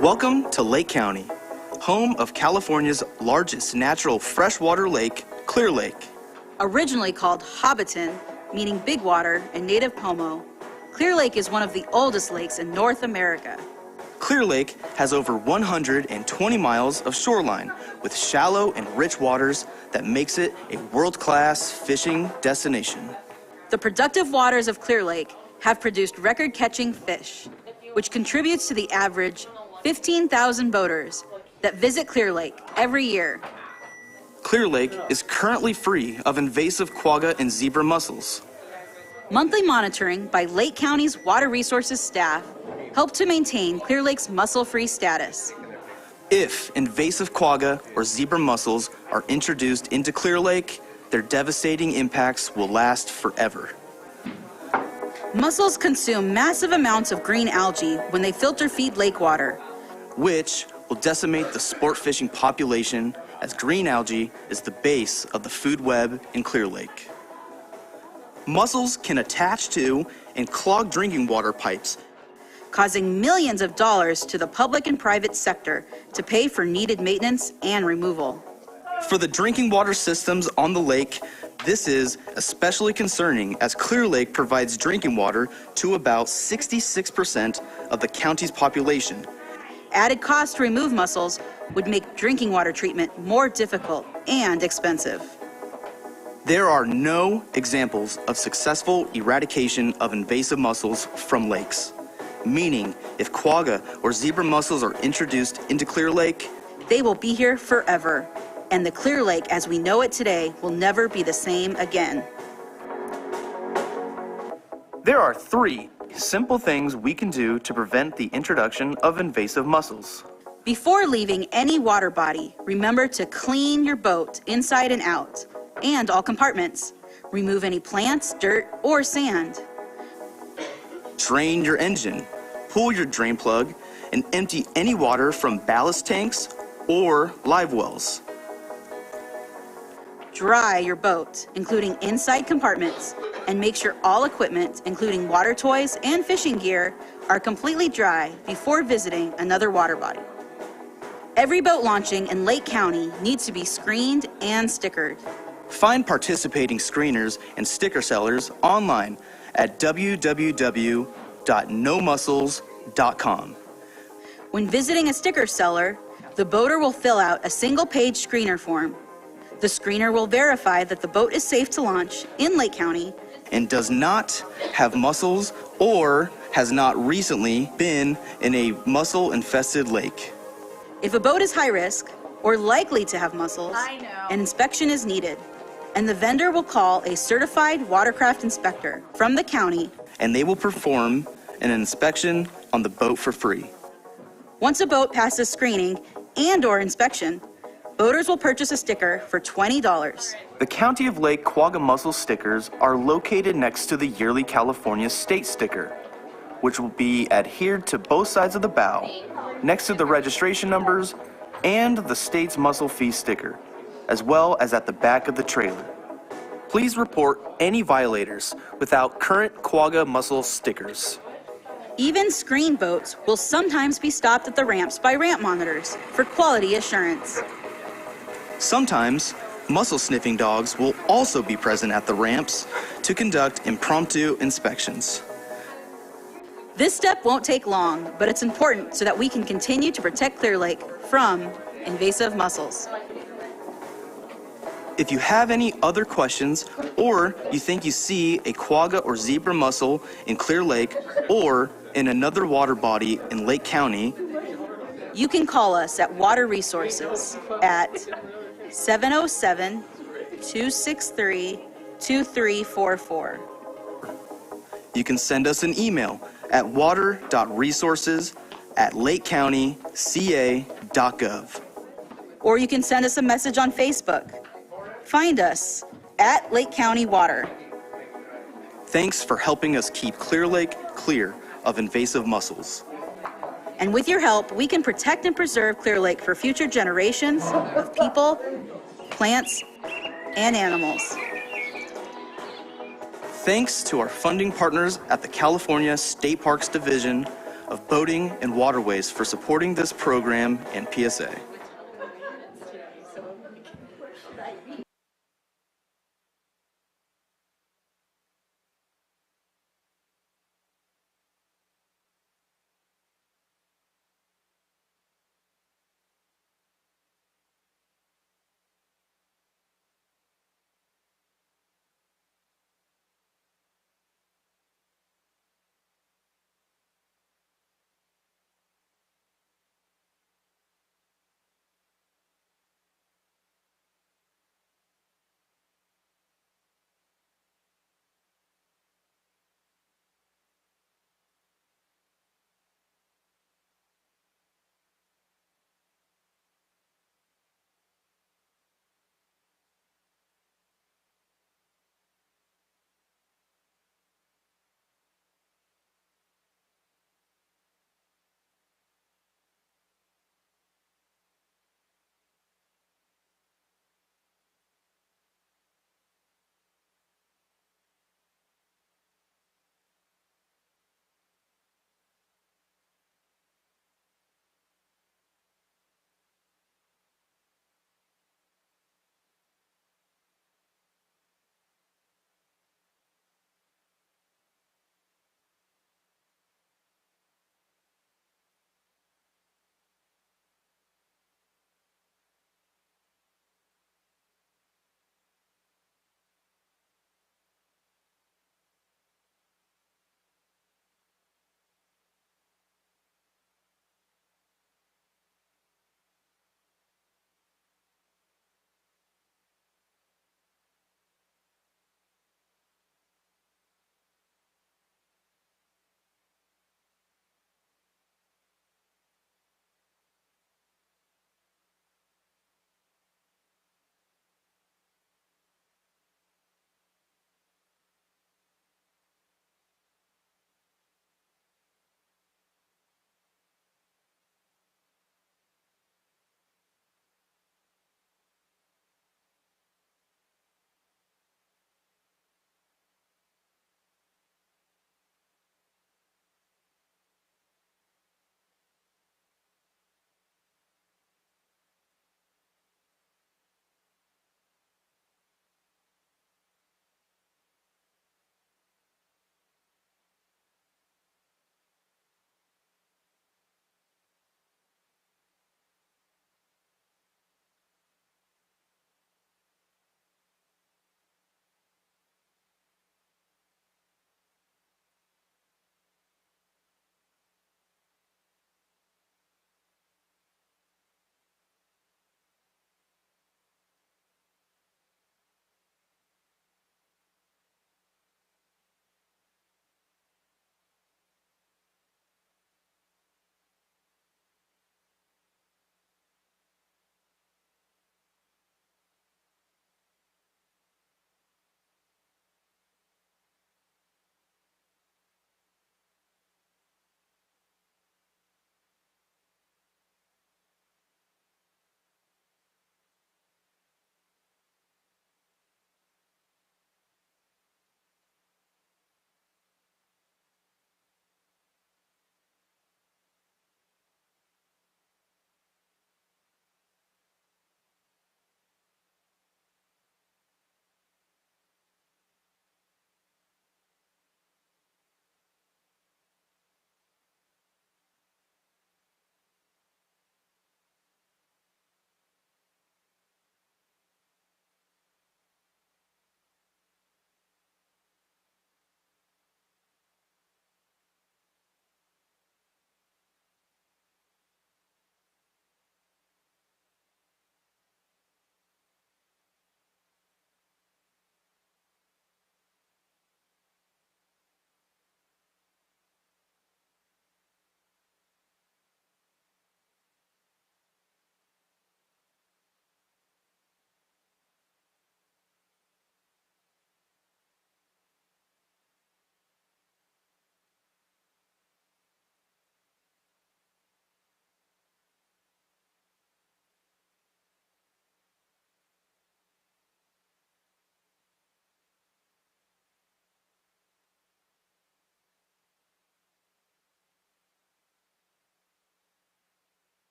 Welcome to Lake County, home of California's largest natural freshwater lake, Clear Lake. Originally called Hobbiton, meaning big water in native Pomo, Clear Lake is one of the oldest lakes in North America. Clear Lake has over 120 miles of shoreline with shallow and rich waters that makes it a world-class fishing destination. The productive waters of Clear Lake have produced record-catching fish, which contributes to the average 15,000 boaters that visit Clear Lake every year. Clear Lake is currently free of invasive quagga and zebra mussels. Monthly monitoring by Lake County's Water Resources staff help to maintain Clear Lake's mussel-free status. If invasive quagga or zebra mussels are introduced into Clear Lake, their devastating impacts will last forever. Mussels consume massive amounts of green algae when they filter feed lake water, which will decimate the sport fishing population, as green algae is the base of the food web in Clear Lake. Mussels can attach to and clog drinking water pipes, causing millions of dollars to the public and private sector to pay for needed maintenance and removal. For the drinking water systems on the lake, this is especially concerning as Clear Lake provides drinking water to about 66% of the county's population. Added cost to remove mussels would make drinking water treatment more difficult and expensive. There are no examples of successful eradication of invasive mussels from lakes, meaning if quagga or zebra mussels are introduced into Clear Lake, they will be here forever, and the Clear Lake as we know it today will never be the same again. There are 3 simple things we can do to prevent the introduction of invasive mussels. Before leaving any water body, remember to clean your boat inside and out, and all compartments. Remove any plants, dirt, or sand. Drain your engine, pull your drain plug, and empty any water from ballast tanks or live wells. Dry your boat, including inside compartments, and make sure all equipment, including water toys and fishing gear, are completely dry before visiting another water body. Every boat launching in Lake County needs to be screened and stickered. Find participating screeners and sticker sellers online at www.nomussels.com. When visiting a sticker seller, the boater will fill out a single-page screener form. The screener will verify that the boat is safe to launch in Lake County and does not have mussels or has not recently been in a mussel-infested lake. If a boat is high risk or likely to have mussels, an inspection is needed, and the vendor will call a certified watercraft inspector from the county, and they will perform an inspection on the boat for free. Once a boat passes screening and/or inspection, boaters will purchase a sticker for $20. The County of Lake Quagga Mussel stickers are located next to the yearly California state sticker, which will be adhered to both sides of the bow, next to the registration numbers and the state's mussel fee sticker, as well as at the back of the trailer. Please report any violators without current quagga mussel stickers. Even screen boats will sometimes be stopped at the ramps by ramp monitors for quality assurance. Sometimes, mussel sniffing dogs will also be present at the ramps to conduct impromptu inspections. This step won't take long, but it's important so that we can continue to protect Clear Lake from invasive mussels. If you have any other questions, or you think you see a quagga or zebra mussel in Clear Lake or in another water body in Lake County, you can call us at Water Resources at 707-263-2344. You can send us an email at water.resources@lakecountyca.gov. Or you can send us a message on Facebook. Find us at Lake County Water. Thanks for helping us keep Clear Lake clear of invasive mussels. And with your help, we can protect and preserve Clear Lake for future generations of people, plants, and animals. Thanks to our funding partners at the California State Parks Division, of Boating and Waterways for supporting this program and PSA.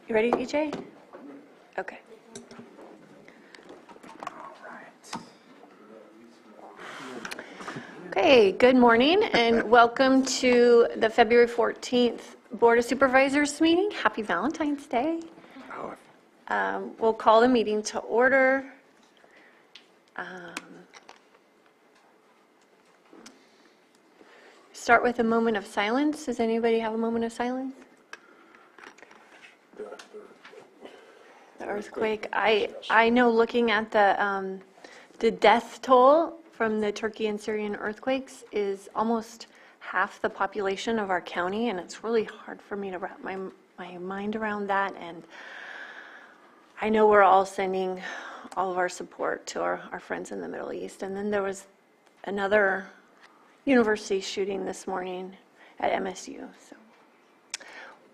You ready, EJ? Okay. Okay, good morning and welcome to the February 14th Board of Supervisors meeting. Happy Valentine's Day. We'll call the meeting to order. Start with a moment of silence. Does anybody have a moment of silence? The earthquake. I know, looking at the death toll from the Turkey and Syrian earthquakes is almost half the population of our county, and it's really hard for me to wrap my mind around that. And I know we're all sending all of our support to our friends in the Middle East. And then there was another university shooting this morning at MSU. So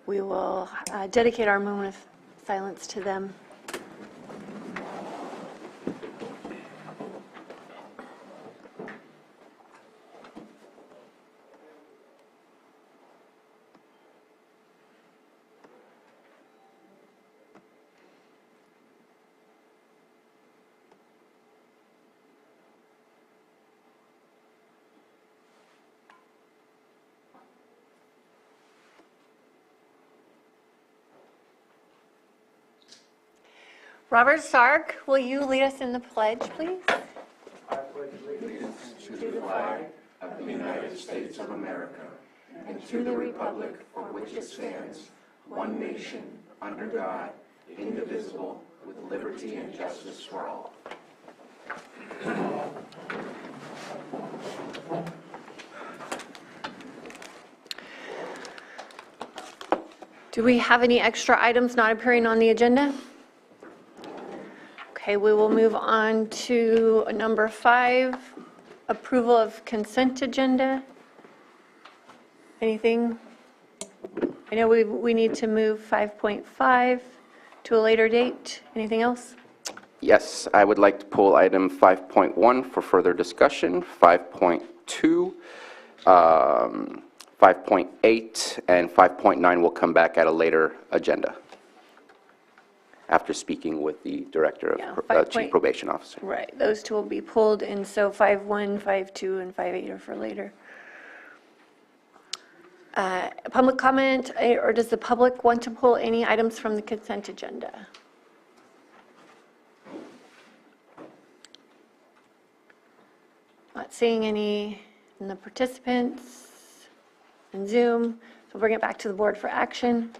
we will dedicate our moment of silence to them. Robert Stark, will you lead us in the pledge, please? I pledge allegiance to the flag of the United States of America and to the republic for which it stands, one nation, under God, indivisible, with liberty and justice for all. Do we have any extra items not appearing on the agenda? Okay, we will move on to number 5, approval of consent agenda. Anything? I know we need to move 5.5 to a later date. Anything else? Yes, I would like to pull item 5.1 for further discussion, 5.2, 5.8, and 5.9 will come back at a later agenda after speaking with the Director of Chief Probation Officer. Right, those two will be pulled, and so 5.1, 5.2, and 5.8 are for later. Public comment, or does the public want to pull any items from the consent agenda? Not seeing any in the participants in Zoom, so bring it back to the board for action.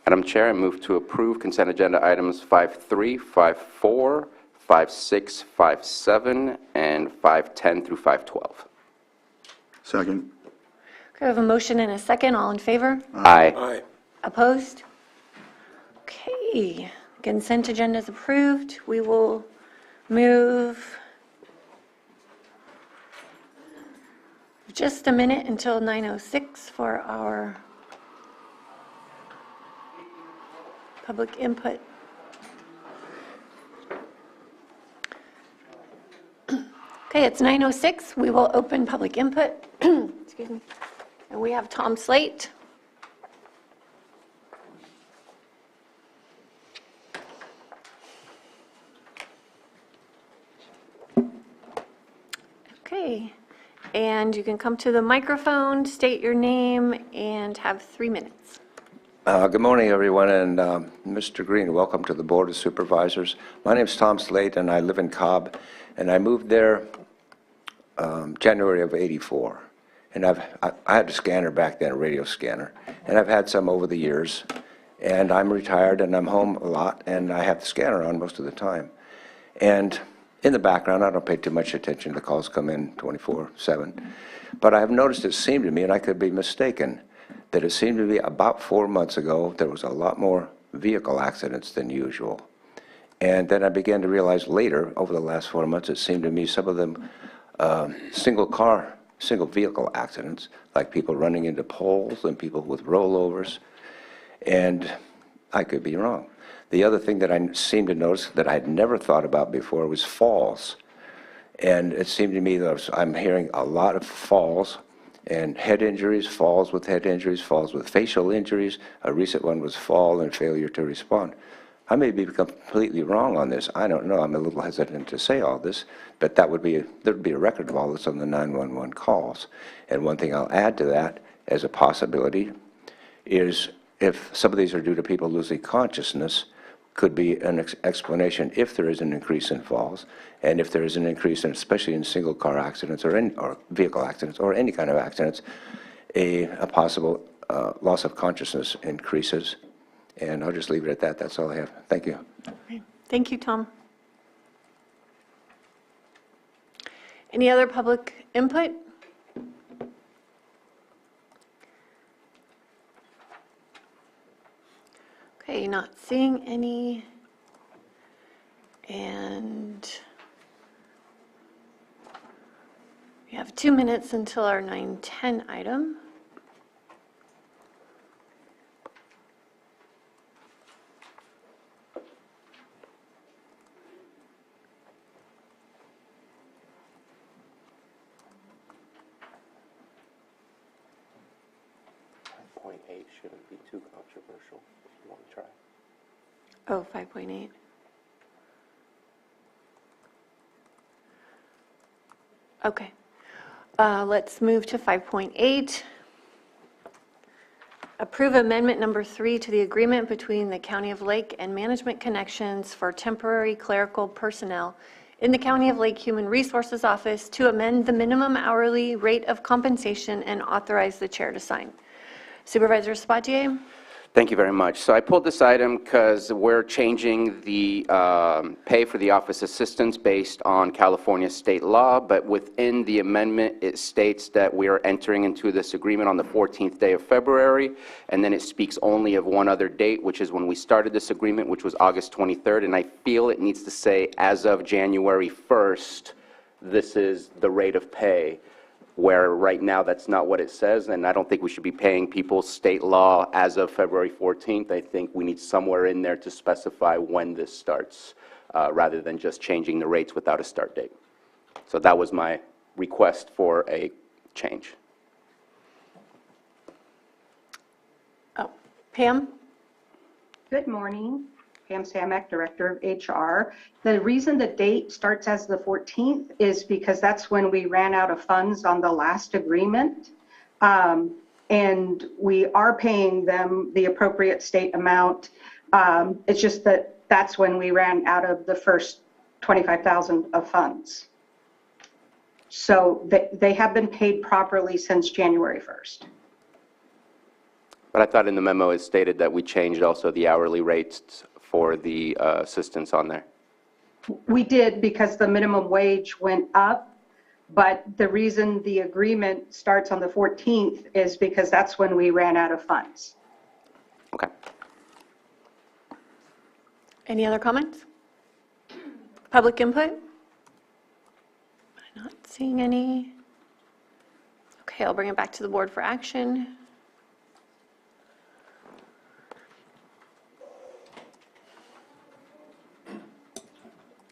Madam Chair, I move to approve consent agenda items 5.3, 5.4, 5.6, 5.7, and 5.10 through 5.12. Second. Okay, we have a motion and a second. All in favor? Aye. Aye. Opposed? Okay, consent agenda is approved. We will move just a minute until 9:06 for our public input. Okay, it's 9:06. We will open public input. Excuse me. And we have Tom Slate. Okay, and you can come to the microphone, state your name, and have 3 minutes. Good morning, everyone, and Mr. Green, welcome to the Board of Supervisors. My name is Tom Slate, and I live in Cobb, and I moved there January of '84. And I had a scanner back then, a radio scanner, and I've had some over the years. And I'm retired, and I'm home a lot, and I have the scanner on most of the time. And in the background, I don't pay too much attention. The calls come in 24/7. But I have noticed, it seemed to me, and I could be mistaken, that it seemed to be about 4 months ago, there was a lot more vehicle accidents than usual. And then I began to realize later, over the last 4 months, it seemed to me some of them single vehicle accidents, like people running into poles and people with rollovers. And I could be wrong. The other thing that I seemed to notice that I'd never thought about before was falls. And it seemed to me that I'm hearing a lot of falls And head injuries, falls with head injuries, falls with facial injuries. A recent one was fall and failure to respond. I may be completely wrong on this. I don't know. I'm a little hesitant to say all this, but there'd be a record of all this on the 911 calls. And one thing I'll add to that as a possibility is if some of these are due to people losing consciousness, could be an explanation if there is an increase in falls, and if there is an increase in, especially in single car accidents or vehicle accidents or any kind of accidents, a possible loss of consciousness increases. And I'll just leave it at that. That's all I have. Thank you. Okay. Thank you, Tom. Any other public input? Okay, not seeing any. And we have 2 minutes until our 9:10 item. Point 8 shouldn't be too controversial if you want to try. Oh, 5.8. Okay. Let's move to 5.8. Approve amendment number 3 to the agreement between the County of Lake and Management Connections for temporary clerical personnel in the County of Lake Human Resources Office to amend the minimum hourly rate of compensation and authorize the chair to sign. Supervisor Sabatier? Thank you very much. So I pulled this item because we're changing the pay for the office assistants based on California state law, but within the amendment, it states that we are entering into this agreement on the 14th day of February, and then it speaks only of one other date, which is when we started this agreement, which was August 23rd, and I feel it needs to say, as of January 1st, this is the rate of pay, where right now that's not what it says, and I don't think we should be paying people state law as of February 14th. I think we need somewhere in there to specify when this starts, rather than just changing the rates without a start date. So that was my request for a change. Oh, Pam? Good morning. Pam Samek, Director of HR. The reason the date starts as the 14th is because that's when we ran out of funds on the last agreement. And we are paying them the appropriate state amount. It's just that that's when we ran out of the first $25,000 of funds. So they have been paid properly since January 1st. But I thought in the memo it stated that we changed also the hourly rates for the assistants on there. We did because the minimum wage went up, but the reason the agreement starts on the 14th is because that's when we ran out of funds. Okay. Any other comments? Public input? I'm not seeing any. Okay, I'll bring it back to the board for action.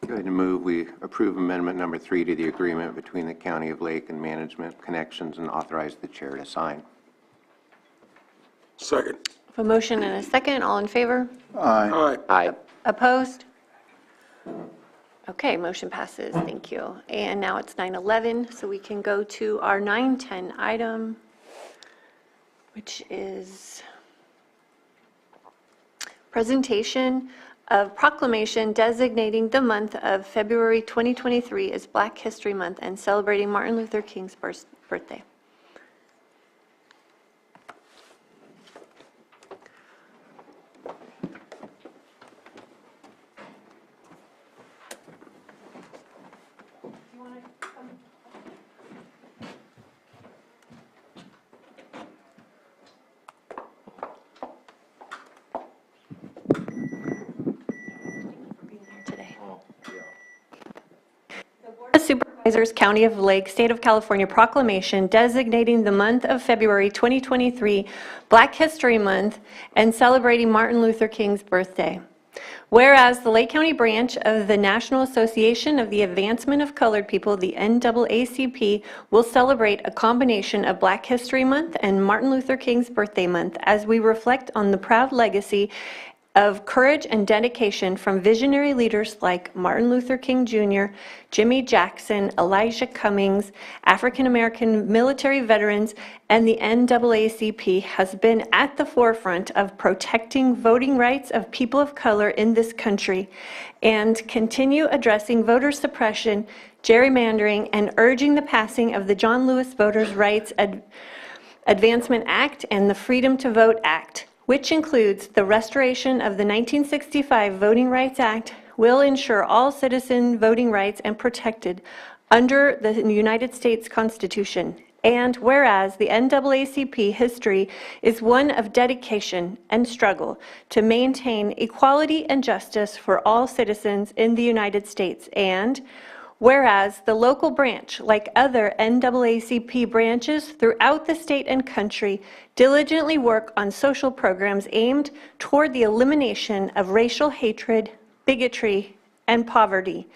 Go ahead and move we approve amendment number 3 to the agreement between the County of Lake and Management Connections and authorize the chair to sign. Second. A motion and a second. All in favor? Aye. Aye. Opposed? Okay, motion passes. Thank you. And now it's 9:11, so we can go to our 9:10 item, which is presentation of proclamation designating the month of February 2023 as Black History Month and celebrating Martin Luther King's birthday. Supervisors, County of Lake, State of California proclamation designating the month of February 2023 Black History Month and celebrating Martin Luther King's birthday. Whereas the Lake County branch of the National Association of the Advancement of Colored People, the NAACP, will celebrate a combination of Black History Month and Martin Luther King's birthday month as we reflect on the proud legacy of courage and dedication from visionary leaders like Martin Luther King Jr., Jimmy Jackson, Elijah Cummings, African-American military veterans, and the NAACP has been at the forefront of protecting voting rights of people of color in this country and continue addressing voter suppression, gerrymandering, and urging the passing of the John Lewis Voters' Rights Advancement Act and the Freedom to Vote Act, which includes the restoration of the 1965 Voting Rights Act, will ensure all citizen voting rights are protected under the United States Constitution. And whereas the NAACP history is one of dedication and struggle to maintain equality and justice for all citizens in the United States, and whereas the local branch, like other NAACP branches throughout the state and country, diligently work on social programs aimed toward the elimination of racial hatred, bigotry, and poverty.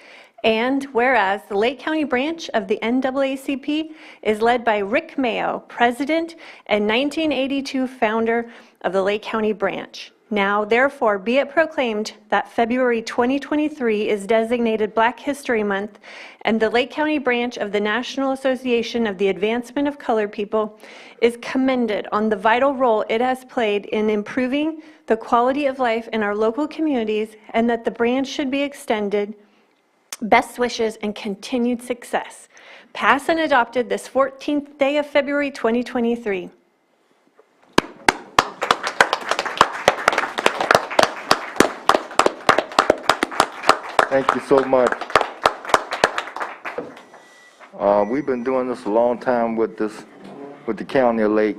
And whereas the Lake County branch of the NAACP is led by Rick Mayo, president and 1982 founder of the Lake County branch. Now, therefore, be it proclaimed that February 2023 is designated Black History Month, and the Lake County branch of the National Association of the Advancement of Colored People is commended on the vital role it has played in improving the quality of life in our local communities, and that the branch should be extended best wishes and continued success. Passed and adopted this 14th day of February 2023. Thank you so much. We've been doing this a long time with the County of Lake.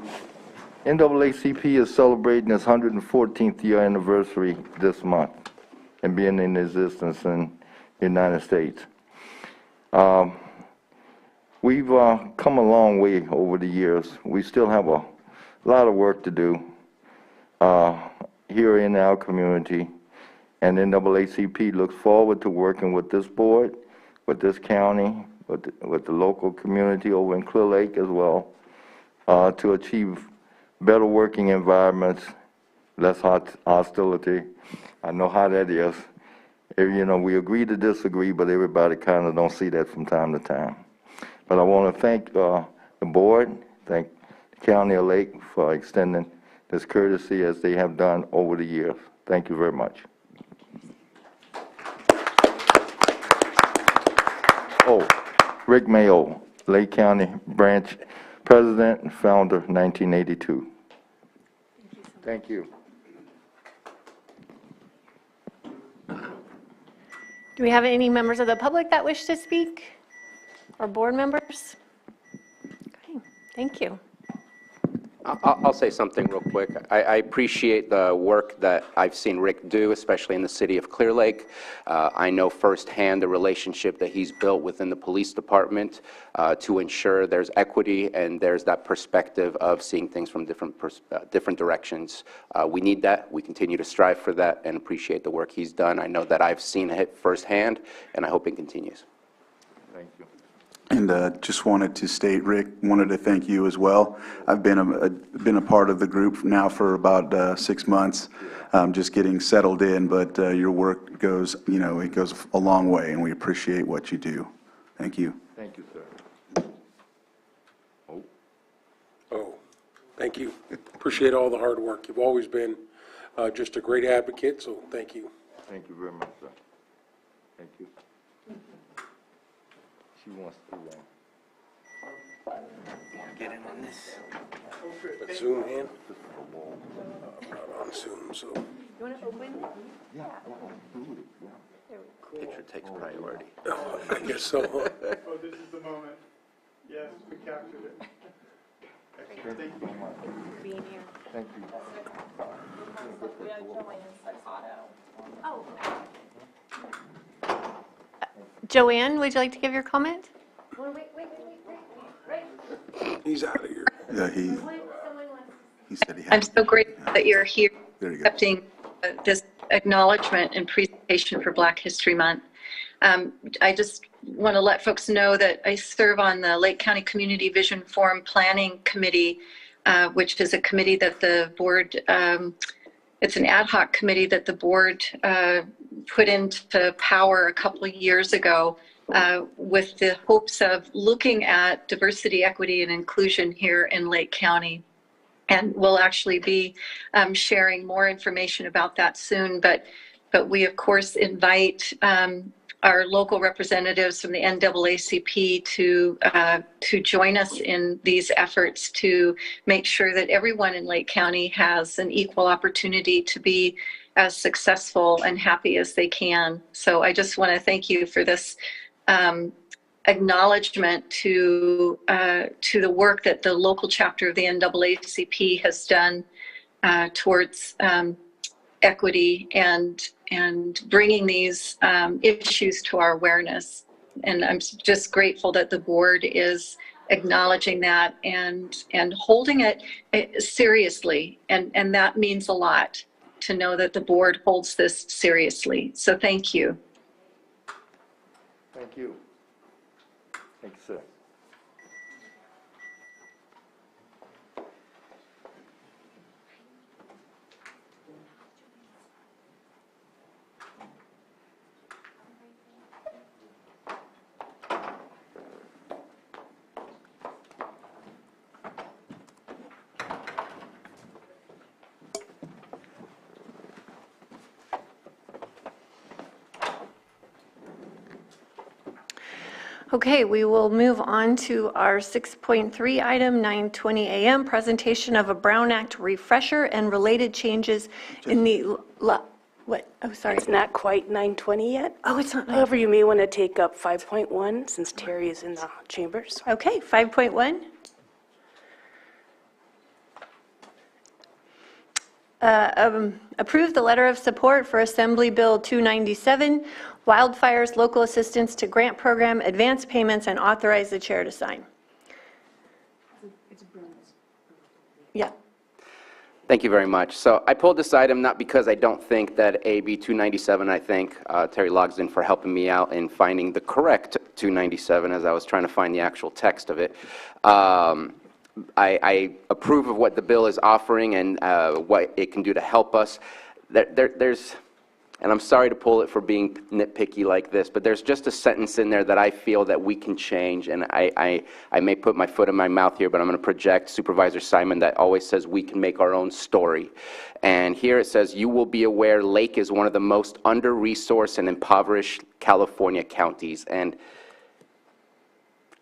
NAACP is celebrating its 114th year anniversary this month and being in existence in the United States. We've come a long way over the years. We still have a lot of work to do here in our community. And NAACP looks forward to working with this board, with this county, with the local community over in Clear Lake as well, to achieve better working environments, less hostility. I know how that is. You know, we agree to disagree, but everybody kind of don't see that from time to time. But I want to thank the board, thank the County of Lake for extending this courtesy as they have done over the years. Thank you very much. Oh, Rick Mayo, Lake County Branch President and Founder, 1982. Thank you. Do we have any members of the public that wish to speak? Or board members? Okay, thank you. I'll say something real quick. I appreciate the work that I've seen Rick do, especially in the city of Clear Lake. I know firsthand the relationship that he's built within the police department to ensure there's equity and there's that perspective of seeing things from different directions. We need that. We continue to strive for that and appreciate the work he's done. I know that I've seen it firsthand, and I hope it continues. Thank you. And just wanted to state, Rick, wanted to thank you as well. I've been a part of the group now for about 6 months, just getting settled in. But your work goes, it goes a long way, and we appreciate what you do. Thank you. Thank you, sir. Oh, thank you. Appreciate all the hard work. You've always been just a great advocate, so thank you. Thank you very much, sir. Thank you. She wants to Get in on this. But Zoom, man? Not on Zoom, so. You want to open? Picture takes priority. Oh, I guess so. Oh, this is the moment. Yes, we captured it. Thank you so much. Being here. Thank you. Oh. Joanne, would you like to give your comment? Wait. He's out of here. Yeah, he said he had. I'm so grateful that you're here There you go. accepting this acknowledgement and presentation for Black History Month. I just want to let folks know that I serve on the Lake County Community Vision Forum Planning Committee, which is a committee that the board, it's an ad hoc committee that the board put into power a couple of years ago with the hopes of looking at diversity, equity, and inclusion here in Lake County. And we'll actually be sharing more information about that soon. But we, of course, invite our local representatives from the NAACP to join us in these efforts to make sure that everyone in Lake County has an equal opportunity to be as successful and happy as they can. So I just want to thank you for this acknowledgement to the work that the local chapter of the NAACP has done towards equity and bringing these issues to our awareness. And I'm just grateful that the board is acknowledging that and holding it seriously. And that means a lot to know that the board holds this seriously. So thank you. Thank you. Thanks, sir. Okay, we will move on to our 6.3 item, 9:20 a.m., presentation of a Brown Act refresher and related changes in the, what? Oh, sorry. It's not quite 9:20 yet. Oh, it's not. However, you may want to take up 5.1 since Terry is in the chambers. Okay, 5.1. Approve the letter of support for Assembly Bill 297, Wildfires Local Assistance to Grant Program, advance payments, and authorize the chair to sign. Yeah. Thank you very much. So I pulled this item not because I don't think that AB 297, I thank Terry Logsdon for helping me out in finding the correct 297 as I was trying to find the actual text of it. I approve of what the bill is offering and what it can do to help us. There's, and I'm sorry to pull it for being nitpicky like this, but there's just a sentence in there that I feel that we can change, and I may put my foot in my mouth here, but I'm going to project Supervisor Simon that always says we can make our own story. And here it says, you will be aware Lake is one of the most under-resourced and impoverished California counties. And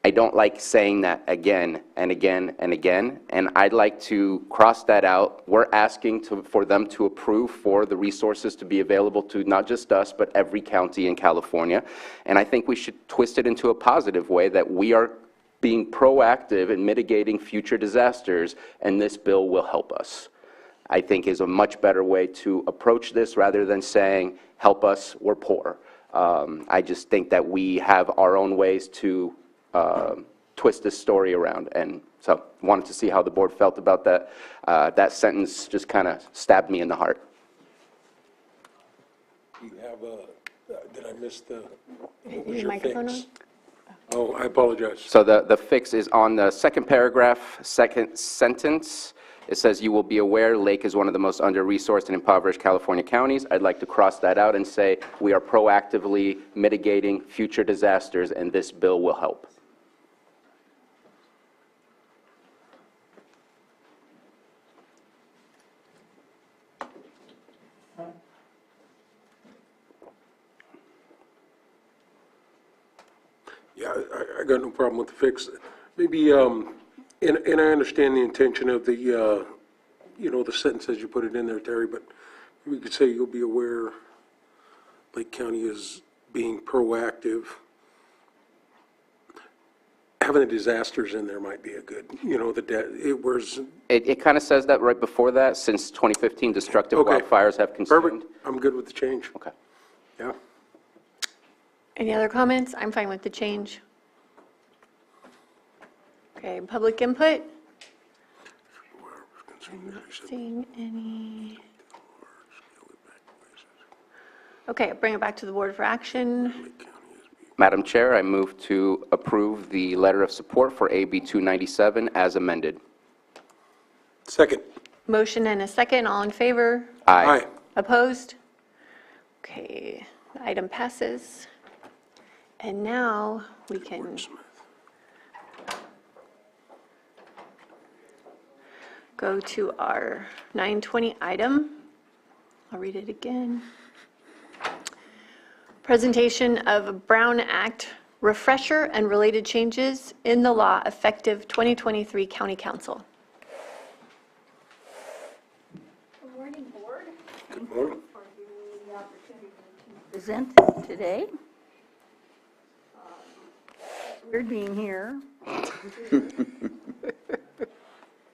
I don't like saying that again and again and again, and I'd like to cross that out. We're asking for them to approve for the resources to be available to not just us, but every county in California. And I think we should twist it into a positive way that we are being proactive in mitigating future disasters, and this bill will help us. I think is a much better way to approach this rather than saying, help us, we're poor. I just think that we have our own ways to twist this story around, and so wanted to see how the board felt about that. That sentence just kind of stabbed me in the heart. You have did I miss the, what was Your your microphone fix? on? Oh, I apologize. So the fix is on the second paragraph, second sentence. It says, you will be aware Lake is one of the most under-resourced and impoverished California counties. I'd like to cross that out and say we are proactively mitigating future disasters, and this bill will help. Yeah, I got no problem with the fix. Maybe, and I understand the intention of the, you know, the sentence as you put it in there, Terry, but we could say you'll be aware Lake County is being proactive. Having the disasters in there might be a good, you know, It kind of says that right before that, since 2015 destructive Okay. wildfires have consumed. Perfect. I'm good with the change. Okay. Yeah. Any other comments? I'm fine with the change. Okay, public input? I'm not seeing any. Okay, bring it back to the board for action. Madam Chair, I move to approve the letter of support for AB 297 as amended. Second. Motion and a second, all in favor? Aye. Opposed? Okay, the item passes. And now we can go to our 920 item. I'll read it again. Presentation of Brown Act refresher and related changes in the law effective 2023 County Council. Good morning, Board. Good morning. Thank you for giving me the opportunity to present today. It's weird being here.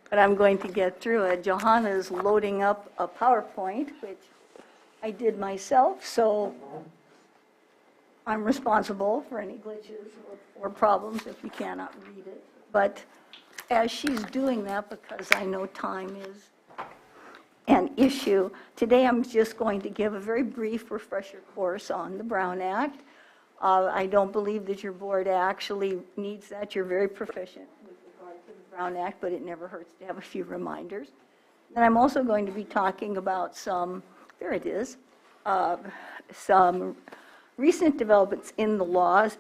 But I'm going to get through it. Johanna's loading up a PowerPoint, which I did myself, so I'm responsible for any glitches or problems if you cannot read it. But as she's doing that, because I know time is an issue, today I'm just going to give a very brief refresher course on the Brown Act. I don't believe that your board actually needs that. You're very proficient with regard to the Brown Act, but it never hurts to have a few reminders. And I'm also going to be talking about some, there it is, some recent developments in the laws,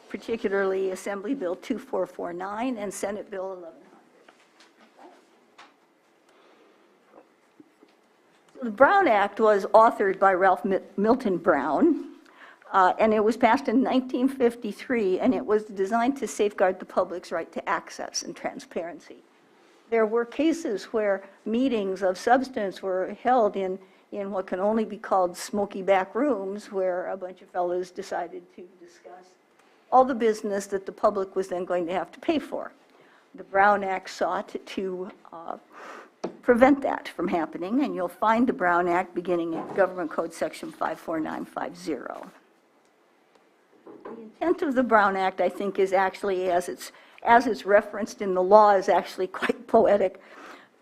particularly Assembly Bill 2449 and Senate Bill 1100. The Brown Act was authored by Ralph Milton Brown, and it was passed in 1953, and it was designed to safeguard the public's right to access and transparency. There were cases where meetings of substance were held in what can only be called smoky back rooms, where a bunch of fellows decided to discuss all the business that the public was then going to have to pay for. The Brown Act sought to prevent that from happening, and you'll find the Brown Act beginning in Government Code Section 54950. The intent of the Brown Act, I think, is actually, as it's referenced in the law, is actually quite poetic.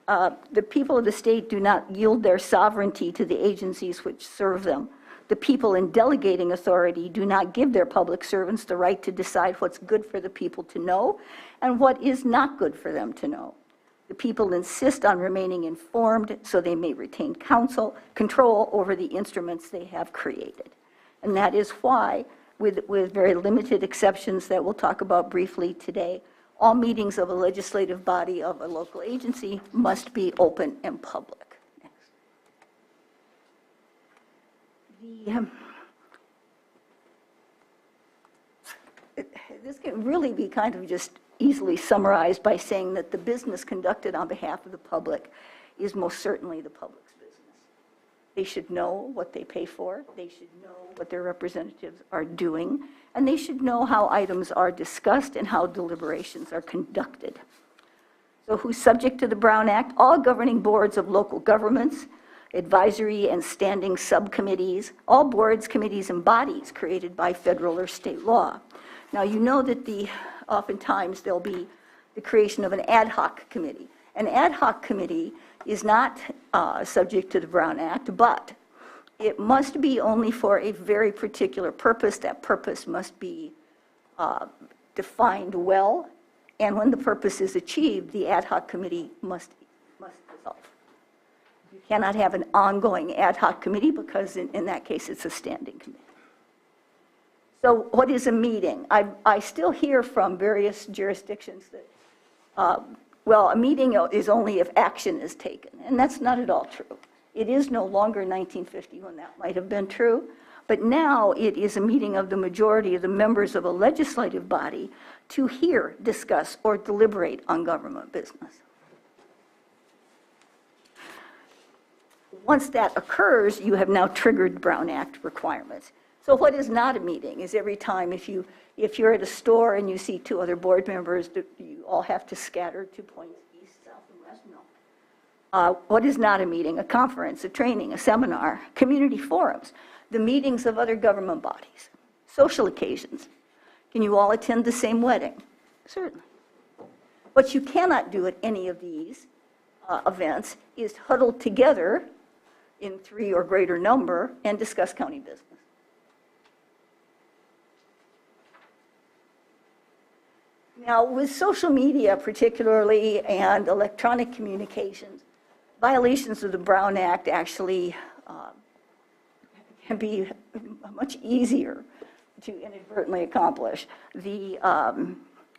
The people of the state do not yield their sovereignty to the agencies which serve them. The people in delegating authority do not give their public servants the right to decide what's good for the people to know and what is not good for them to know. The people insist on remaining informed so they may retain control over the instruments they have created. And that is why, with very limited exceptions that we'll talk about briefly today, all meetings of a legislative body of a local agency must be open and public. This can really be kind of just easily summarized by saying that the business conducted on behalf of the public is most certainly the public's business. They should know what they pay for, they should know what their representatives are doing, and they should know how items are discussed and how deliberations are conducted. So who's subject to the Brown Act? All governing boards of local governments, advisory and standing subcommittees, all boards, committees, and bodies created by federal or state law. Now, you know that oftentimes there'll be the creation of an ad hoc committee. An ad hoc committee is not subject to the Brown Act, but it must be only for a very particular purpose. That purpose must be defined well, and when the purpose is achieved, the ad hoc committee must dissolve. You cannot have an ongoing ad hoc committee because in that case it's a standing committee. So what is a meeting? I still hear from various jurisdictions that, well, a meeting is only if action is taken, and that's not at all true. It is no longer 1950 when that might have been true, but now it is a meeting of the majority of the members of a legislative body to hear, discuss, or deliberate on government business. Once that occurs, you have now triggered Brown Act requirements. So what is not a meeting is every time if you're at a store and you see two other board members, you all have to scatter 2 points east, south, and west? No. What is not a meeting? A conference, a training, a seminar, community forums, the meetings of other government bodies, social occasions. Can you all attend the same wedding? Certainly. What you cannot do at any of these events is huddle together in 3 or greater number and discuss county business. Now, with social media particularly and electronic communications, violations of the Brown Act actually can be much easier to inadvertently accomplish.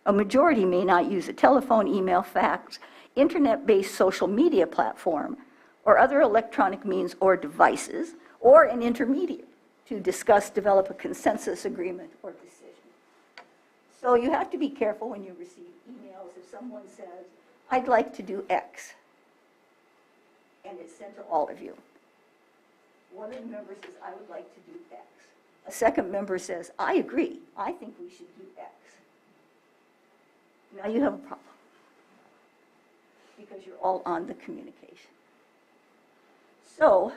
A majority may not use a telephone, email, fax, internet-based social media platform, or other electronic means or devices, or an intermediate to discuss, develop a consensus agreement or decision. So you have to be careful when you receive emails. If someone says, I'd like to do X, and it's sent to all of you. One of the members says, I would like to do X. A second member says, I agree. I think we should do X. Now you have a problem because you're all on the communication. So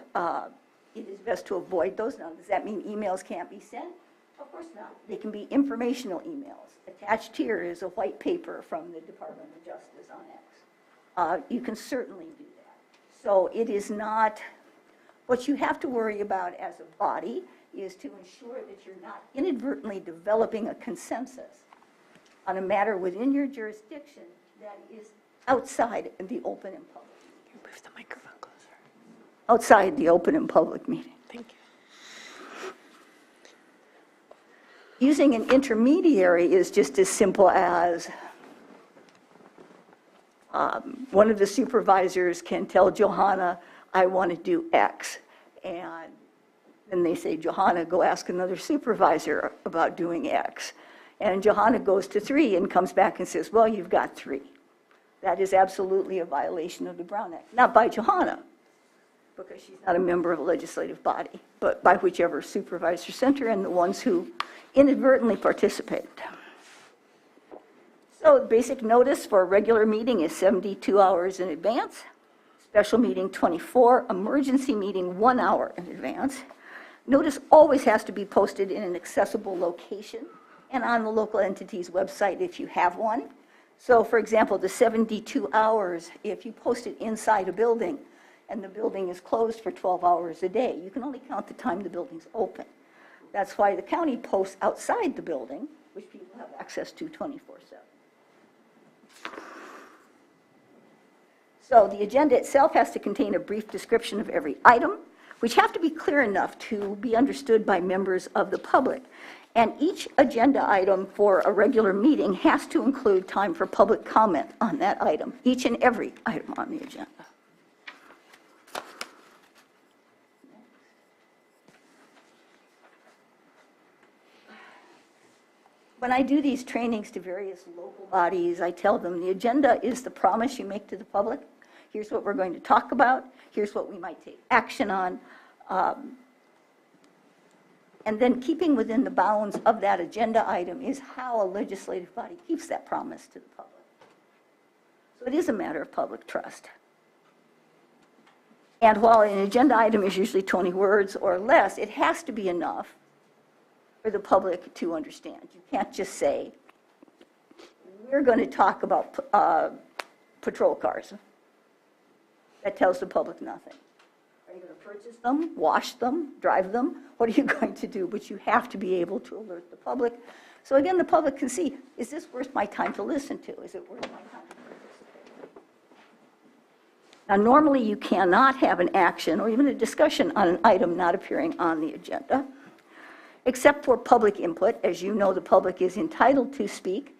it is best to avoid those. Now, does that mean emails can't be sent? Of course not. They can be informational emails. Attached here is a white paper from the Department of Justice on X. You can certainly do that. So it is not, what you have to worry about as a body is to ensure that you're not inadvertently developing a consensus on a matter within your jurisdiction that is outside the open and public. You move the microphone closer. Outside the open and public meeting. Thank you. Using an intermediary is just as simple as one of the supervisors can tell Johanna, I want to do X. And then they say, Johanna, go ask another supervisor about doing X. And Johanna goes to 3 and comes back and says, well, you've got 3. That is absolutely a violation of the Brown Act. Not by Johanna, because she's not a member of a legislative body, but by whichever supervisor sent her and the ones who inadvertently participated. So basic notice for a regular meeting is 72 hours in advance, special meeting 24, emergency meeting 1 hour in advance. Notice always has to be posted in an accessible location and on the local entity's website if you have one. So for example, the 72 hours, if you post it inside a building and the building is closed for 12 hours a day, you can only count the time the building's open. That's why the county posts outside the building, which people have access to 24/7. So the agenda itself has to contain a brief description of every item, which have to be clear enough to be understood by members of the public. And each agenda item for a regular meeting has to include time for public comment on that item, each and every item on the agenda. When I do these trainings to various local bodies, I tell them the agenda is the promise you make to the public. Here's what we're going to talk about. Here's what we might take action on. And then keeping within the bounds of that agenda item is how a legislative body keeps that promise to the public. So it is a matter of public trust. And while an agenda item is usually 20 words or less, it has to be enough for the public to understand. You can't just say, we're going to talk about patrol cars. That tells the public nothing. Are you going to purchase them, wash them, drive them? What are you going to do? But you have to be able to alert the public. So again, the public can see, is this worth my time to listen to? Is it worth my time to participate? Now, normally you cannot have an action or even a discussion on an item not appearing on the agenda, except for public input. As you know, the public is entitled to speak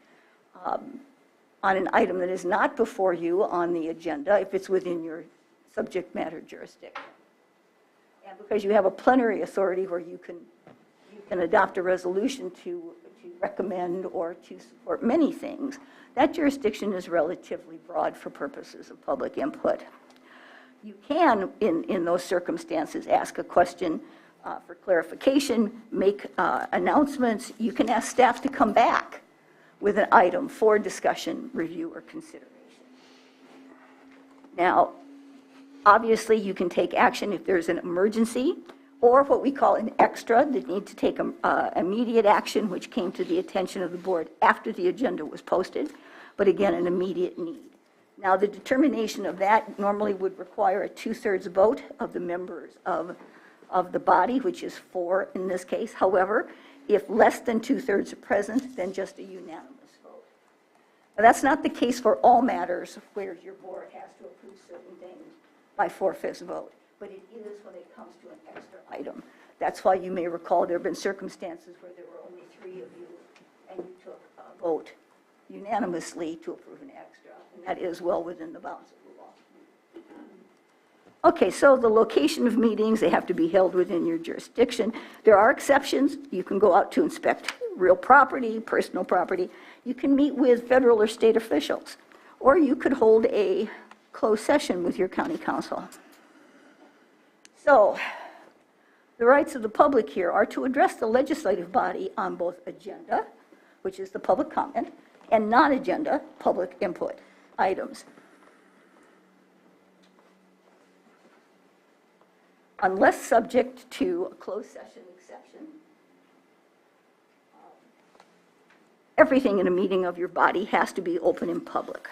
on an item that is not before you on the agenda if it's within your subject matter jurisdiction. And because you have a plenary authority where you can adopt a resolution to recommend or to support many things, that jurisdiction is relatively broad for purposes of public input. You can, in those circumstances, ask a question for clarification, make announcements. You can ask staff to come back with an item for discussion, review, or consideration. Now, obviously, you can take action if there's an emergency or what we call an extra that need to take immediate action, which came to the attention of the board after the agenda was posted, but again, an immediate need. Now, the determination of that normally would require a 2/3 vote of the members of the body, which is 4 in this case. However, if less than 2/3 are present, then just a unanimous vote. Now, that's not the case for all matters where your board has to approve certain things by 4/5 vote, but it is when it comes to an extra item. That's why you may recall there have been circumstances where there were only 3 of you, and you took a vote unanimously to approve an extra, and that is well within the bounds of the law. Okay, so the location of meetings, they have to be held within your jurisdiction. There are exceptions. You can go out to inspect real property, personal property. You can meet with federal or state officials, or you could hold a closed session with your county council. So, the rights of the public here are to address the legislative body on both agenda, which is the public comment, and non-agenda public input items. Unless subject to a closed session exception, everything in a meeting of your body has to be open in public.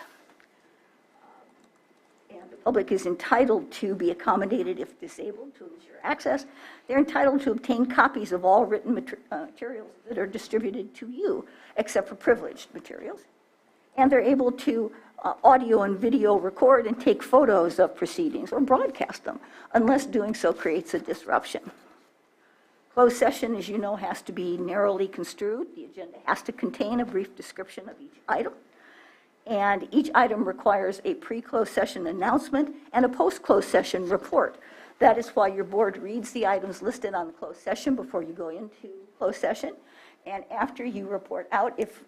And the public is entitled to be accommodated if disabled to ensure access. They're entitled to obtain copies of all written materials that are distributed to you, except for privileged materials. And they're able to audio and video record and take photos of proceedings or broadcast them, unless doing so creates a disruption. Closed session, as you know, has to be narrowly construed. The agenda has to contain a brief description of each item. And each item requires a pre-closed session announcement and a post-closed session report. That is why your board reads the items listed on the closed session before you go into closed session, and after you report out if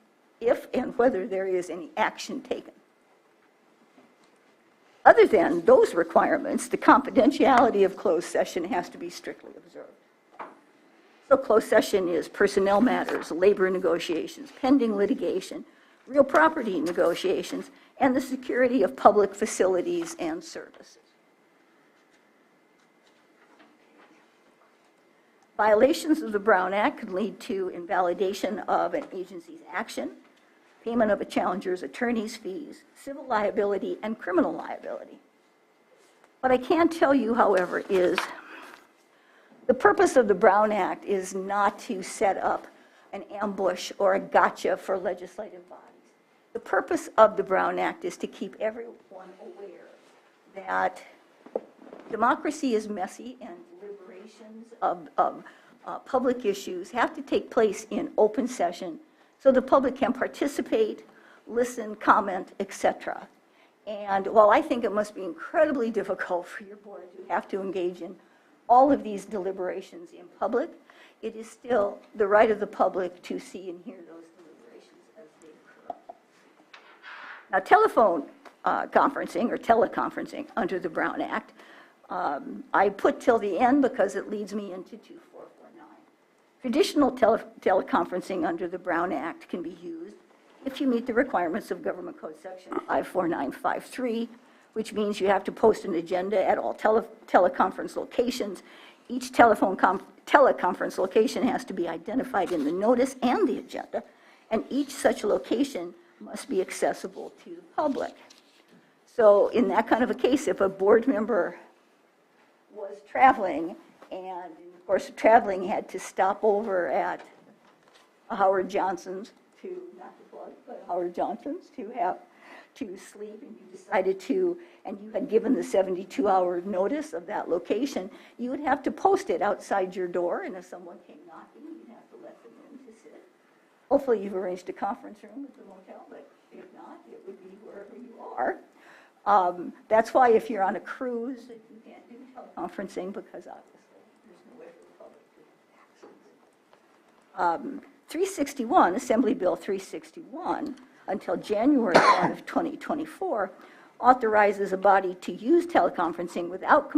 and whether there is any action taken. Other than those requirements, the confidentiality of closed session has to be strictly observed. So closed session is personnel matters, labor negotiations, pending litigation, real property negotiations, and the security of public facilities and services. Violations of the Brown Act could lead to invalidation of an agency's action, payment of a challenger's attorney's fees, civil liability, and criminal liability. What I can tell you, however, is the purpose of the Brown Act is not to set up an ambush or a gotcha for legislative bodies. The purpose of the Brown Act is to keep everyone aware that democracy is messy and deliberations of public issues have to take place in open session so the public can participate, listen, comment, etc. And while I think it must be incredibly difficult for your board to have to engage in all of these deliberations in public, it is still the right of the public to see and hear those deliberations as they occur. Now, telephone conferencing or teleconferencing under the Brown Act, I put till the end because it leads me into 2449. Traditional teleconferencing under the Brown Act can be used if you meet the requirements of Government Code Section 54953, which means you have to post an agenda at all teleconference locations. Each teleconference location has to be identified in the notice and the agenda, and each such location must be accessible to the public. So in that kind of a case, if a board member was traveling, and of course traveling had to stop over at Howard Johnson's to, not to plug, but Howard Johnson's to have to sleep, and you decided to, and you had given the 72-hour notice of that location, you would have to post it outside your door, and if someone came knocking, you'd have to let them in to sit. Hopefully you've arranged a conference room at the motel, but if not, it would be wherever you are. That's why if you're on a cruise, you can't do teleconferencing because obviously there's no way for the public to access. 361, Assembly Bill 361, until January 1 of 2024, authorizes a body to use teleconferencing without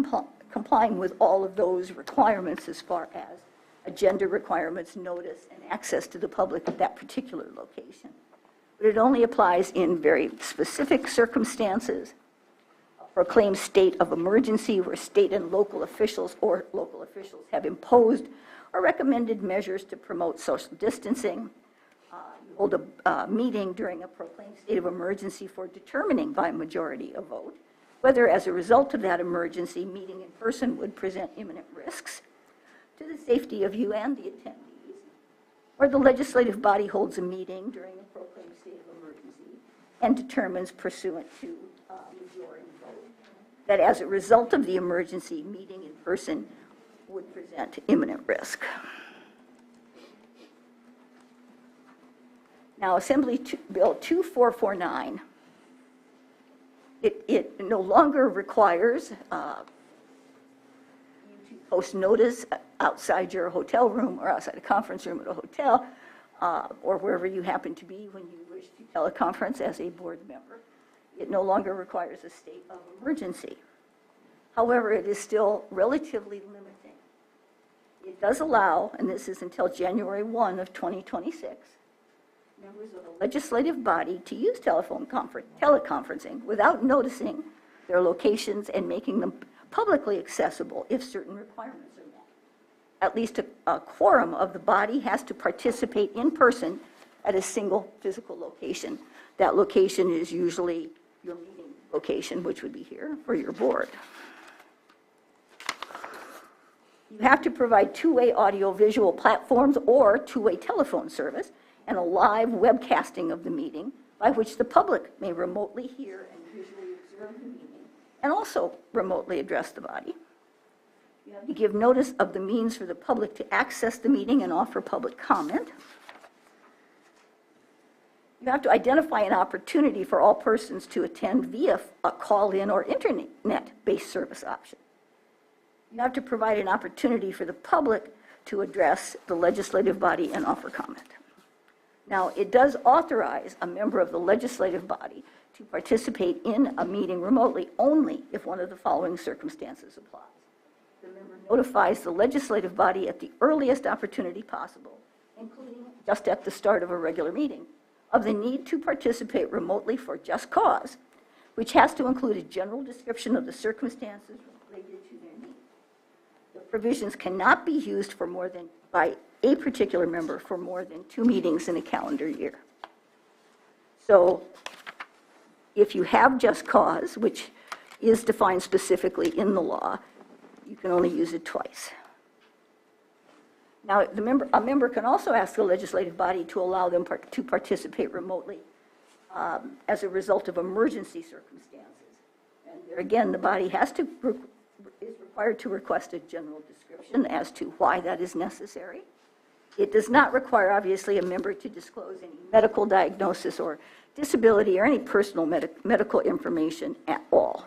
complying with all of those requirements as far as agenda requirements, notice, and access to the public at that particular location. But it only applies in very specific circumstances, proclaimed state of emergency where state and local officials have imposed or recommended measures to promote social distancing. You hold a meeting during a proclaimed state of emergency for determining by majority of vote whether, as a result of that emergency, meeting in person would present imminent risks to the safety of you and the attendees, or the legislative body holds a meeting during a proclaimed state of emergency and determines, pursuant to majority vote, that as a result of the emergency, meeting in person would present imminent risk. Now, Assembly Bill 2449, it no longer requires you to post notice outside your hotel room or outside a conference room at a hotel or wherever you happen to be when you wish to teleconference as a board member. It no longer requires a state of emergency. However, it is still relatively limiting. It does allow, and this is until January 1 of 2026, members of the legislative body to use teleconferencing without noticing their locations and making them publicly accessible if certain requirements are met. At least a quorum of the body has to participate in person at a single physical location. That location is usually your meeting location, which would be here for your board. You have to provide two-way audio-visual platforms or two-way telephone service and a live webcasting of the meeting by which the public may remotely hear and visually observe the meeting and also remotely address the body. You have to give notice of the means for the public to access the meeting and offer public comment. You have to identify an opportunity for all persons to attend via a call-in or internet-based service option. You have to provide an opportunity for the public to address the legislative body and offer comment. Now, it does authorize a member of the legislative body to participate in a meeting remotely only if one of the following circumstances applies. The member notifies the legislative body at the earliest opportunity possible, including just at the start of a regular meeting, of the need to participate remotely for just cause, which has to include a general description of the circumstances related to their need. The provisions cannot be used for more than, by a particular member for more than 2 meetings in a calendar year. So if you have just cause, which is defined specifically in the law, you can only use it twice. Now, a member can also ask the legislative body to allow them to participate remotely as a result of emergency circumstances. And there again, the body is required to request a general description as to why that is necessary. It does not require, obviously, a member to disclose any medical diagnosis or disability or any personal medical information at all.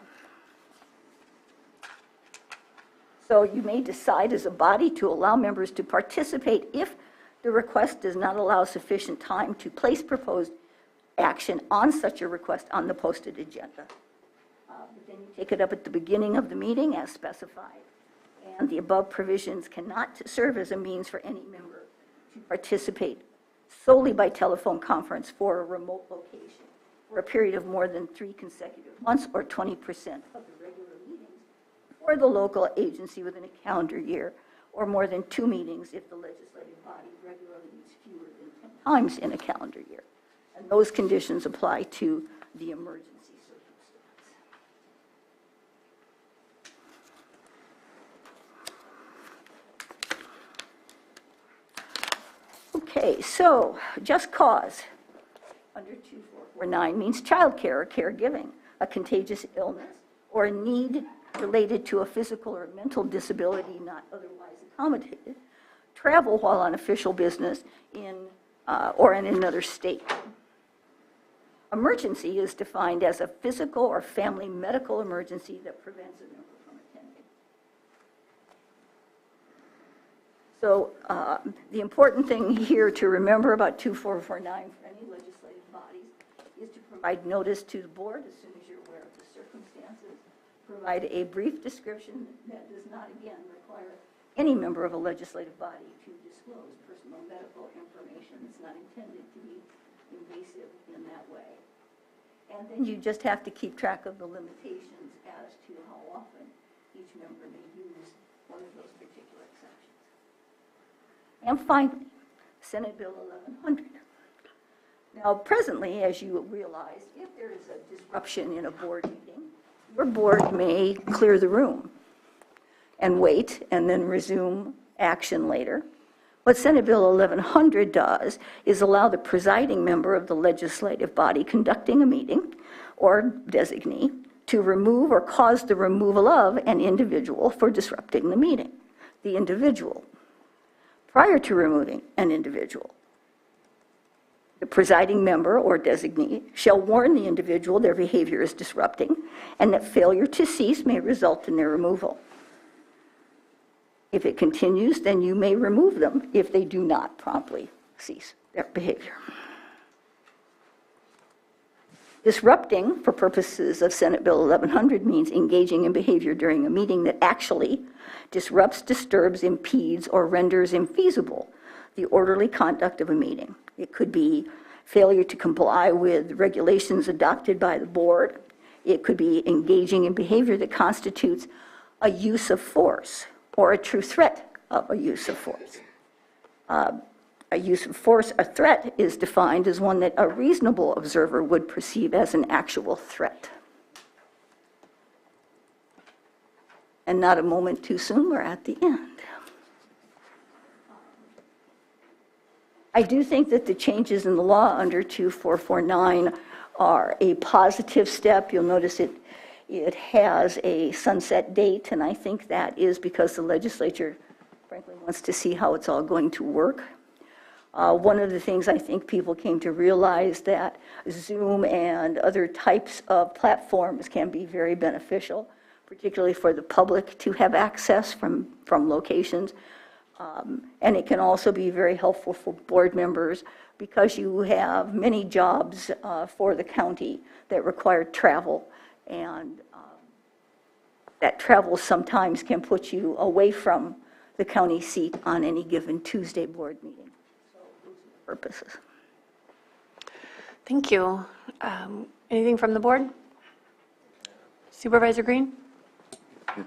So you may decide as a body to allow members to participate if the request does not allow sufficient time to place proposed action on such a request on the posted agenda. But then you take it up at the beginning of the meeting as specified. And the above provisions cannot serve as a means for any member to participate solely by telephone conference for a remote location for a period of more than 3 consecutive months or 20% of the regular meetings for the local agency within a calendar year, or more than 2 meetings if the legislative body regularly meets fewer than 10 times in a calendar year. And those conditions apply to the emergency circumstance. Okay, so just cause under 2449 means childcare or caregiving, a contagious illness, or a need related to a physical or mental disability not otherwise accommodated, travel while on official business or in another state. Emergency is defined as a physical or family medical emergency that prevents a member from attending. So the important thing here to remember about 2449 for any legislative bodies is to provide notice to the board as soon as you're aware of the circumstances, provide a brief description that does not, again, require any member of a legislative body to disclose personal medical information. It's not intended to be invasive in that way. And then you just have to keep track of the limitations as to how often each member may use one of those particular exceptions. And finally, Senate Bill 1100. Now, presently, as you realize, if there is a disruption in a board meeting, your board may clear the room and wait and then resume action later. What Senate Bill 1100 does is allow the presiding member of the legislative body conducting a meeting or designee to remove or cause the removal of an individual for disrupting the meeting. The individual, prior to removing an individual, the presiding member or designee shall warn the individual their behavior is disrupting and that failure to cease may result in their removal. If it continues, then you may remove them if they do not promptly cease their behavior. Disrupting, for purposes of Senate Bill 1100, means engaging in behavior during a meeting that actually disrupts, disturbs, impedes, or renders infeasible the orderly conduct of a meeting. It could be failure to comply with regulations adopted by the board. It could be engaging in behavior that constitutes a use of force or a true threat of a use of force. A use of force, a threat, is defined as one that a reasonable observer would perceive as an actual threat. And not a moment too soon, we're at the end. I do think that the changes in the law under 2449 are a positive step. You'll notice it has a sunset date, and I think that is because the legislature, frankly, wants to see how it's all going to work. One of the things I think people came to realize that Zoom and other types of platforms can be very beneficial, particularly for the public to have access from locations. And it can also be very helpful for board members because you have many jobs for the county that require travel, and that travel sometimes can put you away from the county seat on any given Tuesday board meeting. So those are the purposes. Thank you. Anything from the board? Supervisor Green?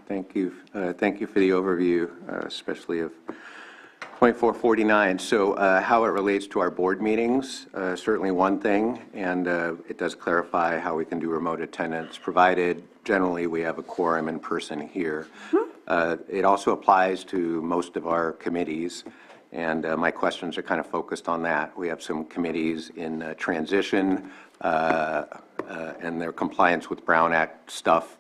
Thank you. Thank you for the overview, especially of 2449. So how it relates to our board meetings, certainly one thing, and it does clarify how we can do remote attendance, provided generally we have a quorum in person here. It also applies to most of our committees, and my questions are kind of focused on that. We have some committees in transition, and their compliance with Brown Act stuff,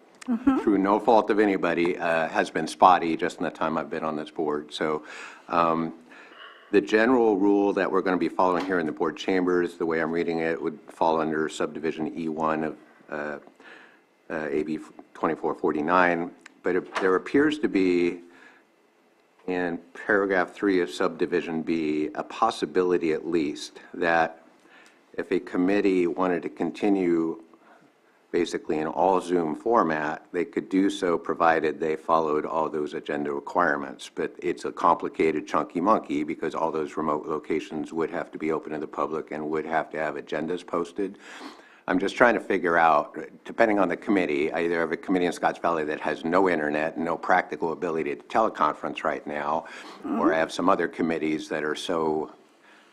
through no fault of anybody, has been spotty just in the time I've been on this board. So the general rule that we're going to be following here in the board chambers, the way I'm reading it, would fall under subdivision E1 of AB 2449. But there appears to be, in paragraph 3 of subdivision B, a possibility at least that if a committee wanted to continue basically in all Zoom format, they could do so provided they followed all those agenda requirements. But it's a complicated, chunky monkey because all those remote locations would have to be open to the public and would have to have agendas posted. I'm just trying to figure out, depending on the committee, I either have a committee in Scotts Valley that has no internet and no practical ability to teleconference right now, or I have some other committees that are so,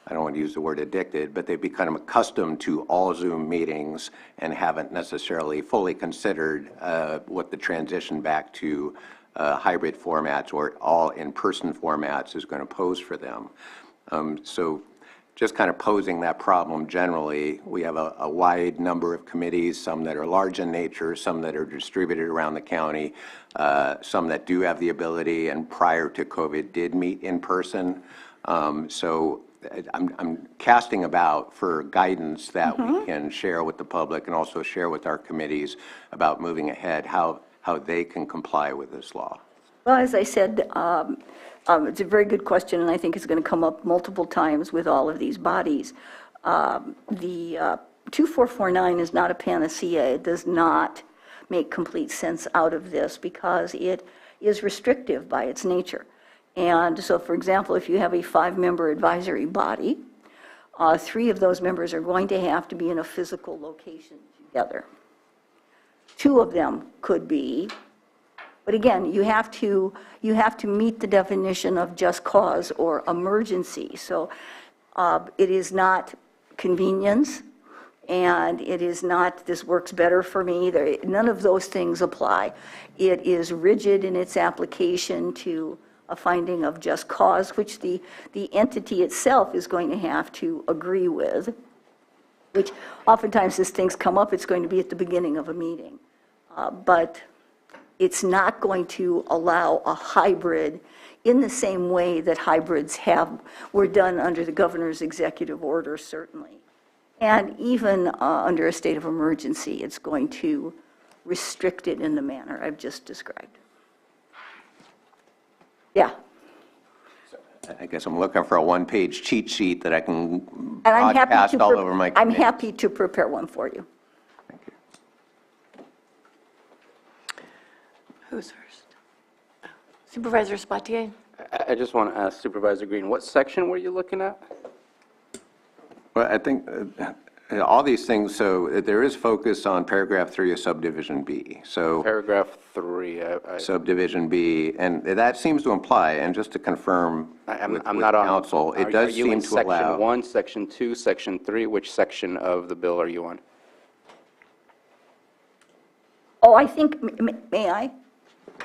I don't want to use the word addicted, but they've become accustomed to all Zoom meetings and haven't necessarily fully considered what the transition back to hybrid formats or all in-person formats is going to pose for them. So just kind of posing that problem generally, we have a wide number of committees, some that are large in nature, some that are distributed around the county, some that do have the ability and prior to COVID did meet in person. So I'm casting about for guidance that we can share with the public and also share with our committees about moving ahead, how they can comply with this law. Well, as I said, it's a very good question, and I think it's going to come up multiple times with all of these bodies. The 2449 is not a panacea. It does not make complete sense out of this because it is restrictive by its nature. And so, for example, if you have a 5-member advisory body, 3 of those members are going to have to be in a physical location together. 2 of them could be, but again, you have to meet the definition of just cause or emergency. So it is not convenience, and it is not, this works better for me. None of those things apply. It is rigid in its application to a finding of just cause, which the entity itself is going to have to agree with, which oftentimes as things come up, it's going to be at the beginning of a meeting. But it's not going to allow a hybrid in the same way that hybrids were done under the governor's executive order, certainly. And even under a state of emergency, it's going to restrict it in the manner I've just described. Yeah. I guess I'm looking for a one-page cheat sheet that I can And I'm happy broadcast to all over my I'm committee. happy to prepare one for you. Thank you. Who's first? Supervisor Spatier? I just want to ask Supervisor Green, what section were you looking at? Well, I think all these things, so there is focus on paragraph 3 of subdivision B. So Paragraph 3. subdivision B, and that seems to imply, and just to confirm with not on council, it does Are you seem in to section allow. 1, section 2, section 3? Which section of the bill are you on? Oh, I think, may I?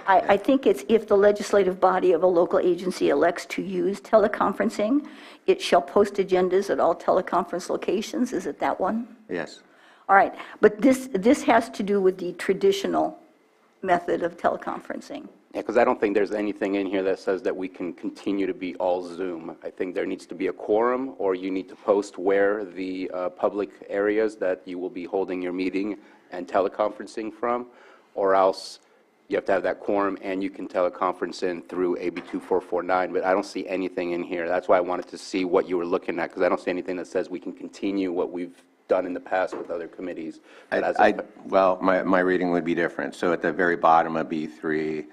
I think it's if the legislative body of a local agency elects to use teleconferencing, it shall post agendas at all teleconference locations. Is it that one? Yes. All right, but this has to do with the traditional method of teleconferencing. Yeah, because I don't think there's anything in here that says that we can continue to be all Zoom. I think there needs to be a quorum, or you need to post where the public areas that you will be holding your meeting and teleconferencing from, or else you have to have that quorum and you can teleconference in through AB 2449, but I don't see anything in here. That's why I wanted to see what you were looking at, because I don't see anything that says we can continue what we've done in the past with other committees. Well, my reading would be different. So at the very bottom of B3,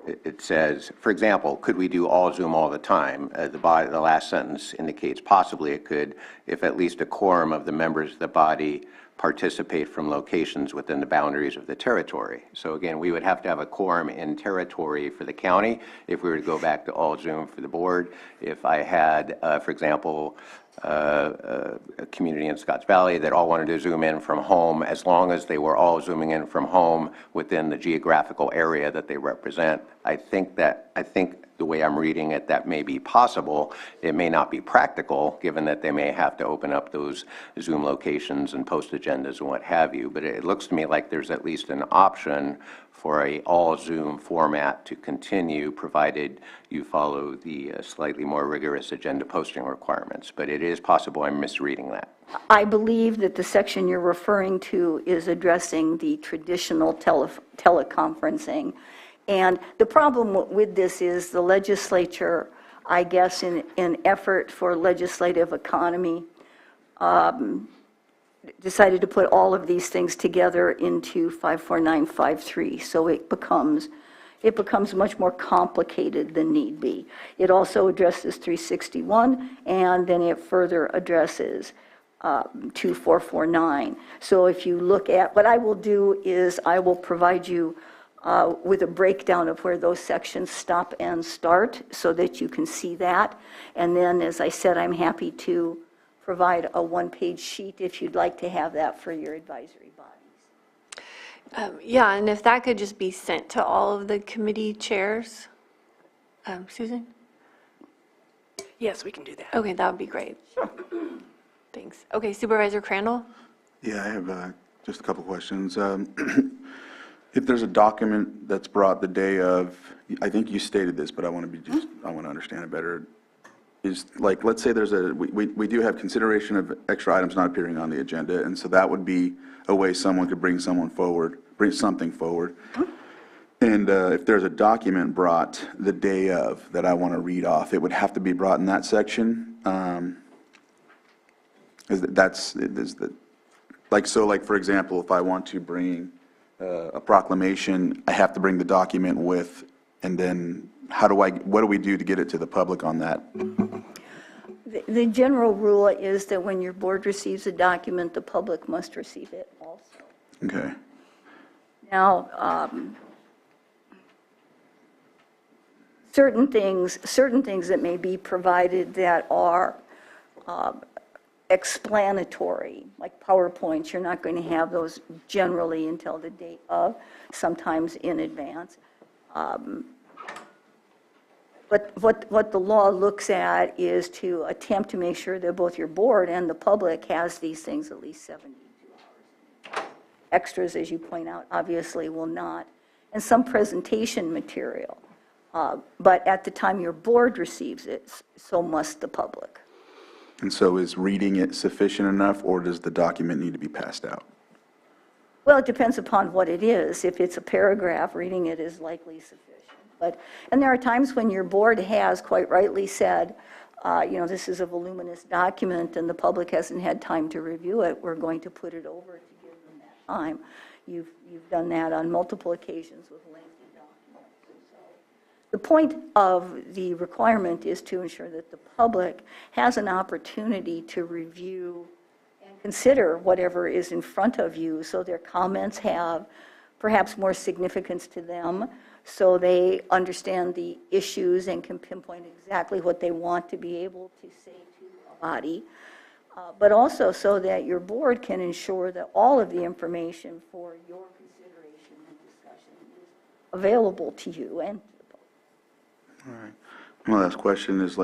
it says, for example, could we do all Zoom all the time? The last sentence indicates possibly it could, if at least a quorum of the members of the body participate from locations within the boundaries of the territory. So again, we would have to have a quorum in territory for the county if we were to go back to all Zoom for the board. If I had, for example, a community in Scotts Valley that all wanted to Zoom in from home, as long as they were all Zooming in from home within the geographical area that they represent, I think the way I'm reading it, that may be possible. It may not be practical, given that they may have to open up those Zoom locations and post agendas and what have you. But it looks to me like there's at least an option for a all Zoom format to continue, provided you follow the slightly more rigorous agenda posting requirements. But it is possible I'm misreading that. I believe that the section you're referring to is addressing the traditional teleconferencing. And the problem with this is the legislature, I guess, in an effort for legislative economy, decided to put all of these things together into 54953. So it becomes much more complicated than need be. It also addresses 361, and then it further addresses 2449. So if you look at, what I will do is I will provide you with a breakdown of where those sections stop and start so that you can see that. And then, as I said, I'm happy to provide a one-page sheet if you'd like to have that for your advisory bodies. Yeah, and if that could just be sent to all of the committee chairs. Susan? Yes, we can do that. Okay, that would be great. Sure. Thanks. Okay, Supervisor Crandall? Yeah, I have just a couple questions. If there's a document that's brought the day of, I think you stated this, but I want to understand it better. Is like, let's say we do have consideration of extra items not appearing on the agenda, and so that would be a way someone could bring something forward. And if there's a document brought the day of that I want to read off, it would have to be brought in that section. Like for example, if I want to bring a proclamation, I have to bring the document with, and then what do we do to get it to the public on that? The general rule is that when your board receives a document, the public must receive it also. Okay. Now, certain things that may be provided that are explanatory, like PowerPoints. You're not going to have those generally until the date of, sometimes in advance. But what the law looks at is to attempt to make sure that both your board and the public has these things at least 72 hours. Extras, as you point out, obviously will not. And some presentation material. But at the time your board receives it, so must the public. And so is reading it sufficient enough, or does the document need to be passed out? Well, it depends upon what it is. If it's a paragraph, reading it is likely sufficient. And there are times when your board has quite rightly said, this is a voluminous document and the public hasn't had time to review it. We're going to put it over to give them that time. You've done that on multiple occasions with lengthy documents. So the point of the requirement is to ensure that the public has an opportunity to review and consider whatever is in front of you, so their comments have perhaps more significance to them, so they understand the issues and can pinpoint exactly what they want to be able to say to a body, but also so that your board can ensure that all of the information for your consideration and discussion is available to you and to the public. All right. My last question is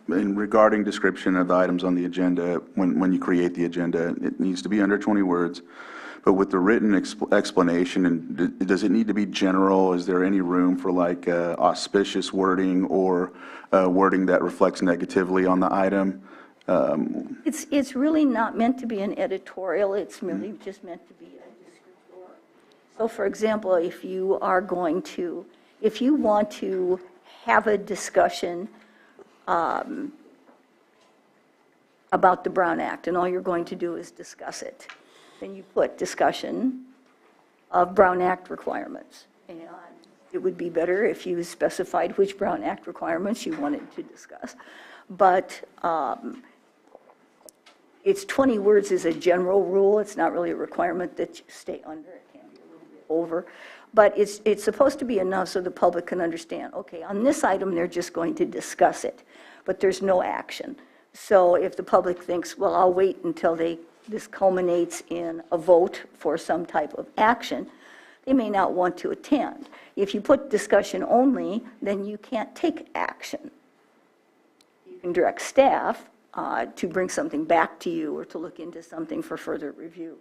in regarding description of the items on the agenda, when you create the agenda, it needs to be under 20 words. But with the written explanation, and does it need to be general? Is there any room for auspicious wording or wording that reflects negatively on the item? It's really not meant to be an editorial. It's merely just meant to be a descriptor. So, for example, if you want to have a discussion about the Brown Act, and all you're going to do is discuss it, then you put discussion of Brown Act requirements. And it would be better if you specified which Brown Act requirements you wanted to discuss. But it's 20 words is a general rule. It's not really a requirement that you stay under. It can be a little bit over. But it's supposed to be enough so the public can understand, okay, on this item they're just going to discuss it, but there's no action. So if the public thinks, well, I'll wait until this culminates in a vote for some type of action, they may not want to attend. If you put discussion only, then you can't take action. You can direct staff to bring something back to you or to look into something for further review,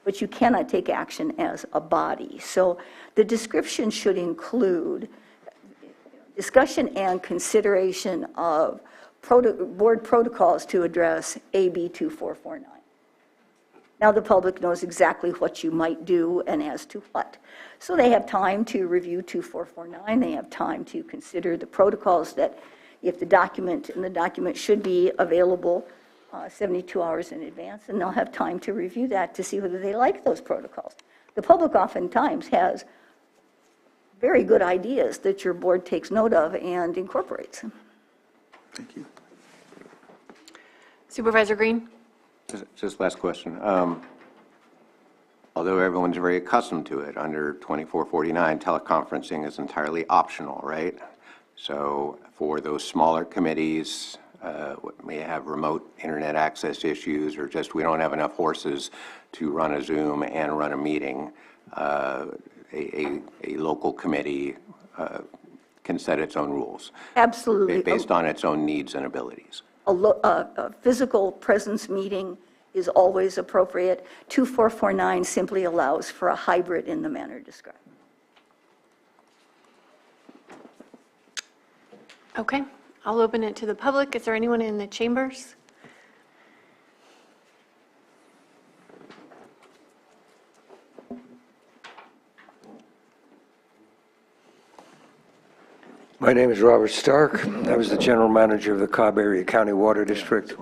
but you cannot take action as a body. So the description should include discussion and consideration of board protocols to address AB 2449. Now the public knows exactly what you might do and as to what. So they have time to review 2449. They have time to consider the protocols that if the document should be available 72 hours in advance, and they'll have time to review that to see whether they like those protocols. The public oftentimes has very good ideas that your board takes note of and incorporates. Thank you. Supervisor Green? Just last question. Although everyone's very accustomed to it, under 2449, teleconferencing is entirely optional, right? So for those smaller committees, may have remote internet access issues, or just we don't have enough horses to run a Zoom and run a meeting, a local committee can set its own rules. Absolutely. Based on its own needs and abilities. A physical presence meeting is always appropriate. 2449 simply allows for a hybrid in the manner described. Okay, I'll open it to the public. Is there anyone in the chambers? My name is Robert Stark. I was the general manager of the Cobb Area County Water District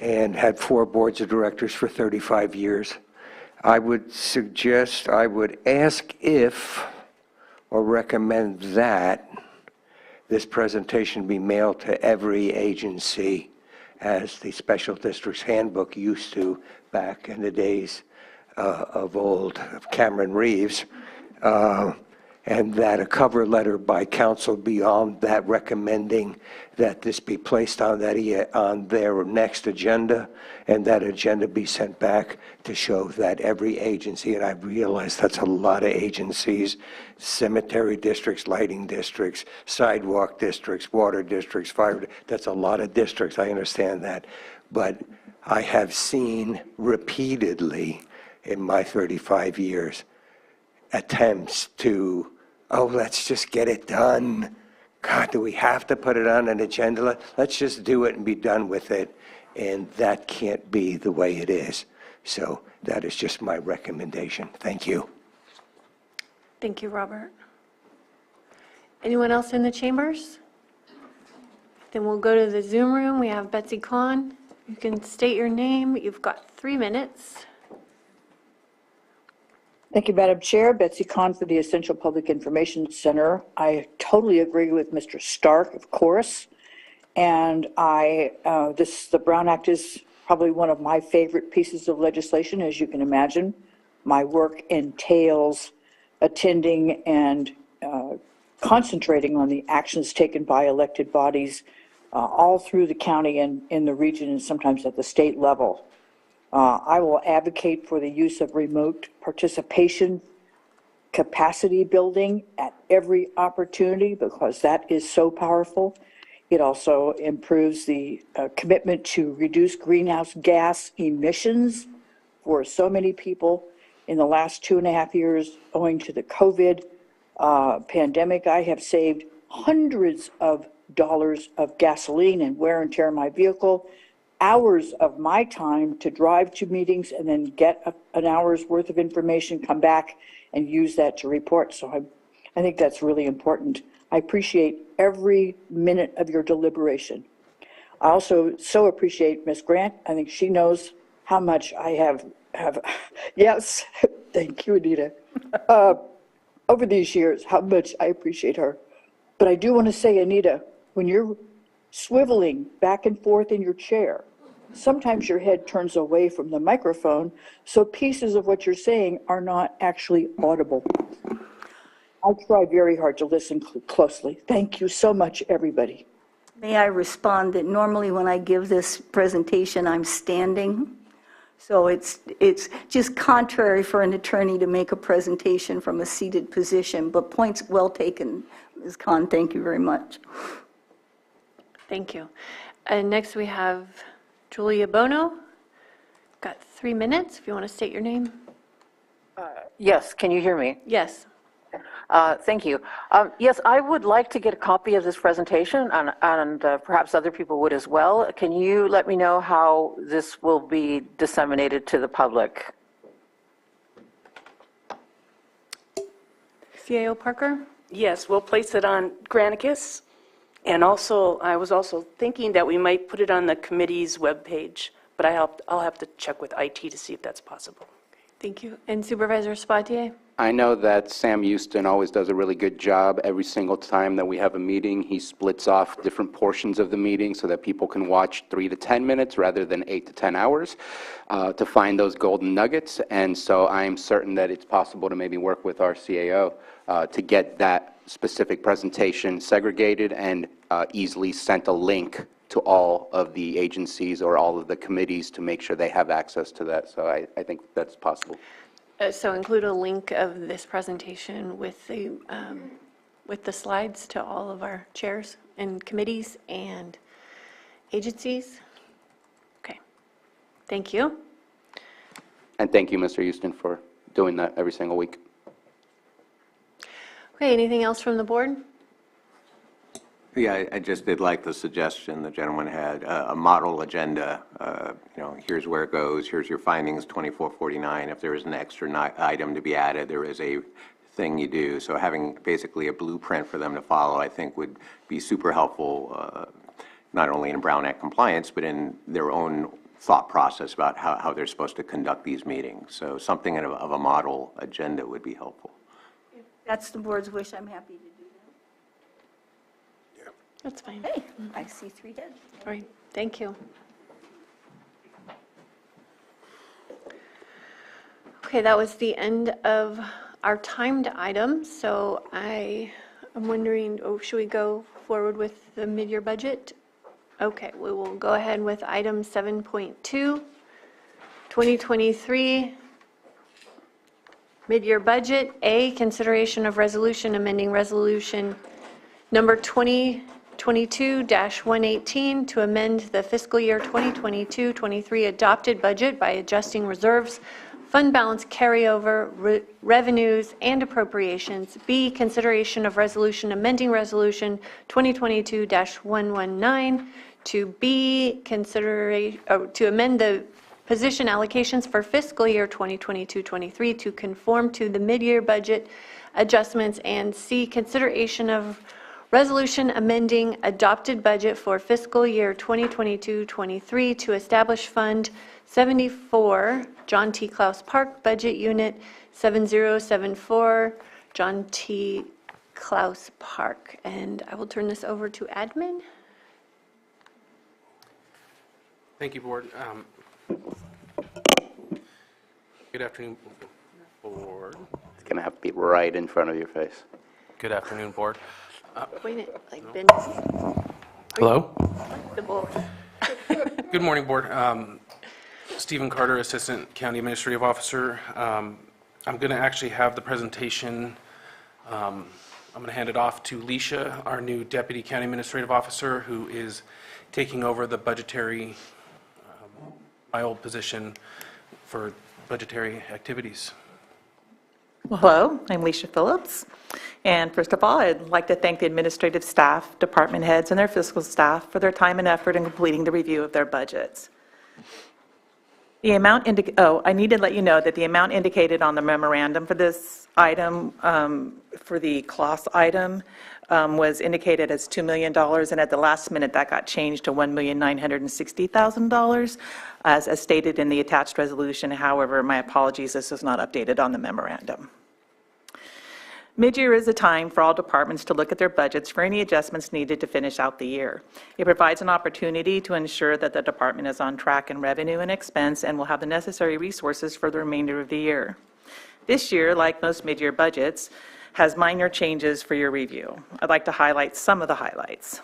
and had 4 boards of directors for 35 years. I would ask if, or recommend that, this presentation be mailed to every agency as the Special Districts Handbook used to back in the days of old, of Cameron Reeves. and that a cover letter by council beyond that recommending that this be placed on their next agenda, and that agenda be sent back to show that every agency, and I realize that's a lot of agencies, cemetery districts, lighting districts, sidewalk districts, water districts, fire, that's a lot of districts, I understand that. But I have seen repeatedly in my 35 years attempts to, oh, let's just get it done. God, do we have to put it on an agenda? Let's just do it and be done with it. And that can't be the way it is. So that is just my recommendation. Thank you. Thank you, Robert. Anyone else in the chambers? Then we'll go to the Zoom room. We have Betsy Kahn. You can state your name. You've got 3 minutes. Thank you, Madam Chair. Betsy Kahn for the Essential Public Information Center. I totally agree with Mr. Stark, of course. And the Brown Act is probably one of my favorite pieces of legislation, as you can imagine. My work entails attending and concentrating on the actions taken by elected bodies all through the county and in the region, and sometimes at the state level. I will advocate for the use of remote participation, capacity building at every opportunity, because that is so powerful. It also improves the commitment to reduce greenhouse gas emissions for so many people. In the last 2.5 years, owing to the COVID pandemic, I have saved hundreds of dollars of gasoline and wear and tear in my vehicle, hours of my time to drive to meetings and then get an hour's worth of information, come back and use that to report. So I think that's really important. I appreciate every minute of your deliberation. I also so appreciate Ms. Grant. I think she knows how much I have yes, thank you, Anita, over these years, how much I appreciate her. But I do want to say, Anita, when you're swiveling back and forth in your chair, sometimes your head turns away from the microphone, so pieces of what you're saying are not actually audible. I try very hard to listen closely. Thank you so much, everybody. May I respond that normally when I give this presentation, I'm standing. So it's just contrary for an attorney to make a presentation from a seated position, but points well taken, Ms. Khan. Thank you very much. Thank you. And next we have Julia Bono. Got 3 minutes if you want to state your name. Yes, can you hear me? Yes. Thank you. Yes, I would like to get a copy of this presentation, and perhaps other people would as well. Can you let me know how this will be disseminated to the public? CAO Parker? Yes, we'll place it on Granicus. And also, I was also thinking that we might put it on the committee's webpage, but I'll have to check with IT to see if that's possible. Thank you. And Supervisor Spatier? I know that Sam Houston always does a really good job. Every single time that we have a meeting, he splits off different portions of the meeting so that people can watch 3 to 10 minutes rather than 8 to 10 hours to find those golden nuggets. And so I am certain that it's possible to maybe work with our CAO to get that specific presentation segregated and easily sent a link to all of the agencies or all of the committees to make sure they have access to that. So I think that's possible. So include a link of this presentation with the slides to all of our chairs and committees and agencies. Okay. Thank you. And thank you, Mr. Houston, for doing that every single week. Okay, anything else from the board? Yeah, I just did like the suggestion the gentleman had, a model agenda. Here's where it goes, here's your findings, 2449. If there is an extra item to be added, there is a thing you do. So having basically a blueprint for them to follow, I think would be super helpful, not only in Brown Act compliance, but in their own thought process about how they're supposed to conduct these meetings. So something of a model agenda would be helpful. If that's the board's wish, I'm happy to do that. That's fine. Hey, I see 3 heads. All right, thank you. Okay, that was the end of our timed items, so I am wondering, should we go forward with the mid-year budget? Okay, we will go ahead with item 7.2, 2023 mid-year budget. A, consideration of resolution amending resolution number 2022-118 to amend the fiscal year 2022-23 adopted budget by adjusting reserves, fund balance carryover, revenues, and appropriations. B, consideration of resolution amending resolution 2022-119 to B, to amend the position allocations for fiscal year 2022-23 to conform to the mid-year budget adjustments. And C, consideration of resolution amending adopted budget for fiscal year 2022-23 to establish Fund 74, John T. Klaus Park, Budget Unit 7074, John T. Klaus Park. And I will turn this over to admin. Thank you, Board. Good afternoon, Board. It's going to have to be right in front of your face. Good afternoon, Board. Wait a minute, like Ben. Hello? The board. Good morning, Board. Stephen Carter, Assistant County Administrative Officer. I'm going to actually have the presentation. I'm going to hand it off to Leisha, our new Deputy County Administrative Officer, who is taking over the budgetary, my old position for budgetary activities. Well, hello, I'm Leisha Phillips. And first of all, I'd like to thank the administrative staff, department heads, and their fiscal staff for their time and effort in completing the review of their budgets. The amount I need to let you know that the amount indicated on the memorandum for this item, for the CLOS item, was indicated as $2 million, and at the last minute that got changed to $1,960,000, as stated in the attached resolution. However, my apologies, this was not updated on the memorandum. Mid-year is a time for all departments to look at their budgets for any adjustments needed to finish out the year. It provides an opportunity to ensure that the department is on track in revenue and expense and will have the necessary resources for the remainder of the year. This year, like most mid-year budgets, has minor changes for your review. I'd like to highlight some of the highlights.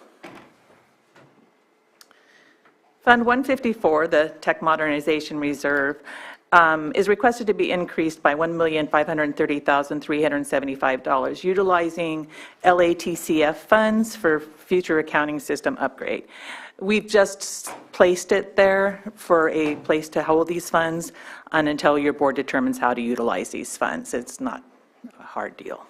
Fund 154, the Tech Modernization Reserve, is requested to be increased by $1,530,375, utilizing LATCF funds for future accounting system upgrade. We've just placed it there for a place to hold these funds until your board determines how to utilize these funds. It's not a hard deal.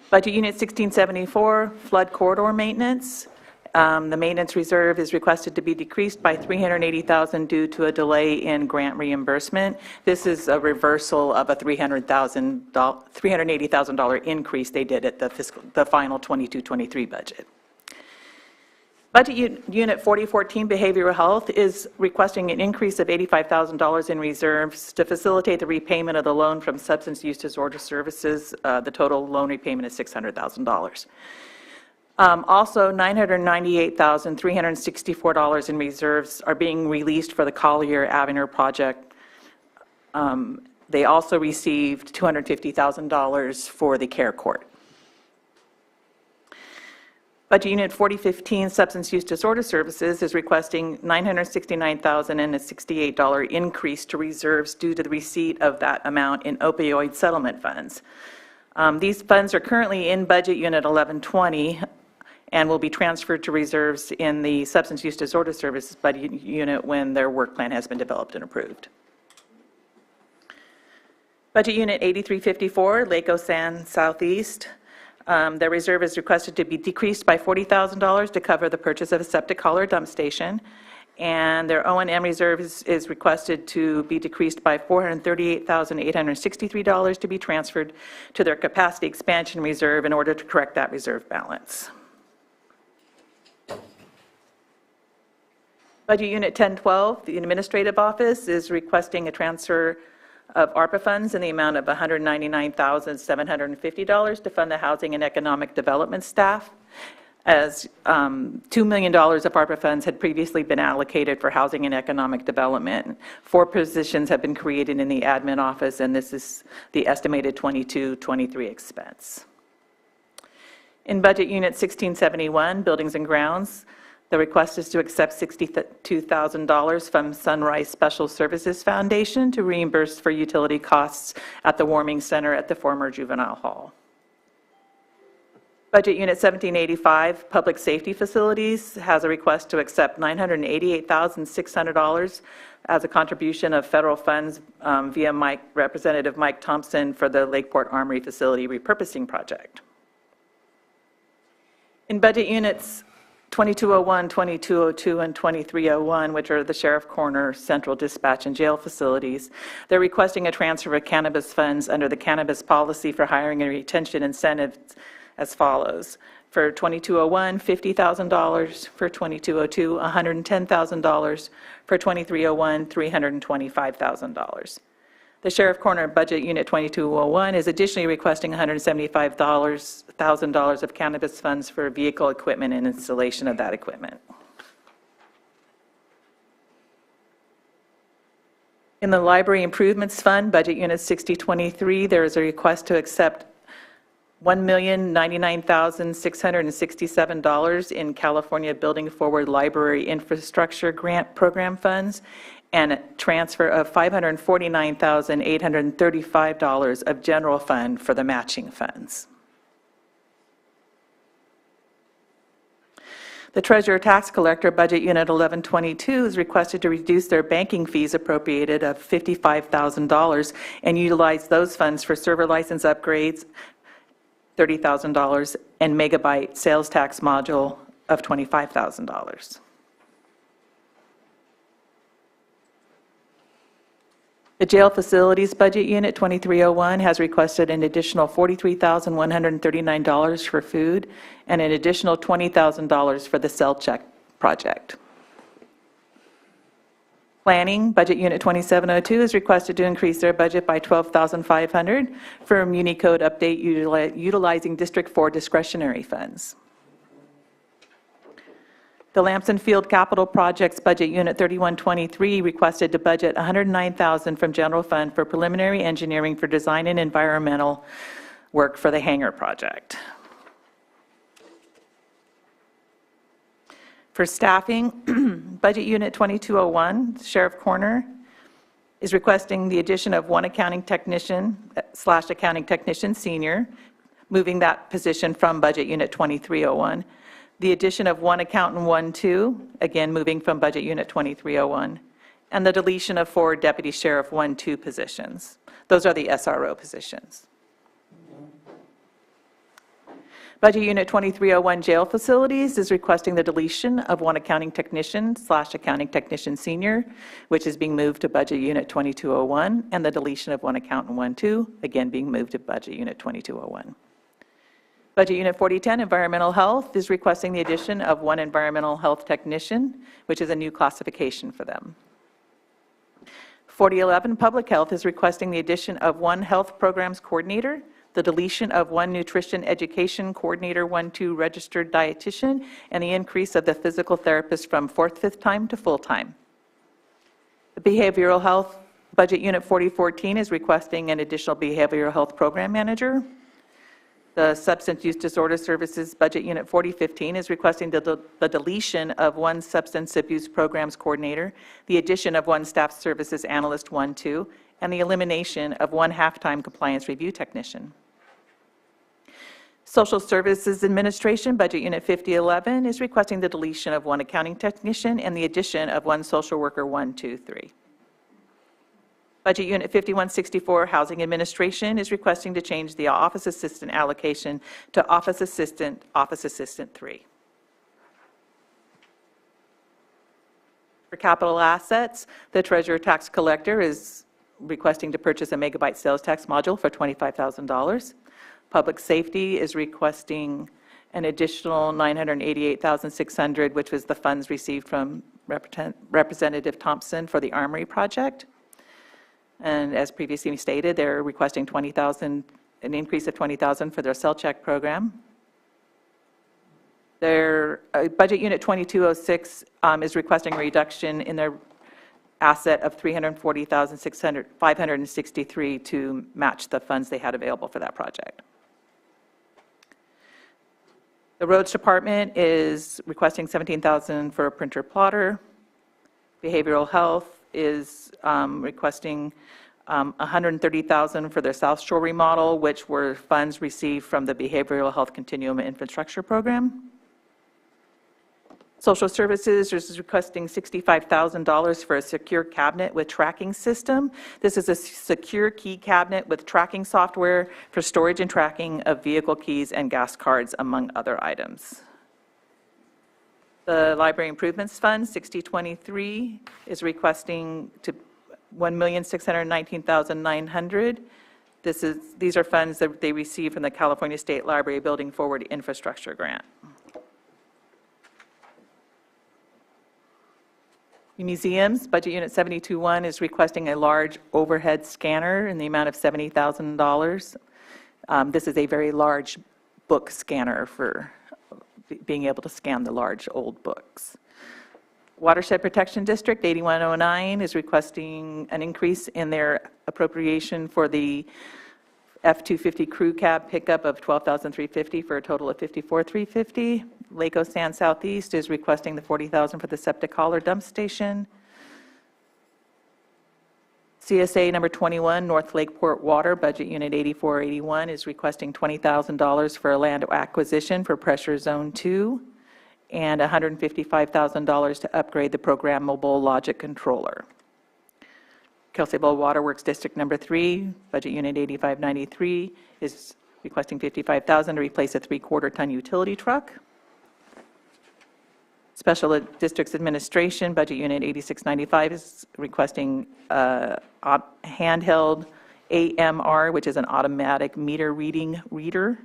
Budget Unit 1674, flood corridor maintenance. The maintenance reserve is requested to be decreased by $380,000 due to a delay in grant reimbursement. This is a reversal of a $380,000 increase they did at the final 22-23 budget. Budget Unit 4014, Behavioral Health, is requesting an increase of $85,000 in reserves to facilitate the repayment of the loan from Substance Use Disorder Services. The total loan repayment is $600,000. Also, $998,364 in reserves are being released for the Collier Avenue project. They also received $250,000 for the care court. Budget Unit 4015, Substance Use Disorder Services, is requesting $969,068 increase to reserves due to the receipt of that amount in opioid settlement funds. These funds are currently in Budget Unit 1120 and will be transferred to reserves in the Substance Use Disorder Services Budget Unit when their work plan has been developed and approved. Budget Unit 8354, Lake Osan Southeast. Their reserve is requested to be decreased by $40,000 to cover the purchase of a septic hauler dump station. And their O&M reserve is requested to be decreased by $438,863 to be transferred to their capacity expansion reserve in order to correct that reserve balance. Budget Unit 1012, the Administrative Office, is requesting a transfer of ARPA funds in the amount of $199,750 to fund the Housing and Economic Development staff. as $2 million of ARPA funds had previously been allocated for housing and economic development. 4 positions have been created in the admin office, and this is the estimated 22-23 expense. In Budget Unit 1671, Buildings and Grounds, the request is to accept $62,000 from Sunrise Special Services Foundation to reimburse for utility costs at the warming center at the former juvenile hall. Budget Unit 1785, Public Safety Facilities, has a request to accept $988,600 as a contribution of federal funds via Representative Mike Thompson for the Lakeport Armory Facility repurposing project. In Budget Units 2201, 2202, and 2301, which are the Sheriff Corner, Central Dispatch, and Jail facilities, they're requesting a transfer of cannabis funds under the Cannabis Policy for Hiring and Retention Incentives as follows. For 2201, $50,000. For 2202, $110,000. For 2301, $325,000. The Sheriff Corner Budget Unit 2201 is additionally requesting $175,000 of cannabis funds for vehicle equipment and installation of that equipment. In the Library Improvements Fund, Budget Unit 6023, there is a request to accept $1,099,667 in California Building Forward Library Infrastructure Grant Program funds and a transfer of $549,835 of general fund for the matching funds. The Treasurer Tax Collector Budget Unit 1122 is requested to reduce their banking fees appropriated of $55,000 and utilize those funds for server license upgrades, $30,000, and megabyte sales tax module of $25,000. The Jail Facilities Budget Unit 2301 has requested an additional $43,139 for food and an additional $20,000 for the cell check project. Planning Budget Unit 2702 is requested to increase their budget by $12,500 for a Muni Code update utilizing District 4 discretionary funds. The Lamson Field Capital Projects Budget Unit 3123 requested to budget $109,000 from general fund for preliminary engineering for design and environmental work for the hangar project. For staffing, Budget Unit 2201, Sheriff Corner, is requesting the addition of 1 accounting technician / accounting technician senior, moving that position from Budget Unit 2301. The addition of 1 accountant 1-2, again moving from Budget Unit 2301, and the deletion of 4 Deputy Sheriff 1-2 positions. Those are the SRO positions. Budget Unit 2301 Jail Facilities is requesting the deletion of 1 accounting technician / accounting technician senior, which is being moved to Budget Unit 2201, and the deletion of 1 accountant 1-2, again being moved to Budget Unit 2201. Budget Unit 4010 Environmental Health is requesting the addition of 1 environmental health technician, which is a new classification for them. 4011 Public Health is requesting the addition of 1 health programs coordinator, the deletion of 1 nutrition education coordinator 1-2 registered dietitian, and the increase of the physical therapist from 4th, 5th time to full-time. The Behavioral Health Budget Unit 4014 is requesting an additional behavioral health program manager. The Substance Use Disorder Services Budget Unit 4015 is requesting the deletion of 1 substance abuse programs coordinator, the addition of 1 staff services analyst 1-2, and the elimination of 1 half-time compliance review technician. Social Services Administration Budget Unit 5011 is requesting the deletion of 1 accounting technician and the addition of 1 social worker 1-2-3. Budget Unit 5164 Housing Administration is requesting to change the Office Assistant allocation to Office Assistant 3. For capital assets, the Treasurer Tax Collector is requesting to purchase a megabyte sales tax module for $25,000. Public Safety is requesting an additional $988,600, which was the funds received from Representative Thompson for the Armory project. And as previously stated, they're requesting $20,000, an increase of $20,000 for their cell check program. Their Budget Unit 2206 is requesting a reduction in their asset of $340,563 to match the funds they had available for that project. The Roads Department is requesting $17,000 for a printer plotter. Behavioral Health is requesting $130,000 for their South Shore remodel, which were funds received from the Behavioral Health Continuum Infrastructure Program. Social Services is requesting $65,000 for a secure cabinet with tracking system. This is a secure key cabinet with tracking software for storage and tracking of vehicle keys and gas cards, among other items. The Library Improvements Fund, 6023, is requesting to $1,619,900. These are funds that they received from the California State Library Building Forward Infrastructure Grant. Museums, Budget Unit 721 is requesting a large overhead scanner in the amount of $70,000. This is a very large book scanner for being able to scan the large old books. Watershed Protection District, 8109, is requesting an increase in their appropriation for the F-250 crew cab pickup of $12,350 for a total of $54,350. Lake Sand Southeast is requesting the $40,000 for the septic hauler dump station. CSA number 21, North Lakeport Water, Budget Unit 8481, is requesting $20,000 for a land acquisition for Pressure Zone 2 and $155,000 to upgrade the programmable logic controller. Kelseyville Waterworks District number 3, Budget Unit 8593, is requesting $55,000 to replace a 3/4-ton utility truck. Special Districts Administration, Budget Unit 8695, is requesting a handheld AMR, which is an automatic meter reading reader.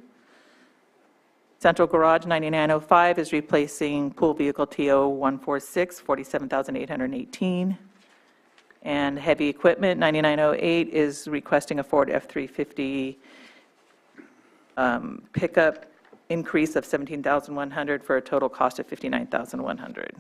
Central Garage 9905 is replacing pool vehicle TO 146, $47,818. And Heavy Equipment 9908 is requesting a Ford F-350 pickup increase of $17,100 for a total cost of $59,100.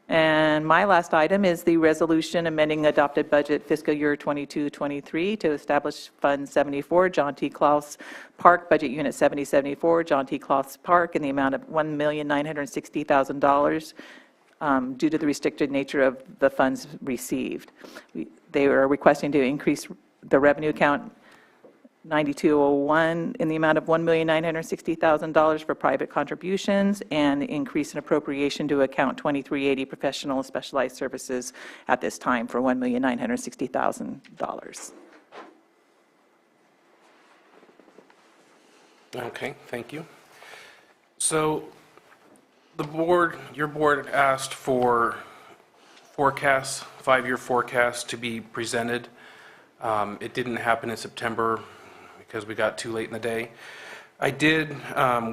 And my last item is the resolution amending adopted budget fiscal year 22-23 to establish Fund 74, John T. Klaus Park, Budget Unit 7074, John T. Klaus Park, in the amount of $1,960,000 due to the restricted nature of the funds received. They are requesting to increase the revenue account 9201 in the amount of $1,960,000 for private contributions, and increase in appropriation to account 2380 professional and specialized services at this time for $1,960,000. Okay, thank you. So the board, your board asked for forecasts, 5-year forecasts to be presented. It didn't happen in September because we got too late in the day. We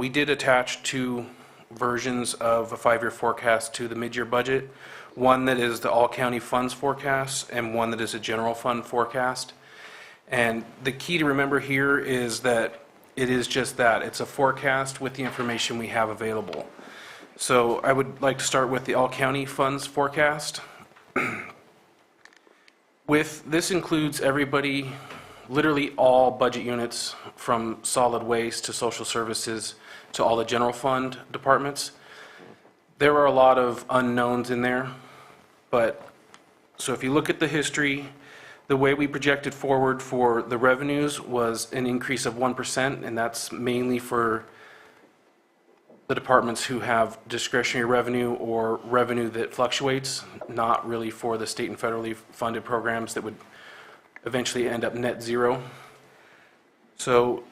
did attach 2 versions of a 5-year forecast to the mid-year budget. One that is the all-county funds forecast and one that is a general fund forecast. And the key to remember here is that it is just that. It's a forecast with the information we have available. So I would like to start with the all-county funds forecast. This includes everybody, literally all budget units, from solid waste to social services to all the general fund departments. There are a lot of unknowns in there, so if you look at the history, the way we projected forward for the revenues was an increase of 1%, and that's mainly for the departments who have discretionary revenue or revenue that fluctuates, not really for the state and federally funded programs that would eventually end up net zero. So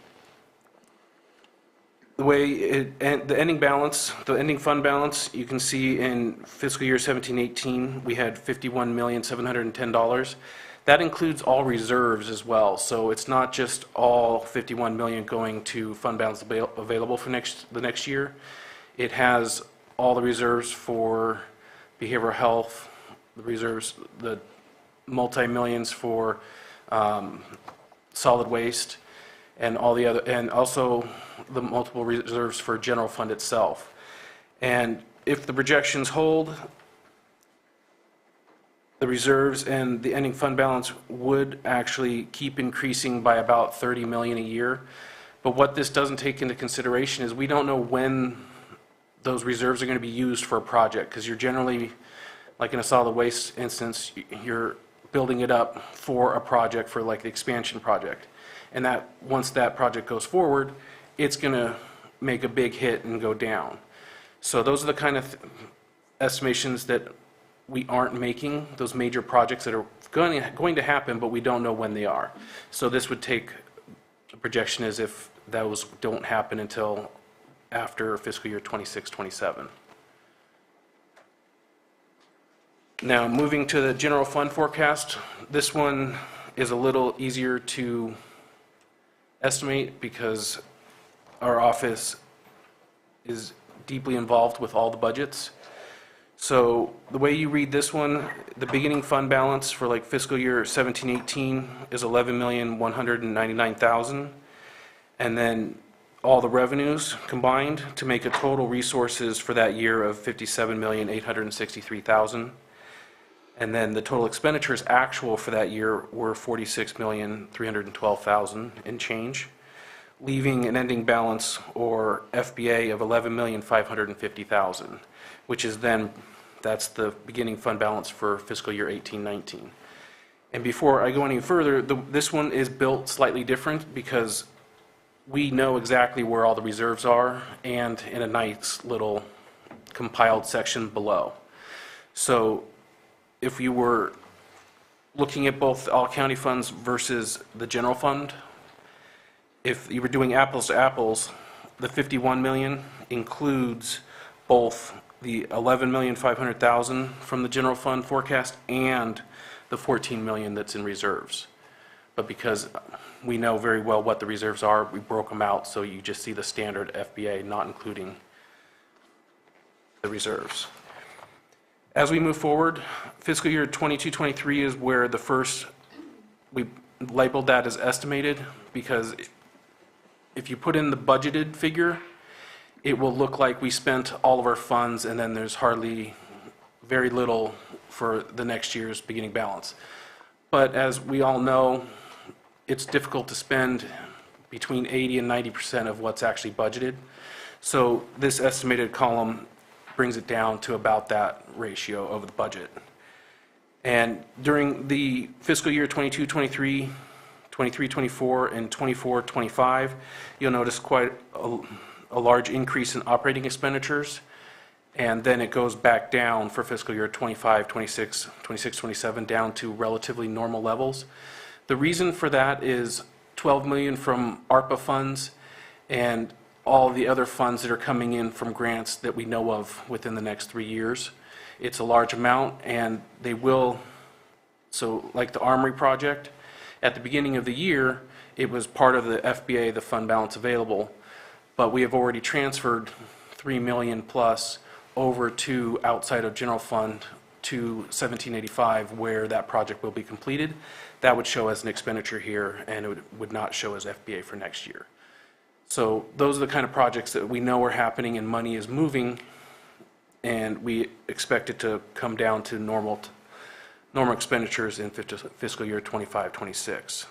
the way the ending balance, the ending fund balance, you can see in fiscal year 17-18, we had $51,710,000. That includes all reserves as well. So it's not just all 51 million going to fund balance available for the next year. It has all the reserves for behavioral health, the reserves, the multi-millions for solid waste, and all the other, and also the multiple reserves for general fund itself. And if the projections hold, the reserves and the ending fund balance would actually keep increasing by about 30 million a year. But what this doesn't take into consideration is we don't know when those reserves are going to be used for a project, because you're generally, like in a solid waste instance, you're building it up for a project, for like the expansion project. And that, once that project goes forward, it's going to make a big hit and go down. So those are the kind of estimations that we aren't making, those major projects that are going to happen, but we don't know when they are. So this would take, the projection is if those don't happen until after fiscal year 26-27. Now, moving to the general fund forecast, this one is a little easier to estimate because our office is deeply involved with all the budgets. So the way you read this one, the beginning fund balance for like fiscal year 17-18 is 11,199,000, and then all the revenues combined to make a total resources for that year of 57,863,000. And then the total expenditures actual for that year were 46,312,000 and change, leaving an ending balance or FBA of 11,550,000, which is then, that's the beginning fund balance for fiscal year 18-19. And before I go any further, this one is built slightly different because we know exactly where all the reserves are and in a nice little compiled section below. So if you were looking at both all county funds versus the general fund, if you were doing apples to apples, the 51 million includes both the 11,500,000 from the general fund forecast and the 14 million that's in reserves. But because we know very well what the reserves are, we broke them out so you just see the standard FBA, not including the reserves. As we move forward, fiscal year 22-23 is where the first, we labeled that as estimated, because if you put in the budgeted figure, it will look like we spent all of our funds and then there's hardly very little for the next year's beginning balance. But as we all know, it's difficult to spend between 80 and 90% of what's actually budgeted. So this estimated column brings it down to about that ratio of the budget. And during the fiscal year 22-23, 23-24, and 24-25, you'll notice quite a large increase in operating expenditures, and then it goes back down for fiscal year 25, 26, 27 down to relatively normal levels. The reason for that is 12 million from ARPA funds and all the other funds that are coming in from grants that we know of within the next 3 years. It's a large amount, and they will, so like the Armory project, at the beginning of the year, it was part of the FBA, the fund balance available, but we have already transferred 3 million plus over to outside of general fund to 1785, where that project will be completed. That would show as an expenditure here, and it would not show as FBA for next year. So those are the kind of projects that we know are happening and money is moving, and we expect it to come down to normal expenditures in fiscal year 25-26.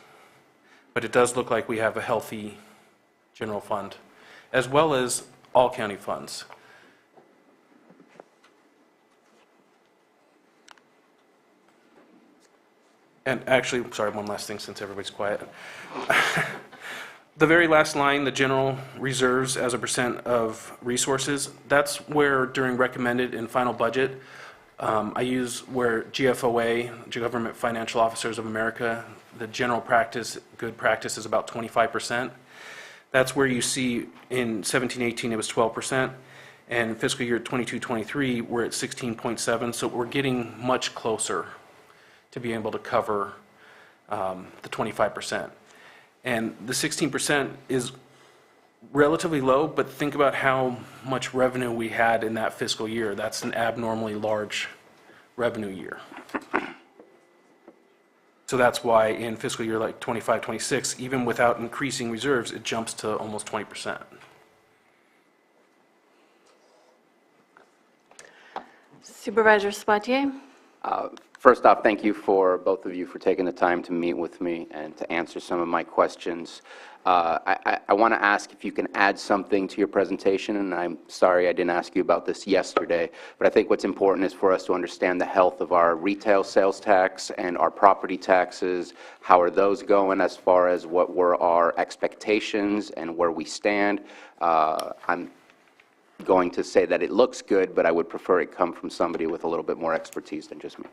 But it does look like we have a healthy general fund, as well as all county funds. And actually, sorry, one last thing since everybody's quiet. The very last line, the general reserves as a percent of resources, that's where during recommended and final budget, I use where GFOA, Government Financial Officers of America, the general practice, good practice is about 25%. That's where you see in 17-18 it was 12%, and fiscal year 22-23 we're at 16.7, so we're getting much closer to be able to cover the 25%. And the 16% is relatively low, but think about how much revenue we had in that fiscal year. That's an abnormally large revenue year. So that's why in fiscal year like 25, 26, even without increasing reserves, it jumps to almost 20%. Supervisor Sabatier? First off, thank you for both of you for taking the time to meet with me and to answer some of my questions. I want to ask if you can add something to your presentation, and I'm sorry I didn't ask you about this yesterday, but I think what's important is for us to understand the health of our retail sales tax and our property taxes. How are those going as far as what were our expectations and where we stand? I'm going to say that it looks good, but I would prefer it come from somebody with a little bit more expertise than just me.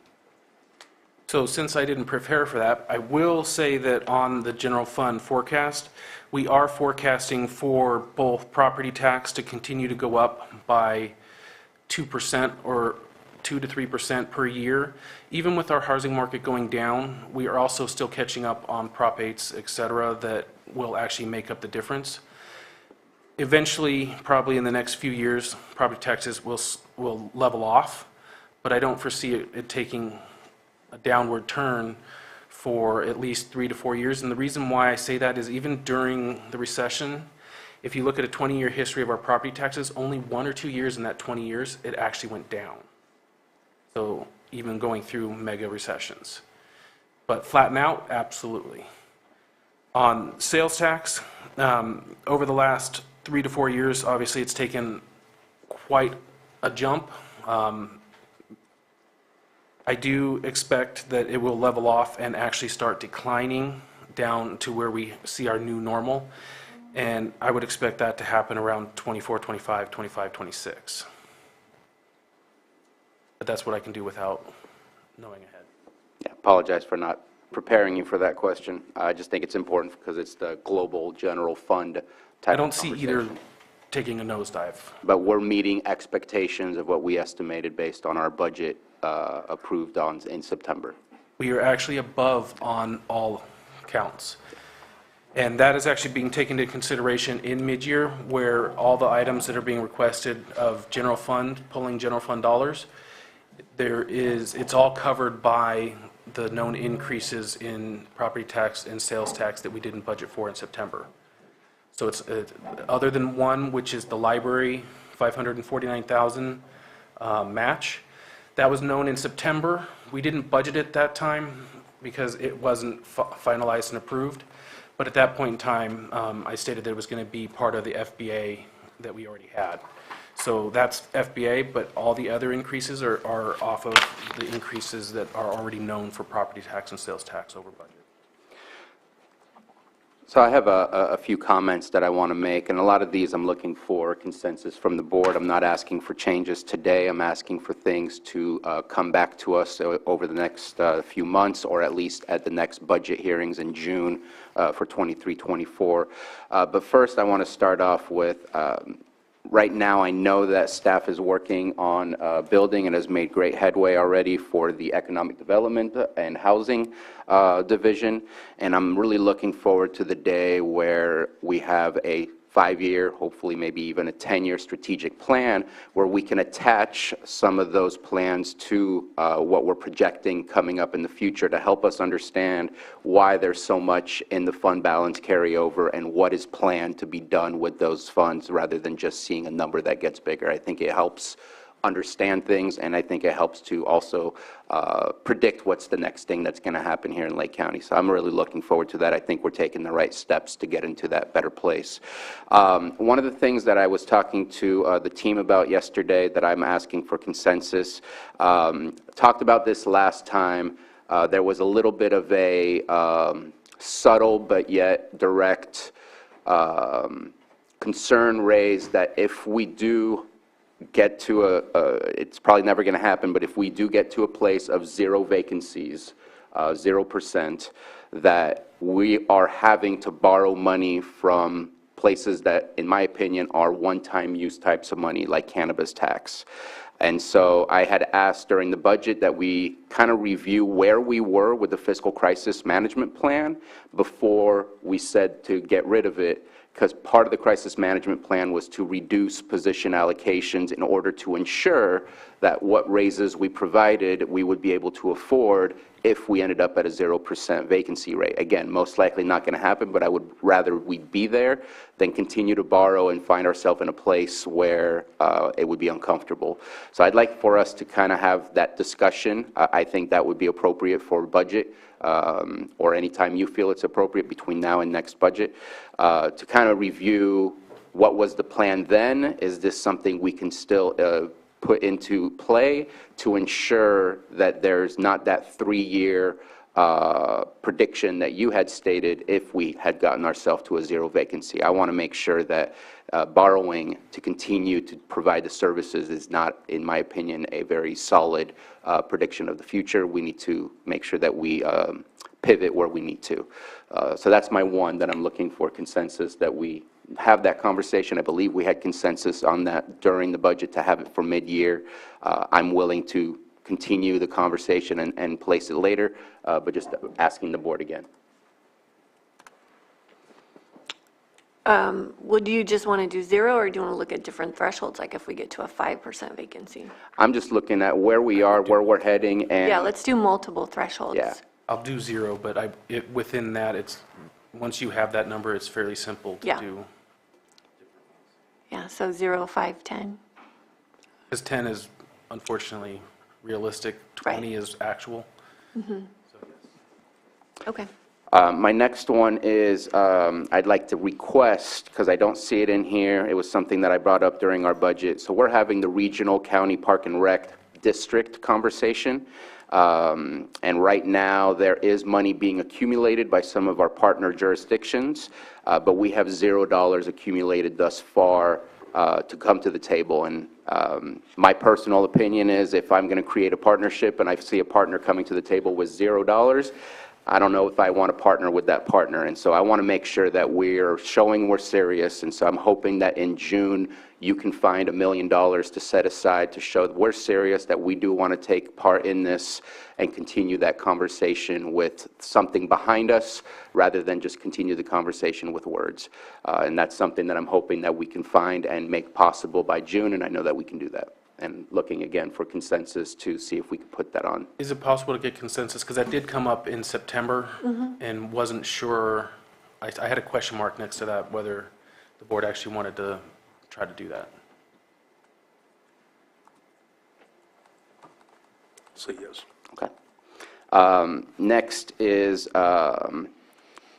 So since I didn't prepare for that, I will say that on the general fund forecast, we are forecasting for both property tax to continue to go up by 2% or 2 to 3% per year. Even with our housing market going down, we are also still catching up on Prop 8s, et cetera, that will actually make up the difference. Eventually, probably in the next few years, property taxes will level off, but I don't foresee it taking a downward turn for at least 3 to 4 years. And the reason why I say that is even during the recession, if you look at a 20-year history of our property taxes, only 1 or 2 years in that 20 years, it actually went down. So even going through mega recessions. But flatten out, absolutely. On sales tax, over the last 3 to 4 years, obviously it's taken quite a jump. I do expect that it will level off and actually start declining down to where we see our new normal. And I would expect that to happen around 24, 25, 25, 26. But that's what I can do without knowing ahead. Yeah, apologize for not preparing you for that question. I just think it's important because it's the global general fund type I don't of see conversation. either taking a nosedive. But we're meeting expectations of what we estimated based on our budget approved in September. We are actually above on all counts. And that is actually being taken into consideration in mid-year, where all the items that are being requested of general fund, pulling general fund dollars, it's all covered by the known increases in property tax and sales tax that we didn't budget for in September. So it's, other than one, which is the library, 549,000 match, that was known in September. We didn't budget it that time because it wasn't finalized and approved. But at that point in time, I stated that it was going to be part of the FBA that we already had. So that's FBA, but all the other increases are off of the increases that are already known for property tax and sales tax over budget. So I have a few comments that I want to make, and a lot of these I'm looking for consensus from the board. I'm not asking for changes today. I'm asking for things to come back to us over the next few months, or at least at the next budget hearings in June for 23-24. But first, I want to start off with right now, I know that staff is working on building and has made great headway already for the Economic Development and Housing Division, and I'm really looking forward to the day where we have a 5-year, hopefully maybe even a 10-year strategic plan where we can attach some of those plans to what we're projecting coming up in the future to help us understand why there's so much in the fund balance carryover and what is planned to be done with those funds rather than just seeing a number that gets bigger. I think it helps understand things, and I think it helps to also predict what's the next thing that's going to happen here in Lake County. So I'm really looking forward to that. I think we're taking the right steps to get into that better place. One of the things that I was talking to the team about yesterday that I'm asking for consensus, talked about this last time. There was a little bit of a subtle but yet direct concern raised that if we do get to it's probably never going to happen, but if we do get to a place of 0 vacancies, 0%, that we are having to borrow money from places that, in my opinion, are one-time use types of money, like cannabis tax. And so I had asked during the budget that we kind of review where we were with the fiscal crisis management plan before we said to get rid of it, because part of the crisis management plan was to reduce position allocations in order to ensure that what raises we provided we would be able to afford if we ended up at a 0% vacancy rate. Again, most likely not going to happen, but I would rather we be there than continue to borrow and find ourselves in a place where it would be uncomfortable. So I'd like for us to kind of have that discussion. I think that would be appropriate for budget, or anytime you feel it's appropriate between now and next budget, to kind of review what was the plan then. Is this something we can still put into play to ensure that there's not that 3-year prediction that you had stated if we had gotten ourselves to a 0 vacancy? I want to make sure that borrowing to continue to provide the services is not, in my opinion, a very solid prediction of the future. We need to make sure that we pivot where we need to. So that's my one that I'm looking for consensus, that we have that conversation. I believe we had consensus on that during the budget to have it for mid-year. I'm willing to continue the conversation and place it later, but just asking the board again. Would you just want to do 0, or do you want to look at different thresholds, like if we get to a 5% vacancy? I'm just looking at where we are, where we're heading, and Yeah, let's do multiple thresholds. Yeah. I'll do 0, but within that, it's, once you have that number, it's fairly simple to Yeah. do. Yeah, so 0, 5, 10. Because 10 is unfortunately realistic, 20 is actual. Okay. My next one is, I'd like to request, because I don't see it in here, it was something that I brought up during our budget. So we're having the regional county park and rec district conversation. And right now, there is money being accumulated by some of our partner jurisdictions, but we have $0 accumulated thus far to come to the table. And my personal opinion is, if I'm going to create a partnership and I see a partner coming to the table with $0, I don't know if I want to partner with that partner. And so I want to make sure that we're showing we're serious. And so I'm hoping that in June, you can find $1 million to set aside to show that we're serious, that we do want to take part in this and continue that conversation with something behind us rather than just continue the conversation with words. And that's something that I'm hoping that we can find and make possible by June, and I know that we can do that. And looking again for consensus to see if we could put that on. Is it possible to get consensus? Because that did come up in September and wasn't sure, I had a question mark next to that, whether the board actually wanted to try to do that. Say yes. Okay. Next is,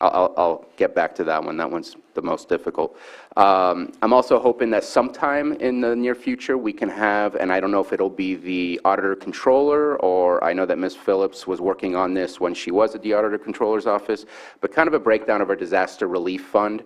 I'll get back to that one. That one's the most difficult. I'm also hoping that sometime in the near future we can have, and I don't know if it'll be the auditor controller, or I know that Ms. Phillips was working on this when she was at the auditor controller's office, but kind of a breakdown of our disaster relief fund.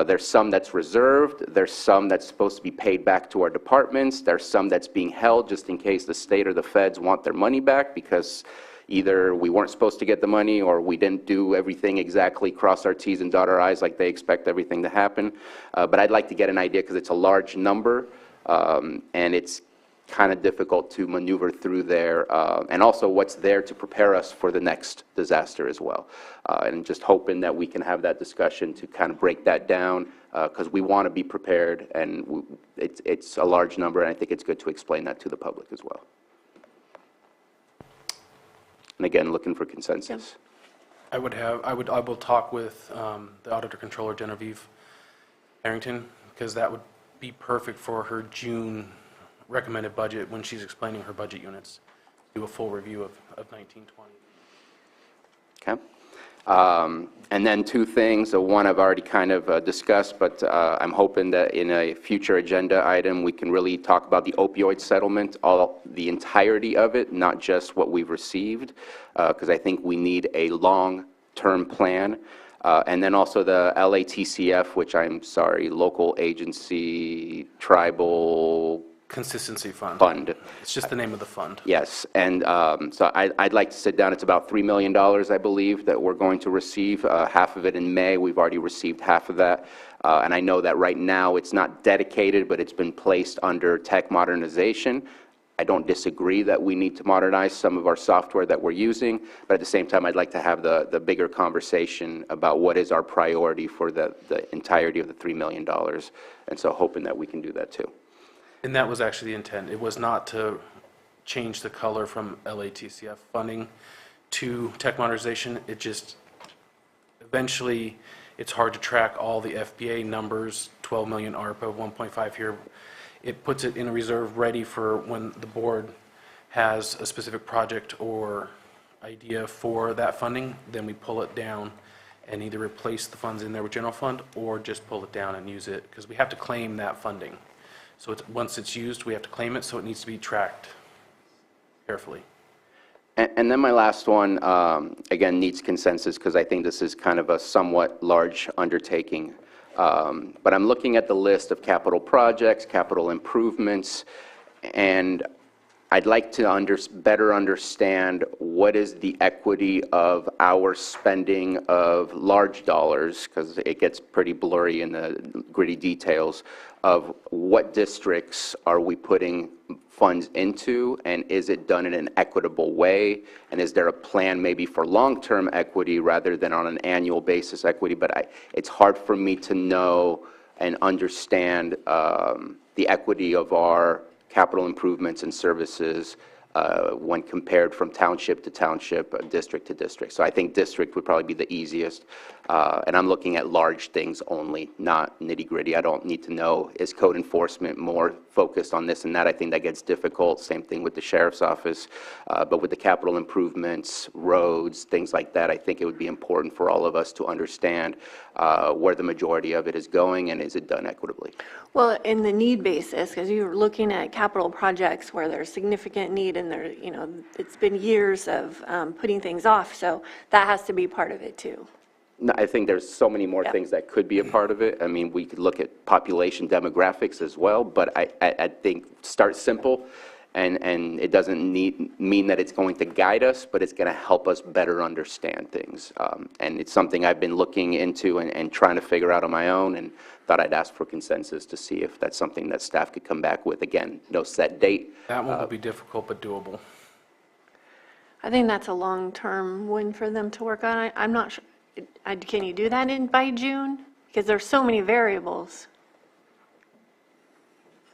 There's some that's reserved. There's some that's supposed to be paid back to our departments. There's some that's being held just in case the state or the feds want their money back, because either we weren't supposed to get the money or we didn't do everything exactly, cross our T's and dot our I's like they expect everything to happen. But I'd like to get an idea, because it's a large number, and it's kind of difficult to maneuver through there, and also what's there to prepare us for the next disaster as well. And just hoping that we can have that discussion to kind of break that down, because we want to be prepared, and it's a large number, and I think it's good to explain that to the public as well. And again, looking for consensus. I will talk with the auditor controller, Genevieve Harrington, because that would be perfect for her June recommended budget when she's explaining her budget units. Do a full review of 1920. Okay. And then two things. One I've already kind of discussed, but I'm hoping that in a future agenda item we can really talk about the opioid settlement, the entirety of it, not just what we've received, because I think we need a long-term plan. And then also the LATCF, which I'm sorry, Local Agency Tribal Consistency Fund. It's just the name of the fund. Yes, and so I'd like to sit down. It's about $3 million, I believe, that we're going to receive. Half of it in May. We've already received half of that. And I know that right now it's not dedicated, but it's been placed under tech modernization. I don't disagree that we need to modernize some of our software that we're using, but at the same time, I'd like to have the bigger conversation about what is our priority for the entirety of the $3 million. And so hoping that we can do that too. And that was actually the intent. It was not to change the color from LATCF funding. to tech modernization. It just, eventually, it's hard to track all the FBA numbers, 12 million ARPA, 1.5 here. It puts it in a reserve ready for when the board has a specific project or idea for that funding, then we pull it down and either replace the funds in there with general fund or just pull it down and use it, because we have to claim that funding. So it's, once it's used, we have to claim it, so it needs to be tracked carefully. And then my last one, again, needs consensus, because I think this is kind of a somewhat large undertaking. But I'm looking at the list of capital projects, capital improvements, and I'd like to better understand what is the equity of our spending of large dollars, because it gets pretty blurry in the gritty details of what districts are we putting funds into, and is it done in an equitable way, and is there a plan maybe for long-term equity rather than on an annual basis equity. But it's hard for me to know and understand the equity of our capital improvements and services when compared from township to township, district to district. So I think district would probably be the easiest. And I'm looking at large things only, not nitty gritty. I don't need to know, is code enforcement more focused on this and that? I think that gets difficult. Same thing with the sheriff's office. But with the capital improvements, roads, things like that, I think it would be important for all of us to understand where the majority of it is going and is it done equitably. Well, in the need basis, because you're looking at capital projects where there's significant need and there, you know, it's been years of putting things off, so that has to be part of it too. No, I think there's so many more things that could be a part of it. I mean, we could look at population demographics as well, but I think start simple, and it doesn't mean that it's going to guide us, but it's going to help us better understand things. And it's something I've been looking into and trying to figure out on my own, and thought I'd ask for consensus to see if that's something that staff could come back with. Again, no set date. That one will be difficult but doable. I think that's a long-term win for them to work on. I'm not sure, can you do that by June? Because there's so many variables.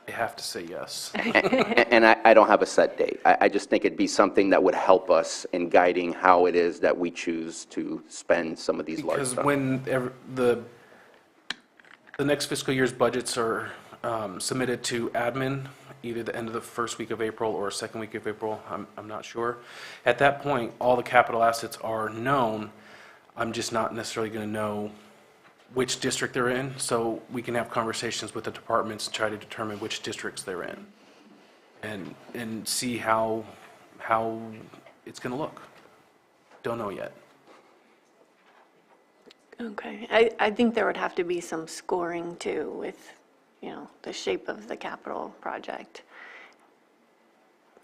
I have to say yes. And I don't have a set date. I just think it'd be something that would help us in guiding how it is that we choose to spend some of these large Because sums. when the next fiscal year's budgets are submitted to admin, either the end of the first week of April or second week of April, I'm not sure. At that point, all the capital assets are known. I'm just not necessarily going to know which district they're in, so we can have conversations with the departments to try to determine which districts they're in and see how it's going to look. Don't know yet. Okay, I think there would have to be some scoring too with, you know, the shape of the capital project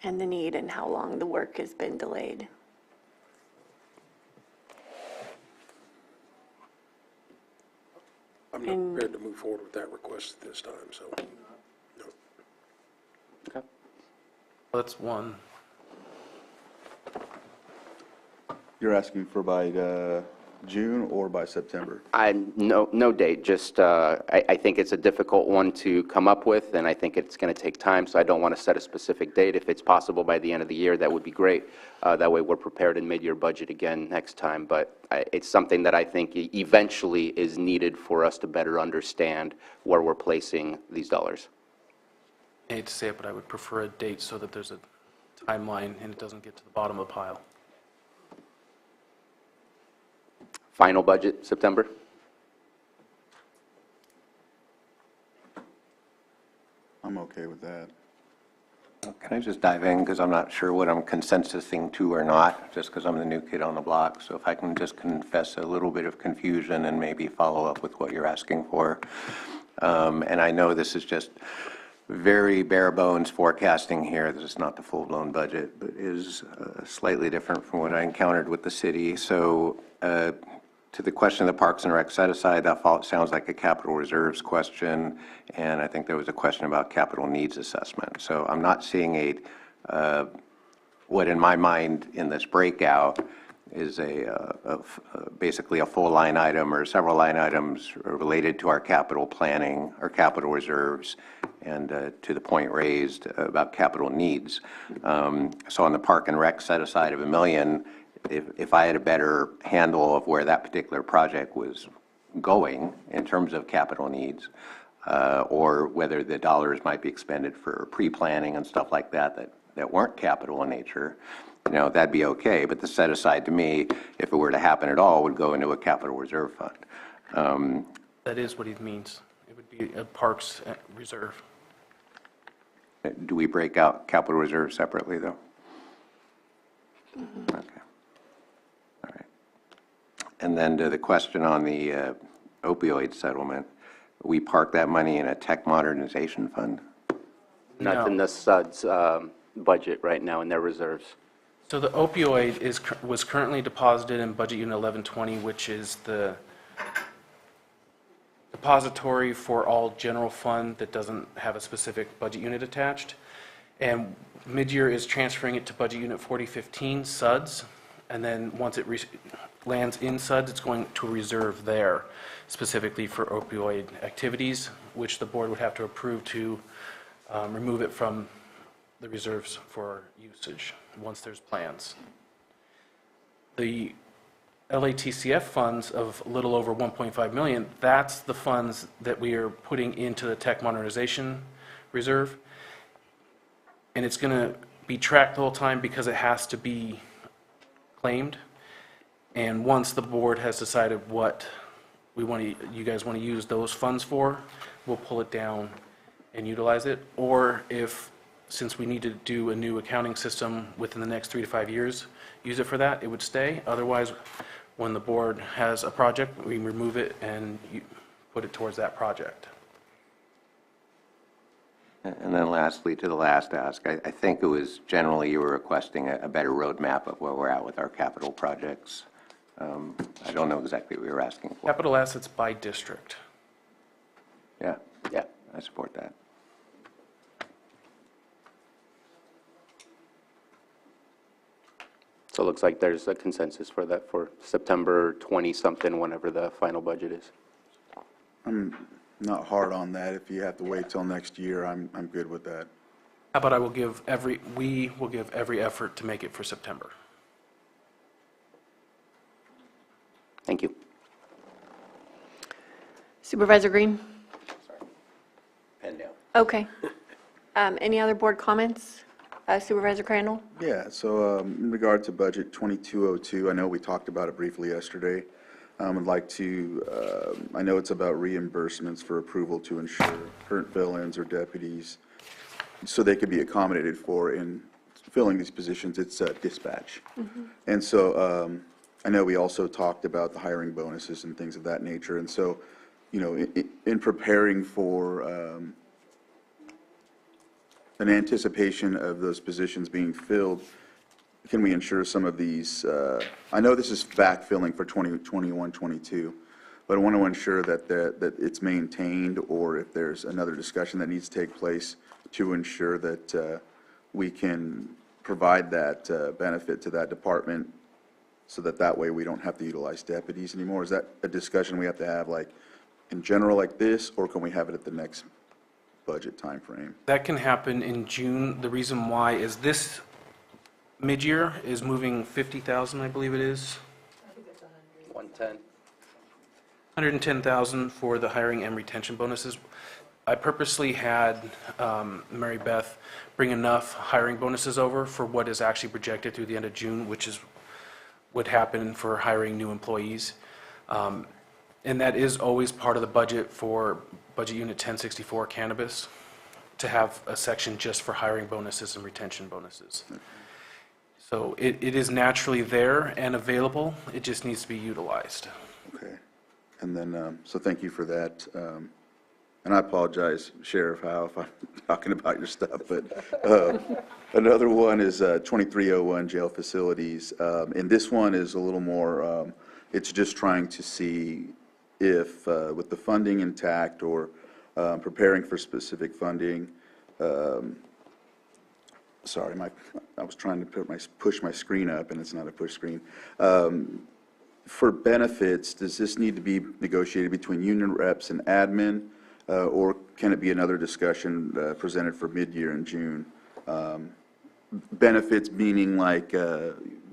and the need and how long the work has been delayed. I'm not prepared to move forward with that request at this time, so, no. Okay. That's one. You're asking for by June or by September? No date, just I think it's a difficult one to come up with, and I think it's going to take time, so I don't want to set a specific date. If it's possible by the end of the year, that would be great. That way we're prepared in mid-year budget again next time, but it's something that I think eventually is needed for us to better understand where we're placing these dollars. I hate to say it, but I would prefer a date so that there's a timeline and it doesn't get to the bottom of the pile. Final budget, September? I'm okay with that. Can I just dive in, because I'm not sure what I'm consensusing to or not, just because I'm the new kid on the block. So if I can just confess a little bit of confusion and maybe follow up with what you're asking for. And I know this is just very bare bones forecasting here. This is not the full-blown budget, but is slightly different from what I encountered with the city. So to the question of the Parks and Rec set aside, that sounds like a capital reserves question, and I think there was a question about capital needs assessment. So I'm not seeing what in my mind in this breakout is basically a full line item or several line items related to our capital planning, our capital reserves, and to the point raised about capital needs. So on the Park and Rec set aside of $1 million, if I had a better handle of where that particular project was going in terms of capital needs, or whether the dollars might be expended for pre-planning and stuff like that weren't capital in nature, that'd be okay. But the set aside to me, if it were to happen at all, would go into a capital reserve fund. That is what he means. It would be a parks reserve. Do we break out capital reserve separately, though? Okay. All right. And then to the question on the opioid settlement, we park that money in a tech modernization fund? Not in the SUD's budget right now in their reserves. So the opioid was currently deposited in Budget Unit 1120, which is the depository for all general fund that doesn't have a specific budget unit attached. And mid-year is transferring it to Budget Unit 4015, SUDS. And then once it lands in SUDS, it's going to a reserve there, specifically for opioid activities, which the board would have to approve to remove it from the reserves for usage once there's plans. The LATCF funds of a little over 1.5 million, that's the funds that we are putting into the tech modernization reserve. And it's going to be tracked the whole time because it has to be claimed. And once the board has decided what you guys want to use those funds for, we'll pull it down and utilize it. Or since we need to do a new accounting system within the next 3 to 5 years, use it for that, it would stay. Otherwise, when the board has a project, we remove it and put it towards that project. And then lastly, to the last ask, I think it was generally you were requesting a better roadmap of where we're at with our capital projects. I don't know exactly what you were asking for. Capital assets by district. Yeah, I support that. So it looks like there's a consensus for that for September 20-something, whenever the final budget is. I'm not hard on that. If you have to wait till next year, I'm good with that. How about we will give every effort to make it for September. Thank you. Supervisor Green? Pen down. Okay. Any other board comments? Supervisor Crandall? Yeah, so in regard to budget 2202, I know we talked about it briefly yesterday. I'd like to, I know it's about reimbursements for approval to ensure current fill-ins or deputies, so they could be accommodated for in filling these positions. It's dispatch. And so I know we also talked about the hiring bonuses and things of that nature. And so, in preparing for an anticipation of those positions being filled, can we ensure some of these, I know this is backfilling for 2021, 22, but I want to ensure that it's maintained, or if there's another discussion that needs to take place to ensure that we can provide that benefit to that department, so that way we don't have to utilize deputies anymore. Is that a discussion we have to have, like, in general like this, or can we have it at the next budget timeframe? That can happen in June. The reason why is this mid-year is moving 50,000, I believe it is. 110. 110,000 for the hiring and retention bonuses. I purposely had Mary Beth bring enough hiring bonuses over for what is actually projected through the end of June, which is would happen for hiring new employees. And that is always part of the budget for Budget Unit 1064 Cannabis, to have a section just for hiring bonuses and retention bonuses. So it is naturally there and available. It just needs to be utilized. Okay. And then, so thank you for that. And I apologize, Sheriff Howe, if I'm talking about your stuff, but another one is 2301 jail facilities. And this one is a little more, it's just trying to see if, with the funding intact or preparing for specific funding, sorry, I was trying to push my screen up, and it's not a push screen. For benefits, does this need to be negotiated between union reps and admin, or can it be another discussion presented for mid-year in June? benefits meaning like,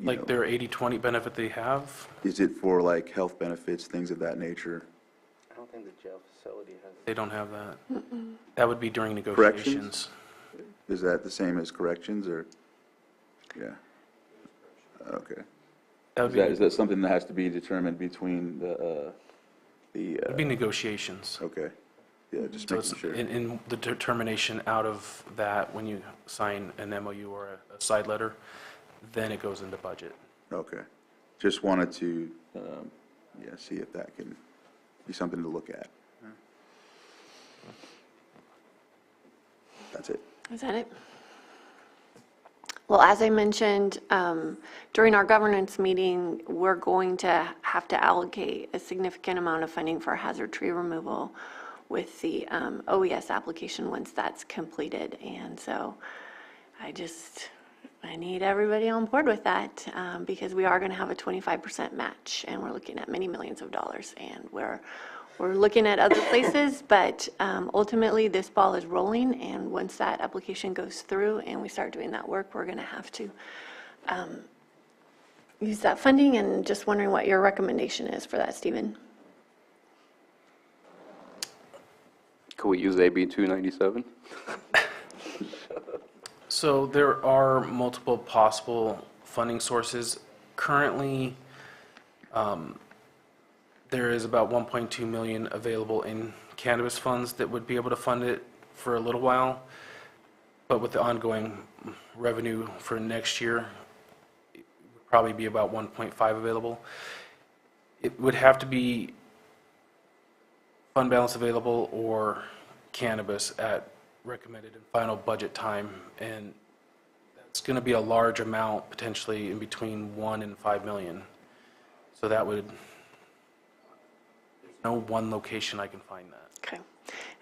Like their 80/20 benefit they have? is it for like health benefits, things of that nature? I don't think the jail facility has. They don't have that. That would be during Corrections? negotiations. Is that the same as corrections, or? Yeah. Okay. Is that something that has to be determined between It'd be negotiations. Okay. Yeah, just So making it's sure. in the determination out of that, when you sign an MOU or a side letter, then it goes into budget. Okay. Just wanted to, see if that can be something to look at. That's it. Is that it? Well, as I mentioned, during our governance meeting, we're going to have to allocate a significant amount of funding for hazard tree removal with the OES application once that's completed. And so I need everybody on board with that because we are going to have a 25% match, and we're looking at many millions of dollars. And we're looking at other places, but ultimately this ball is rolling, and once that application goes through and we start doing that work, we're going to have to use that funding. And just wondering what your recommendation is for that, Stephen. Could we use AB 297? So there are multiple possible funding sources. Currently, there is about 1.2 million available in cannabis funds that would be able to fund it for a little while. But with the ongoing revenue for next year, it would probably be about 1.5 available. It would have to be fund balance available or cannabis at recommended and final budget time, and that's going to be a large amount, potentially in between 1 and 5 million. So that would, there's no one location I can find that. Okay.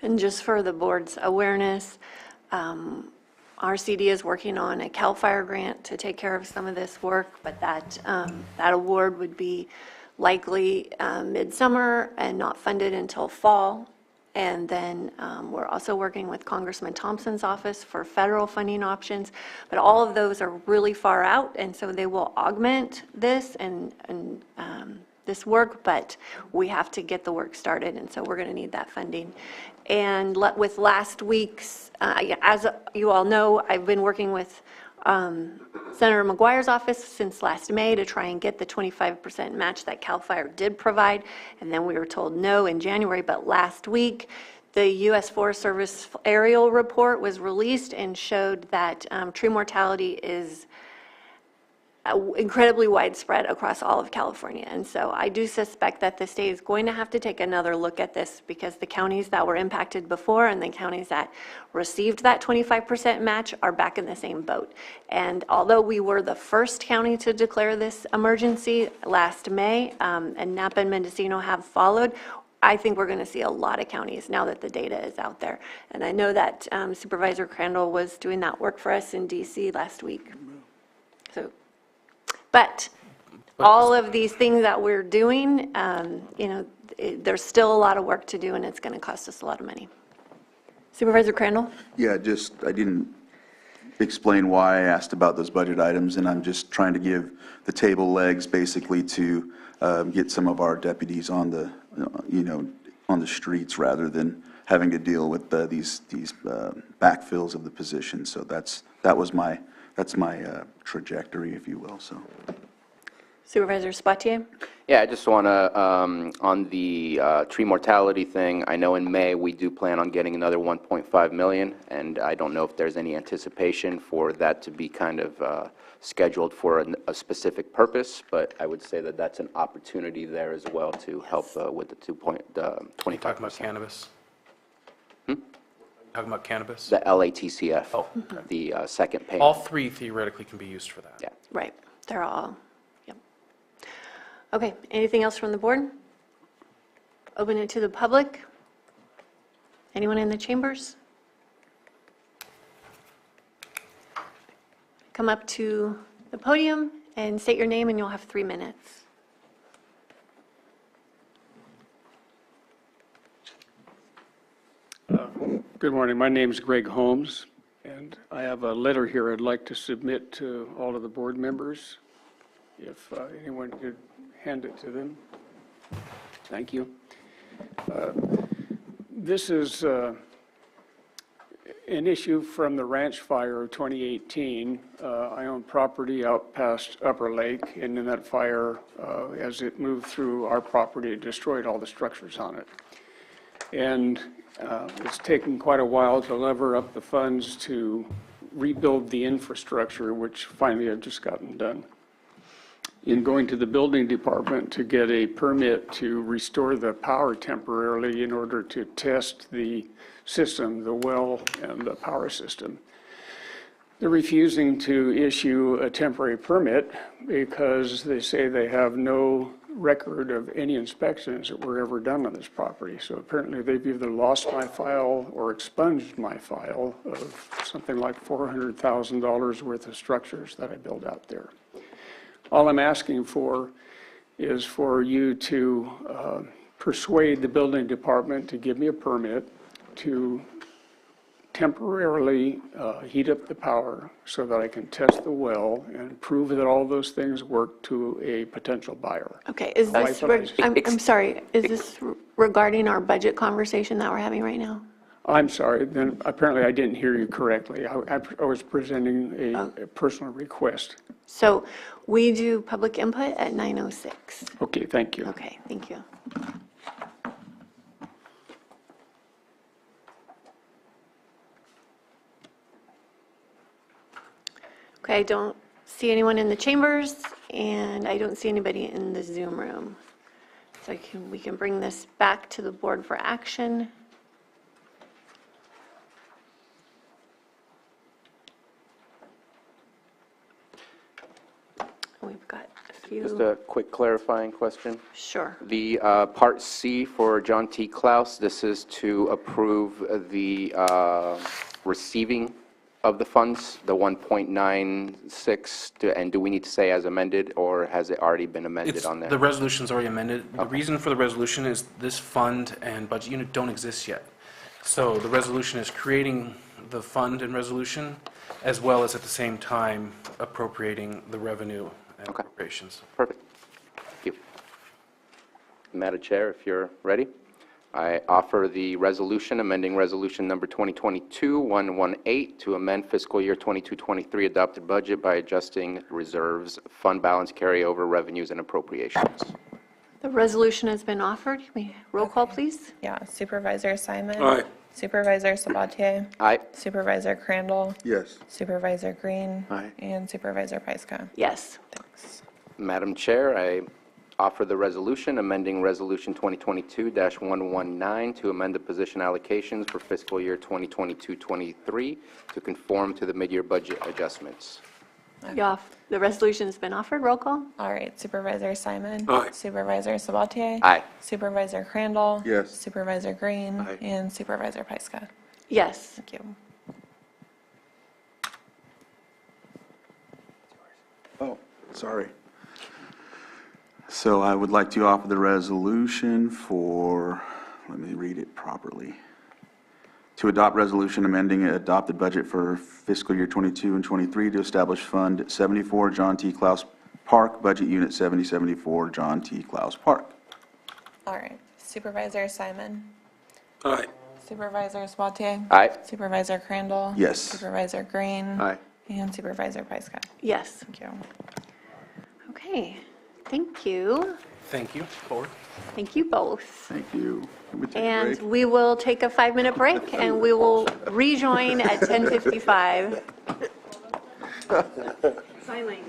And just for the board's awareness, RCD is working on a CAL FIRE grant to take care of some of this work, but that award would be likely midsummer and not funded until fall. And then we're also working with Congressman Thompson's office for federal funding options. But all of those are really far out, and so they will augment this and this work, but we have to get the work started, and so we're going to need that funding. And with last week's, as you all know, I've been working with Senator McGuire's office since last May to try and get the 25% match that CAL FIRE did provide, and then we were told no in January. But last week, the U.S. Forest Service aerial report was released and showed that tree mortality is incredibly widespread across all of California. And so I do suspect that the state is going to have to take another look at this, because the counties that were impacted before and the counties that received that 25% match are back in the same boat. And although we were the first county to declare this emergency last May, and Napa and Mendocino have followed, I think we're going to see a lot of counties now that the data is out there. And I know that Supervisor Crandall was doing that work for us in DC last week. So, but all of these things that we're doing, there's still a lot of work to do, and it's going to cost us a lot of money. Supervisor Crandall? Yeah, I didn't explain why I asked about those budget items, and I'm just trying to give the table legs basically to get some of our deputies on the, on the streets rather than having to deal with these backfills of the positions. So that's my trajectory, if you will. So. Supervisor Spatier? Yeah, I just want to, on the tree mortality thing, I know in May we do plan on getting another 1.5 million, and I don't know if there's any anticipation for that to be kind of scheduled for a specific purpose, but I would say that that's an opportunity there as well to help with the 25%. Talking about cannabis? Talking about cannabis? The LATCF, the second payment. All three theoretically can be used for that. Yeah. Right. They're all, yep. Okay, anything else from the board? Open it to the public. Anyone in the chambers? Come up to the podium and state your name, and you'll have 3 minutes. Good morning. My name is Greg Holmes, and I have a letter here I'd like to submit to all of the board members, if anyone could hand it to them. Thank you. This is an issue from the ranch fire of 2018. I own property out past Upper Lake, and in that fire, as it moved through our property, it destroyed all the structures on it. And it's taken quite a while to lever up the funds to rebuild the infrastructure, which finally have just gotten done. In going to the building department to get a permit to restore the power temporarily in order to test the system, the well and the power system, they're refusing to issue a temporary permit because they say they have no record of any inspections that were ever done on this property. So apparently they've either lost my file or expunged my file of something like $400,000 worth of structures that I built out there. All I'm asking for is for you to persuade the building department to give me a permit to temporarily heat up the power so that I can test the well and prove that all those things work to a potential buyer. Okay, is this, I'm sorry, is this regarding our budget conversation that we're having right now? I'm sorry, then apparently I didn't hear you correctly. I was presenting a personal request. So we do public input at 9:06. Okay, thank you. Okay, thank you. Okay, I don't see anyone in the chambers, and I don't see anybody in the Zoom room. So we can bring this back to the board for action. We've got a few. Just a quick clarifying question. Sure. The Part C for John T. Klaus, this is to approve the receiving of the funds, the 1.96, and do we need to say as amended, or has it already been amended on there? The resolution's already amended. The reason for the resolution is this fund and budget unit don't exist yet. So the resolution is creating the fund and resolution, as well as at the same time appropriating the revenue and appropriations. Perfect. Thank you. Madam Chair, if you're ready, I offer the resolution amending resolution number 2022-118 to amend fiscal year 22-23 adopted budget by adjusting reserves, fund balance carryover, revenues, and appropriations. The resolution has been offered. Roll call, please. Yeah, Supervisor Simon. Aye. Supervisor Sabatier. Aye. Supervisor Crandall. Yes. Supervisor Green. Aye. And Supervisor Pyska. Yes. Thanks. Madam Chair, I offer the resolution amending resolution 2022-119 to amend the position allocations for fiscal year 2022-23 to conform to the mid-year budget adjustments. The resolution has been offered. Roll call. All right, Supervisor Simon. Aye. Supervisor Sabatier. Aye. Supervisor Crandall. Yes. Supervisor Green. Aye. And Supervisor Pyska. Yes. Thank you. Oh, sorry. So I would like to offer the resolution for, let me read it properly. To adopt resolution amending adopted budget for fiscal year 22 and 23 to establish Fund 74 John T. Klaus Park, Budget Unit 7074 John T. Klaus Park. All right, Supervisor Simon. Aye. Supervisor Sabatier. Aye. Supervisor Crandall. Yes. Supervisor Green. Aye. And Supervisor Pyska. Yes. Thank you. Okay. Thank you. Thank you. Forward. Thank you both. Thank you. Can we take a And break? we will take a 5-minute break, and we will rejoin at 10:55. Finally.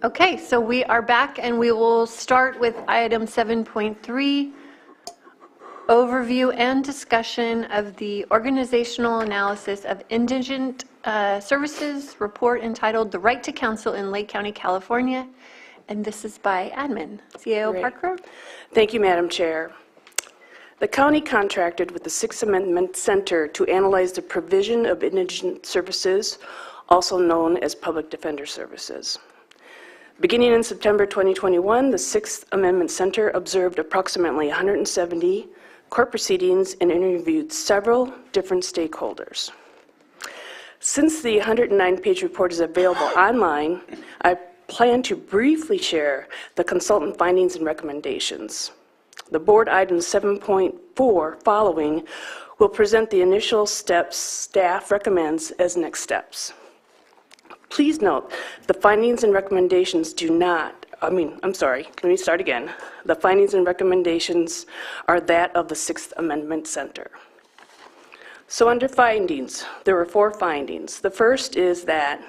Okay, so we are back and we will start with item 7.3, overview and discussion of the organizational analysis of indigent services report entitled The Right to Counsel in Lake County, California. And this is by admin, CAO Great. Parker. Thank you, Madam Chair. The county contracted with the Sixth Amendment Center to analyze the provision of indigent services, also known as public defender services. Beginning in September 2021, the Sixth Amendment Center observed approximately 170 court proceedings and interviewed several different stakeholders. Since the 109-page report is available online, I plan to briefly share the consultant findings and recommendations. The board item 7.4 following will present the initial steps staff recommends as next steps. Please note, the findings and recommendations do not, let me start again. The findings and recommendations are that of the Sixth Amendment Center. So under findings, there were 4 findings. The first is that,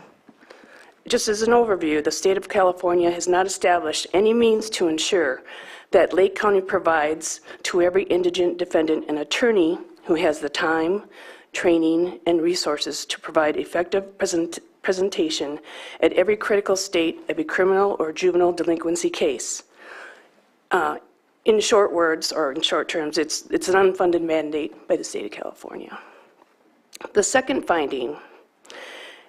just as an overview, the state of California has not established any means to ensure that Lake County provides to every indigent defendant an attorney who has the time, training, and resources to provide effective presentation at every critical state of a criminal or juvenile delinquency case. In short words, or in short terms, it's an unfunded mandate by the state of California. The second finding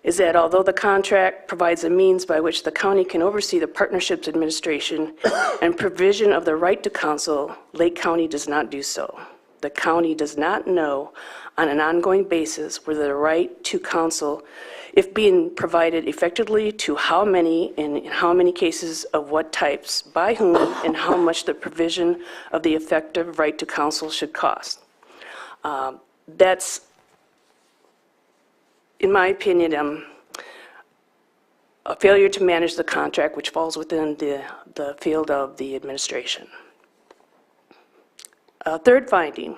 is that although the contract provides a means by which the county can oversee the partnership's administration and provision of the right to counsel, Lake County does not do so. The county does not know on an ongoing basis whether the right to counsel, if being provided effectively, to how many and in how many cases of what types, by whom, and how much the provision of the effective right to counsel should cost. That's, in my opinion, a failure to manage the contract, which falls within the field of the administration. Third finding,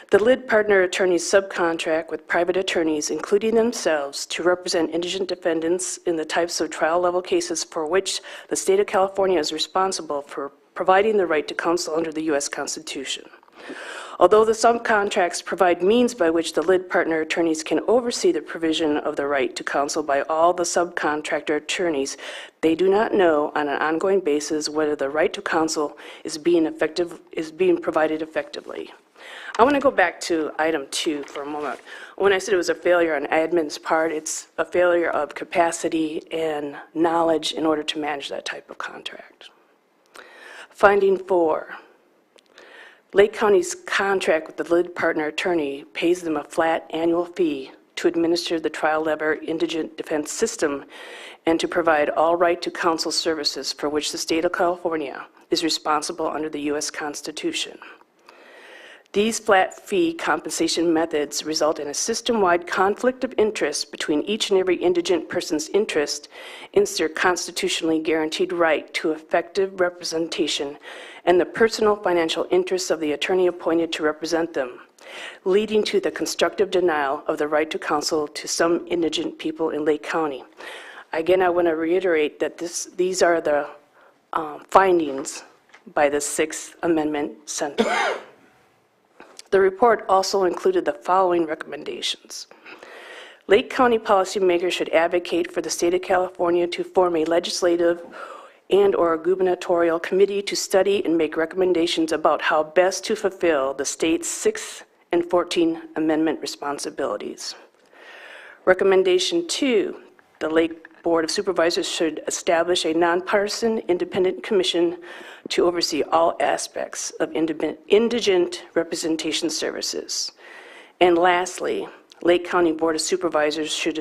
the LID partner attorneys subcontract with private attorneys, including themselves, to represent indigent defendants in the types of trial-level cases for which the state of California is responsible for providing the right to counsel under the U.S. Constitution. Although the subcontracts provide means by which the LID partner attorneys can oversee the provision of the right to counsel by all the subcontractor attorneys, they do not know on an ongoing basis whether the right to counsel is being provided effectively. I want to go back to item 2 for a moment. When I said it was a failure on admin's part, it's a failure of capacity and knowledge in order to manage that type of contract. Finding 4. Lake County's contract with the LID partner attorney pays them a flat annual fee to administer the trial-level indigent defense system and to provide all right to counsel services for which the state of California is responsible under the U.S. Constitution. These flat fee compensation methods result in a system-wide conflict of interest between each and every indigent person's interest in their constitutionally guaranteed right to effective representation and the personal financial interests of the attorney appointed to represent them, leading to the constructive denial of the right to counsel to some indigent people in Lake County. Again, I want to reiterate that these are the findings by the Sixth Amendment Center. The report also included the following recommendations. Lake County policymakers should advocate for the state of California to form a legislative and/or a gubernatorial committee to study and make recommendations about how best to fulfill the state's 6th and 14th Amendment responsibilities. Recommendation 2, the Lake Board of Supervisors should establish a nonpartisan independent commission to oversee all aspects of indigent representation services. And lastly, Lake County Board of Supervisors should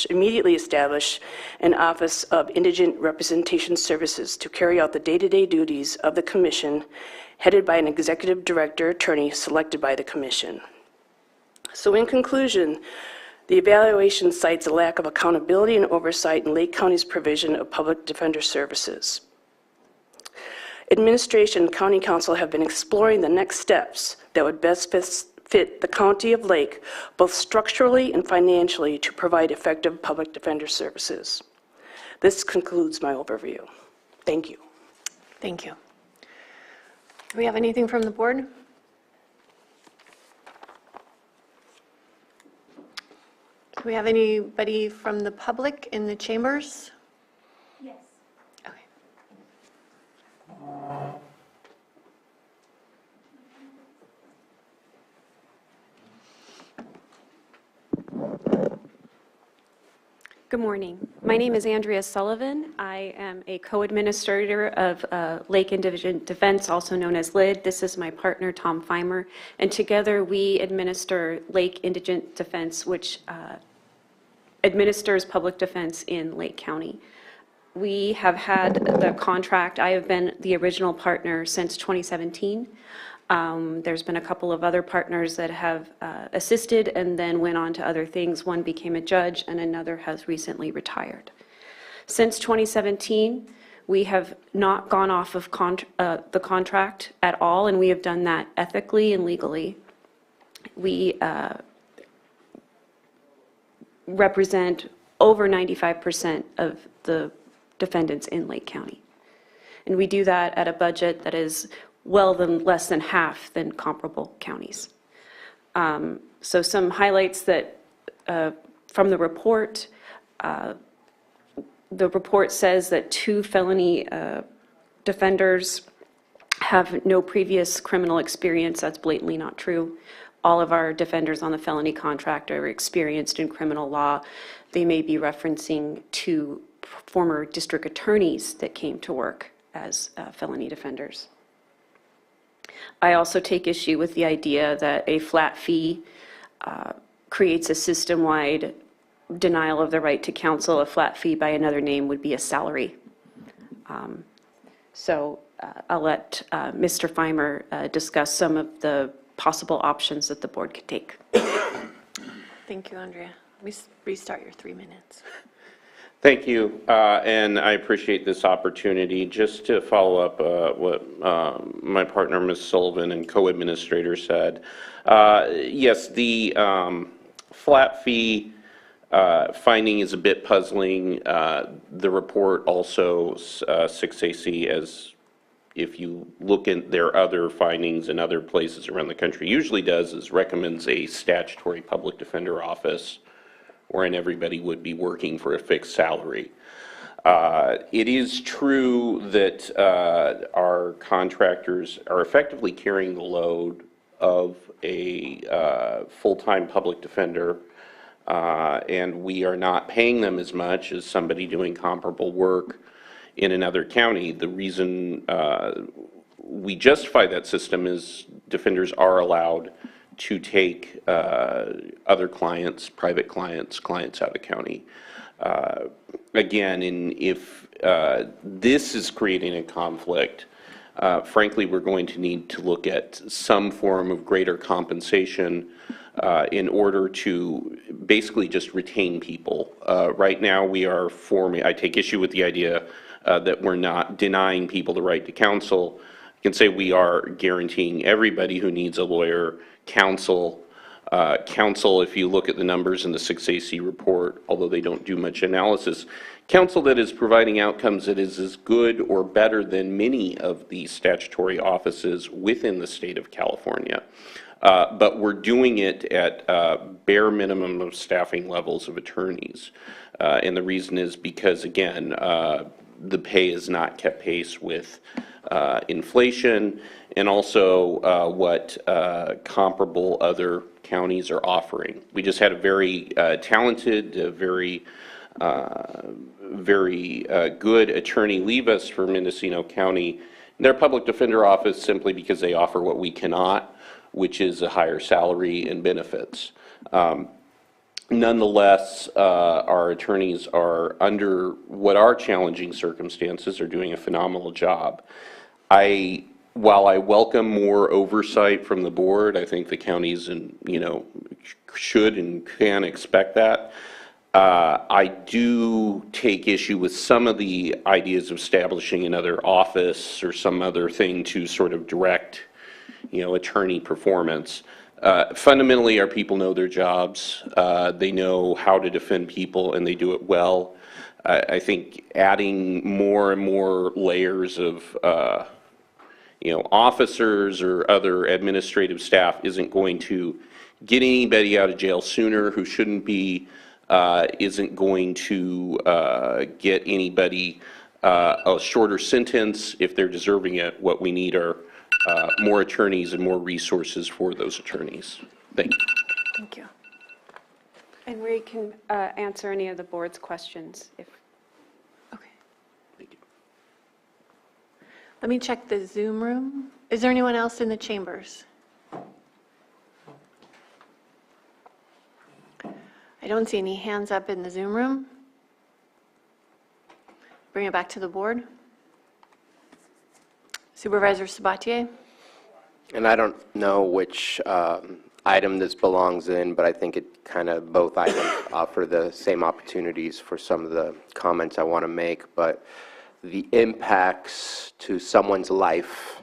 immediately establish an Office of Indigent Representation Services to carry out the day-to-day duties of the commission, headed by an executive director attorney selected by the commission. So in conclusion, the evaluation cites a lack of accountability and oversight in Lake County's provision of public defender services. Administration and County Council have been exploring the next steps that would best fit the County of Lake, both structurally and financially, to provide effective public defender services. This concludes my overview. Thank you. Thank you. Do we have anything from the board? Do we have anybody from the public in the chambers? Yes. Okay. Good morning. My name is Andrea Sullivan. I am a co-administrator of Lake Indigent Defense, also known as LID. This is my partner, Tom Feimer, and together we administer Lake Indigent Defense, which administers public defense in Lake County. We have had the contract. I have been the original partner since 2017. There's been a couple of other partners that have assisted and then went on to other things. One became a judge and another has recently retired. Since 2017, we have not gone off of the contract at all, and we have done that ethically and legally. We represent over 95% of the defendants in Lake County. And we do that at a budget that is less than half than comparable counties. So some highlights that from the report. The report says that 2 felony defenders have no previous criminal experience. That's blatantly not true. All of our defenders on the felony contract are experienced in criminal law. They may be referencing 2 former district attorneys that came to work as felony defenders. I also take issue with the idea that a flat fee creates a system-wide denial of the right to counsel. A flat fee by another name would be a salary. So I'll let Mr. Feimer discuss some of the possible options that the board could take. Thank you, Andrea. Let me restart your 3 minutes. Thank you, and I appreciate this opportunity. Just to follow up what my partner, Ms. Sullivan, and co-administrator said. Yes, the flat fee finding is a bit puzzling. The report also, 6AC, as if you look at their other findings in other places around the country, usually does is recommends a statutory public defender office wherein everybody would be working for a fixed salary. It is true that our contractors are effectively carrying the load of a full-time public defender, and we are not paying them as much as somebody doing comparable work in another county. The reason we justify that system is defenders are allowed to take other clients, private clients, out of county. Again, if this is creating a conflict, frankly, we're going to need to look at some form of greater compensation in order to basically just retain people. Right now, we are forming, I take issue with the idea that we're not denying people the right to counsel. I can say we are guaranteeing everybody who needs a lawyer counsel. Counsel, if you look at the numbers in the 6AC report, although they don't do much analysis, counsel that is providing outcomes that is as good or better than many of the statutory offices within the state of California. But we're doing it at bare minimum of staffing levels of attorneys. And the reason is because, again, the pay is not kept pace with inflation, and also what comparable other counties are offering. We just had a very talented, very good attorney leave us for Mendocino County, their public defender office, simply because they offer what we cannot, which is a higher salary and benefits. Nonetheless, our attorneys are, under what are challenging circumstances, are doing a phenomenal job. While I welcome more oversight from the board, I think the counties should and can expect that. I do take issue with some of the ideas of establishing another office or some other thing to sort of direct, attorney performance. Fundamentally, our people know their jobs. They know how to defend people, and they do it well. I think adding more and more layers of officers or other administrative staff isn't going to get anybody out of jail sooner who shouldn't be, isn't going to get anybody a shorter sentence if they're deserving it. What we need are more attorneys and more resources for those attorneys. Thank you. Thank you. And Ray can answer any of the board's questions if. Okay. Let me check the Zoom room. Is there anyone else in the chambers? I don't see any hands up in the Zoom room. Bring it back to the board. Supervisor Sabatier? And I don't know which item this belongs in, but I think it kind of both items offer the same opportunities for some of the comments I want to make. But the impacts to someone's life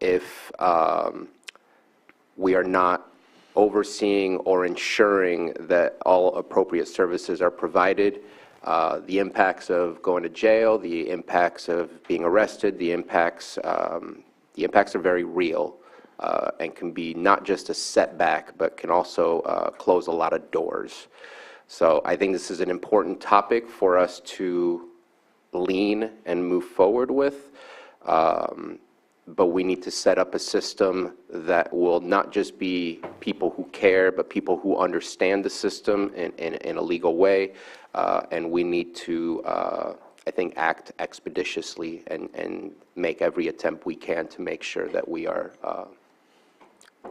if we are not overseeing or ensuring that all appropriate services are provided, the impacts of going to jail, the impacts of being arrested, the impacts are very real. And can be not just a setback, but can also close a lot of doors. So I think this is an important topic for us to lean and move forward with. But we need to set up a system that will not just be people who care, but people who understand the system in a legal way. And we need to, I think, act expeditiously and make every attempt we can to make sure that we are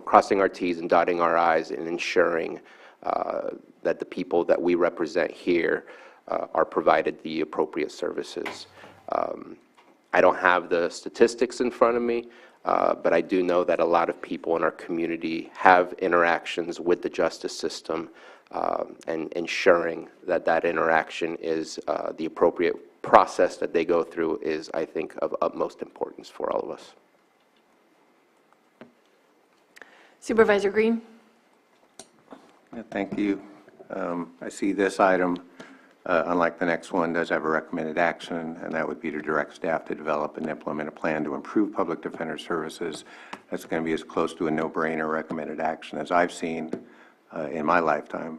crossing our T's and dotting our I's and ensuring that the people that we represent here are provided the appropriate services. I don't have the statistics in front of me, but I do know that a lot of people in our community have interactions with the justice system, and ensuring that that interaction is the appropriate process that they go through is, I think, of utmost importance for all of us. Supervisor Green? Thank you. I see this item, unlike the next one, does have a recommended action, and that would be to direct staff to develop and implement a plan to improve public defender services. That's going to be as close to a no-brainer recommended action as I've seen in my lifetime.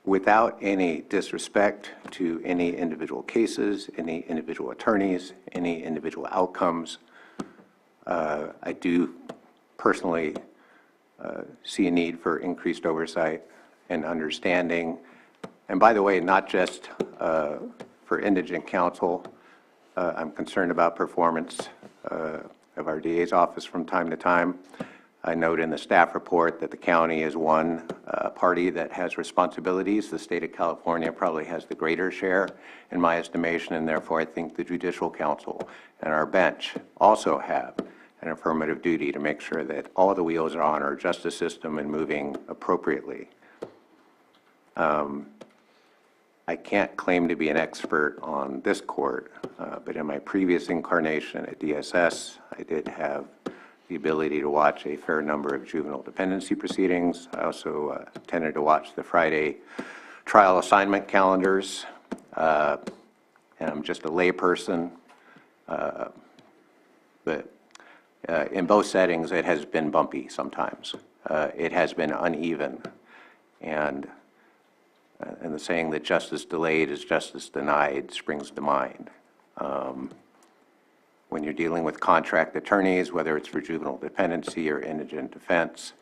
Without any disrespect to any individual cases, any individual attorneys, any individual outcomes, I do personally see a need for increased oversight and understanding. And by the way, not just for indigent counsel. I'm concerned about performance of our DA's office from time to time. I note in the staff report that the county is one party that has responsibilities. The state of California probably has the greater share, in my estimation, and therefore I think the Judicial Council and our bench also have an affirmative duty to make sure that all the wheels are on our justice system and moving appropriately. I can't claim to be an expert on this court, but in my previous incarnation at DSS, I did have the ability to watch a fair number of juvenile dependency proceedings. I also tended to watch the Friday trial assignment calendars, and I'm just a layperson, but in both settings, it has been bumpy sometimes. It has been uneven, and the saying that justice delayed is justice denied springs to mind. When you're dealing with contract attorneys, whether it's for juvenile dependency or indigent defense,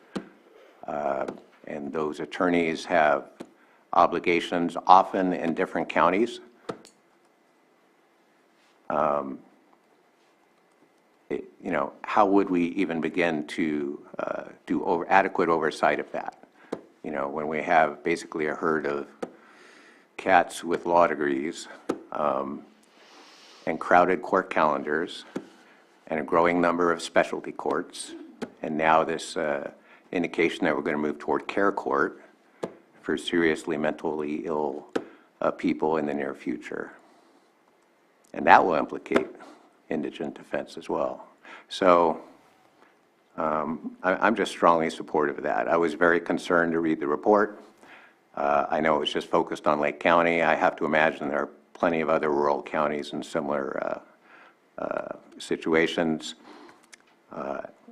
and those attorneys have obligations often in different counties, how would we even begin to do adequate oversight of that? When we have basically a herd of cats with law degrees and crowded court calendars and a growing number of specialty courts, and now this indication that we're going to move toward care court for seriously mentally ill people in the near future. And that will implicate indigent defense as well. So I'm just strongly supportive of that. I was very concerned to read the report. I know it was just focused on Lake County. I have to imagine there are plenty of other rural counties in similar situations.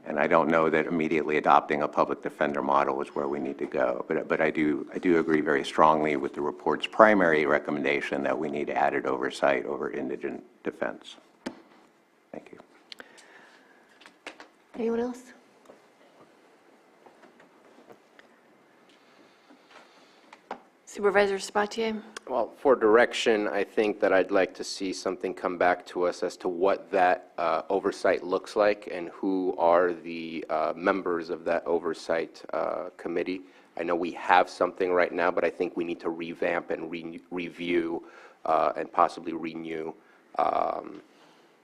And I don't know that immediately adopting a public defender model is where we need to go. But I do agree very strongly with the report's primary recommendation that we need added oversight over indigent defense. Thank you. Anyone else? Supervisor Sabatier? Well, for direction, I think that I'd like to see something come back to us as to what that oversight looks like and who are the members of that oversight committee. I know we have something right now, but I think we need to revamp and review and possibly renew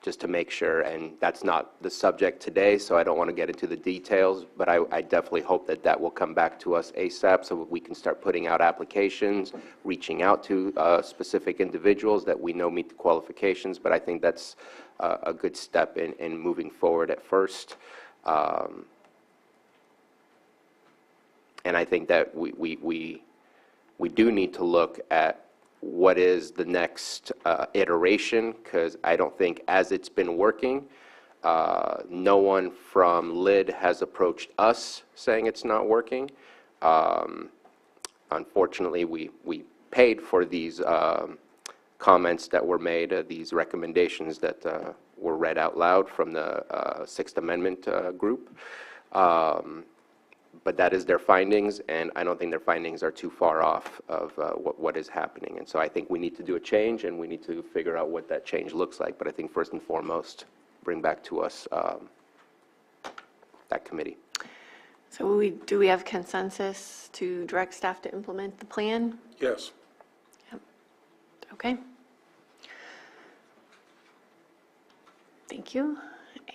just to make sure. And that's not the subject today, so I don't want to get into the details, but I definitely hope that that will come back to us ASAP so we can start putting out applications, reaching out to specific individuals that we know meet the qualifications. But I think that's a good step in moving forward at first. And I think that we do need to look at what is the next iteration, because I don't think as it's been working, no one from LID has approached us saying it's not working. Unfortunately, we paid for these comments that were made, these recommendations that were read out loud from the Sixth Amendment group. But that is their findings, and I don't think their findings are too far off of what is happening. And so I think we need to do a change, and we need to figure out what that change looks like. But I think first and foremost, bring back to us that committee. So do we have consensus to direct staff to implement the plan? Yes. Yep. Okay. Thank you.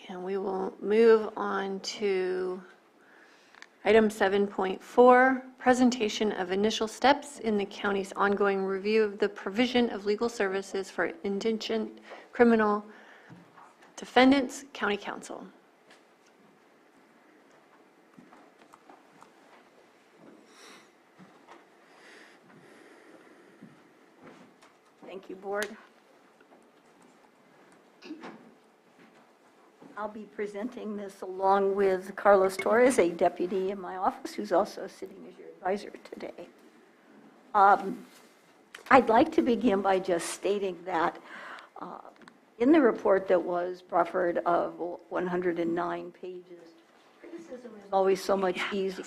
And we will move on to Item 7.4, presentation of initial steps in the county's ongoing review of the provision of legal services for indigent criminal defendants, County Council. Thank you, Board. I'll be presenting this along with Carlos Torres, a deputy in my office, who's also sitting as your advisor today. I'd like to begin by just stating that in the report that was proffered of 109 pages, criticism is always so much easier.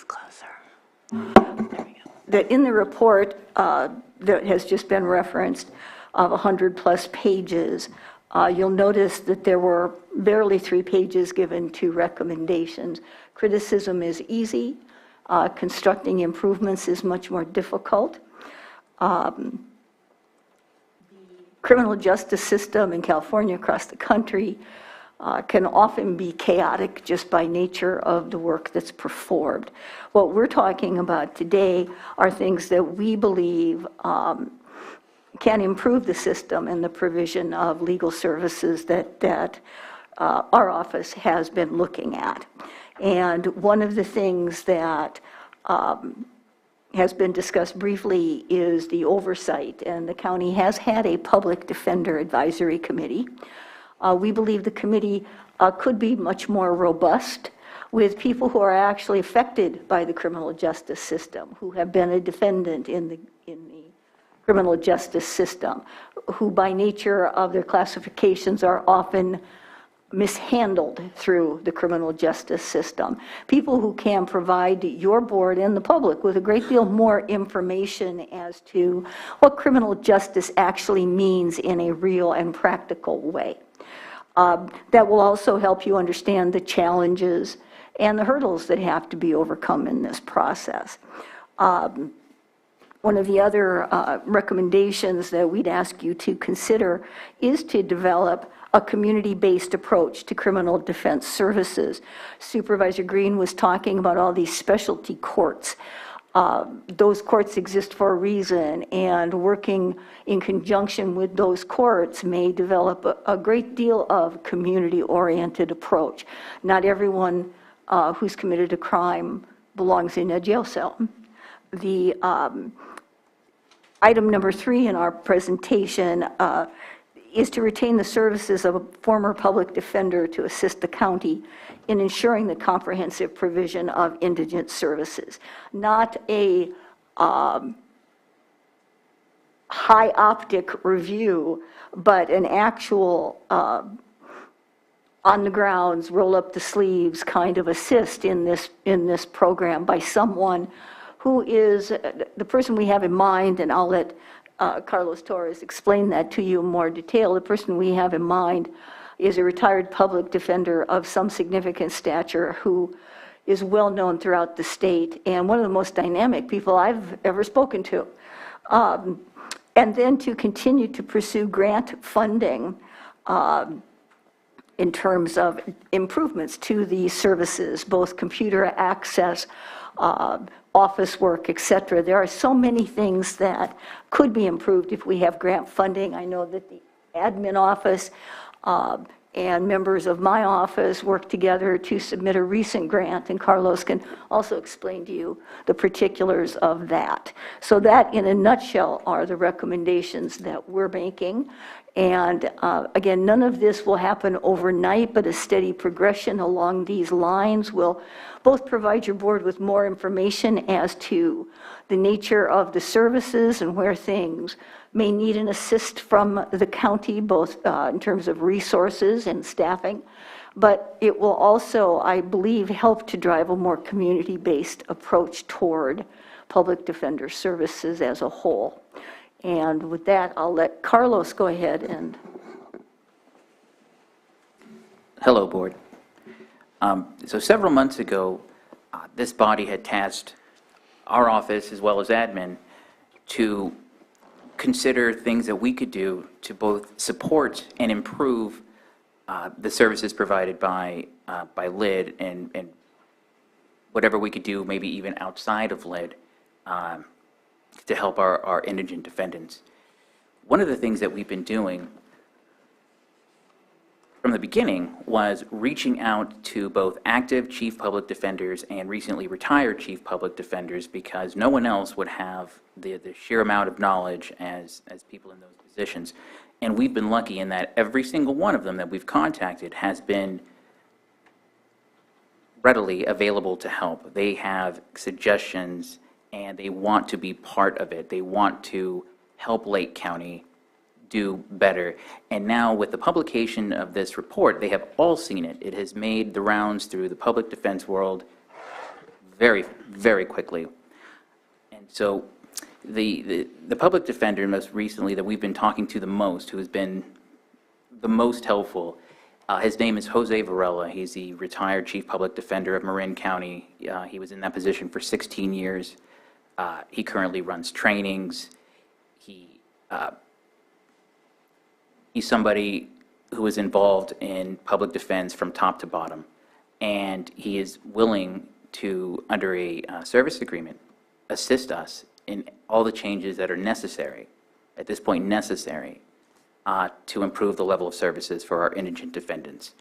That in the report that has just been referenced of 100+ pages, you'll notice that there were barely 3 pages given to recommendations. Criticism is easy. Constructing improvements is much more difficult. The criminal justice system in California, across the country, can often be chaotic just by nature of the work that's performed. What we're talking about today are things that we believe can improve the system and the provision of legal services that our office has been looking at. And one of the things that has been discussed briefly is the oversight, and the county has had a public defender advisory committee. We believe the committee could be much more robust with people who are actually affected by the criminal justice system, who have been a defendant in the criminal justice system, who by nature of their classifications are often mishandled through the criminal justice system. People who can provide your board and the public with a great deal more information as to what criminal justice actually means in a real and practical way. That will also help you understand the challenges and the hurdles that have to be overcome in this process. One of the other recommendations that we'd ask you to consider is to develop a community-based approach to criminal defense services. Supervisor Green was talking about all these specialty courts. Those courts exist for a reason, and working in conjunction with those courts may develop a great deal of community-oriented approach. Not everyone who's committed a crime belongs in a jail cell. The item number 3 in our presentation is to retain the services of a former public defender to assist the county in ensuring the comprehensive provision of indigent services. Not a high optic review, but an actual on the grounds, roll up the sleeves kind of assist in this program by someone who is the person we have in mind, and I'll let Carlos Torres explain that to you in more detail. The person we have in mind is a retired public defender of some significant stature who is well known throughout the state and one of the most dynamic people I've ever spoken to. And then to continue to pursue grant funding in terms of improvements to the services, both computer access, office work, et cetera. There are so many things that could be improved if we have grant funding. I know that the admin office and members of my office worked together to submit a recent grant, and Carlos can also explain to you the particulars of that. So that, in a nutshell, are the recommendations that we're making. And again, none of this will happen overnight, but a steady progression along these lines will both provide your board with more information as to the nature of the services and where things may need an assist from the county, both in terms of resources and staffing. But it will also, I believe, help to drive a more community-based approach toward public defender services as a whole. And with that, I'll let Carlos go ahead and... Hello, Board. So several months ago, this body had tasked our office as well as admin to consider things that we could do to both support and improve the services provided by LID and whatever we could do, maybe even outside of LID, to help our indigent defendants. One of the things that we've been doing from the beginning was reaching out to both active chief public defenders and recently retired chief public defenders, because no one else would have the sheer amount of knowledge as people in those positions. And we've been lucky in that every single one of them that we've contacted has been readily available to help. They have suggestions and they want to be part of it. They want to help Lake County do better. And now with the publication of this report, they have all seen it. It has made the rounds through the public defense world very, very quickly. And so the public defender most recently that we've been talking to the most, who has been the most helpful, his name is Jose Varela. He's the retired chief public defender of Marin County. He was in that position for 16 years. He currently runs trainings. He's somebody who is involved in public defense from top to bottom, and he is willing to, under a service agreement, assist us in all the changes that are necessary, at this point necessary, to improve the level of services for our indigent defendants.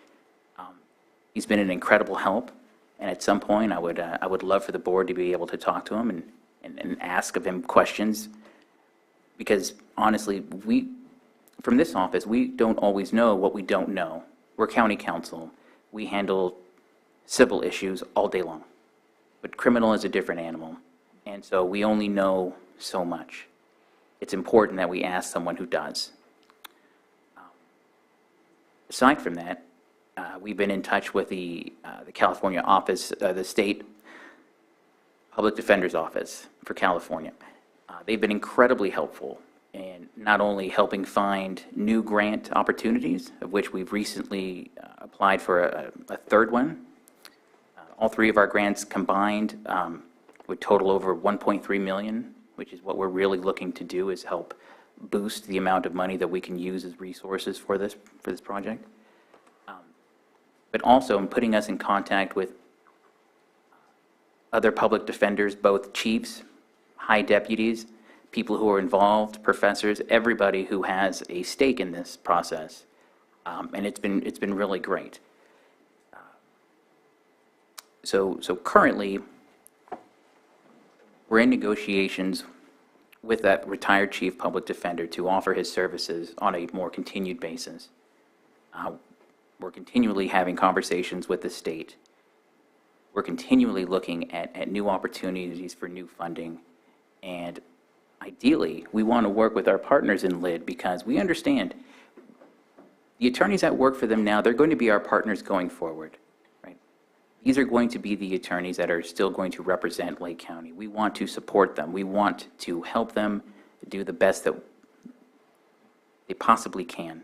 He's been an incredible help, and at some point I would love for the board to be able to talk to him and ask of him questions, because honestly, from this office, we don't always know what we don't know. We're county council. We handle civil issues all day long. But criminal is a different animal, and so we only know so much. It's important that we ask someone who does. Aside from that, we've been in touch with the California office, the state public defender's office for California. They've been incredibly helpful in not only helping find new grant opportunities, of which we've recently applied for a third one. All three of our grants combined would total over $1.3 million, which is what we're really looking to do, is help boost the amount of money that we can use as resources for this project. But also in putting us in contact with other public defenders, both chiefs, high deputies, people who are involved, professors, everybody who has a stake in this process, and it's been really great. So currently, we're in negotiations with that retired chief public defender to offer his services on a more continued basis. We're continually having conversations with the state. We're continually looking at new opportunities for new funding. And ideally, we want to work with our partners in LID because we understand the attorneys that work for them now, they're going to be our partners going forward. Right? These are going to be the attorneys that are still going to represent Lake County. We want to support them. We want to help them do the best that they possibly can.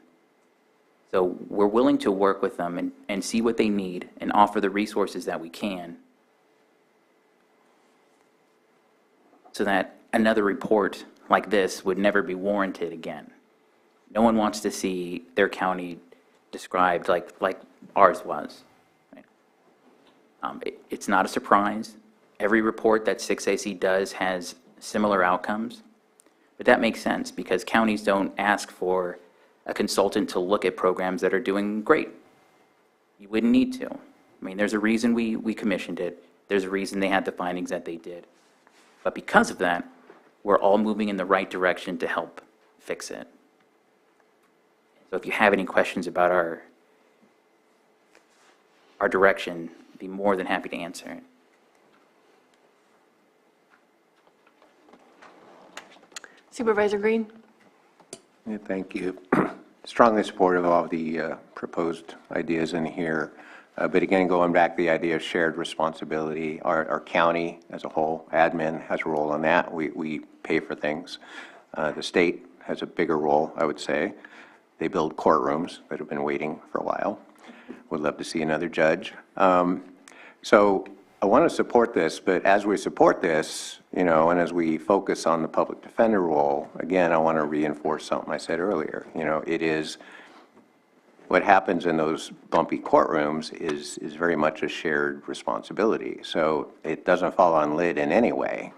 So we're willing to work with them and see what they need and offer the resources that we can so that another report like this would never be warranted again. No one wants to see their county described like ours was. Right? It's not a surprise. Every report that 6AC does has similar outcomes, but that makes sense because counties don't ask for a consultant to look at programs that are doing great. You wouldn't need to. I mean, there's a reason we commissioned it. There's a reason they had the findings that they did. But because of that, we're all moving in the right direction to help fix it. So if you have any questions about our direction, I'd be more than happy to answer it. Supervisor Green? Yeah, thank you. Strongly supportive of all the proposed ideas in here. But again, going back to the idea of shared responsibility, our county as a whole, admin has a role in that. We pay for things. The state has a bigger role, I would say. They build courtrooms that have been waiting for a while. Would love to see another judge. So I want to support this, but as we support this, and as we focus on the public defender role, again, I want to reinforce something I said earlier. It is what happens in those bumpy courtrooms is very much a shared responsibility. So it doesn't fall on LID in any way